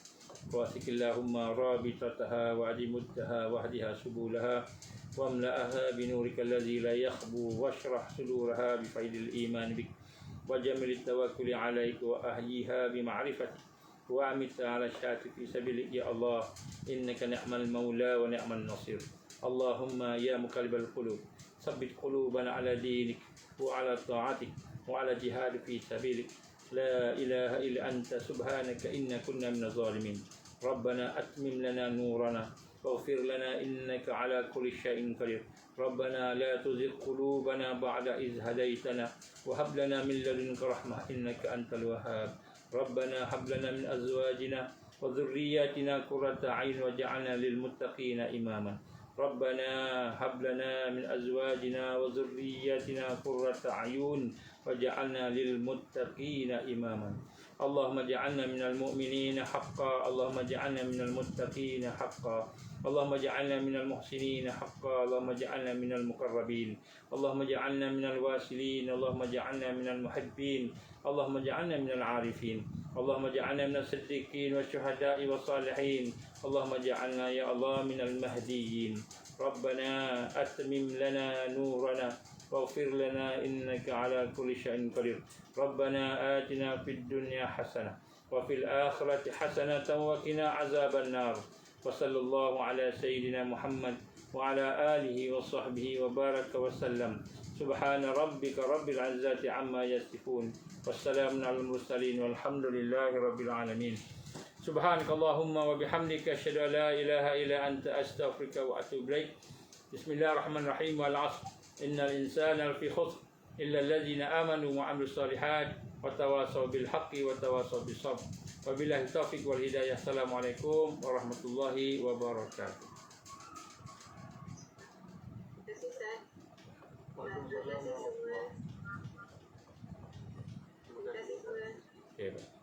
واسق اللهم رابطتها وعدمتها واهدها سبلها واملأها بنورك الذي لا يخبو واشرح صدورها بفيض الإيمان بك وجمل التوكل عليك وأحييها بمعرفتك وأمت على الشهادة في سبيلك يا الله إنك نعم المولى ونعم النصير. اللهم يا مقلب القلوب ثبت قلوبنا على دينك وعلى طاعتك وعلى جهاد في سبيلك لا إله إلا أنت سبحانك إنا كنا من الظالمين ربنا أتمم لنا نورنا واغفر لنا إنك على كل شيء قدير ربنا لا تزغ قلوبنا بعد إذ هديتنا وهب لنا من لدنك رحمة إنك أنت الوهاب ربنا هب لنا من أزواجنا وذرياتنا قرة أعين واجعلنا للمتقين إماما ربنا هب لنا من أزواجنا وذرياتنا قرة أعين واجعلنا للمتقين إماما اللهم اجعلنا من المؤمنين حقا اللهم اجعلنا من المتقين حقا اللهم اجعلنا من المحسنين حقا اللهم اجعلنا من المقربين اللهم اجعلنا من الواصلين اللهم اجعلنا من المحبين اللهم اجعلنا من العارفين اللهم اجعلنا من الصديقين والشهداء والصالحين اللهم اجعلنا يا الله من المهديين ربنا أتمم لنا نورنا واغفر لنا إنك على كل شيء قدير ربنا آتنا في الدنيا حسنة وفي الآخرة حسنة وقنا عذاب النار وصلى الله على سيدنا محمد وعلى آله وصحبه وبارك وسلم سبحان ربك رب العزة عما يصفون والسلام على المرسلين والحمد لله رب العالمين سبحانك اللهم وبحمدك أشهد أن لا إله إلا أنت أستغفرك وأتوب إليك بسم الله الرحمن الرحيم والعصر إن الإنسان لفي خسر إلا الذين آمنوا وعملوا الصالحات وتواصوا بالحق وتواصوا بالصبر وبالله التوفيق والهداية السلام عليكم ورحمة الله وبركاته. Terima kasih Ustaz. Terima kasih semua. Terima kasih semua. Okay.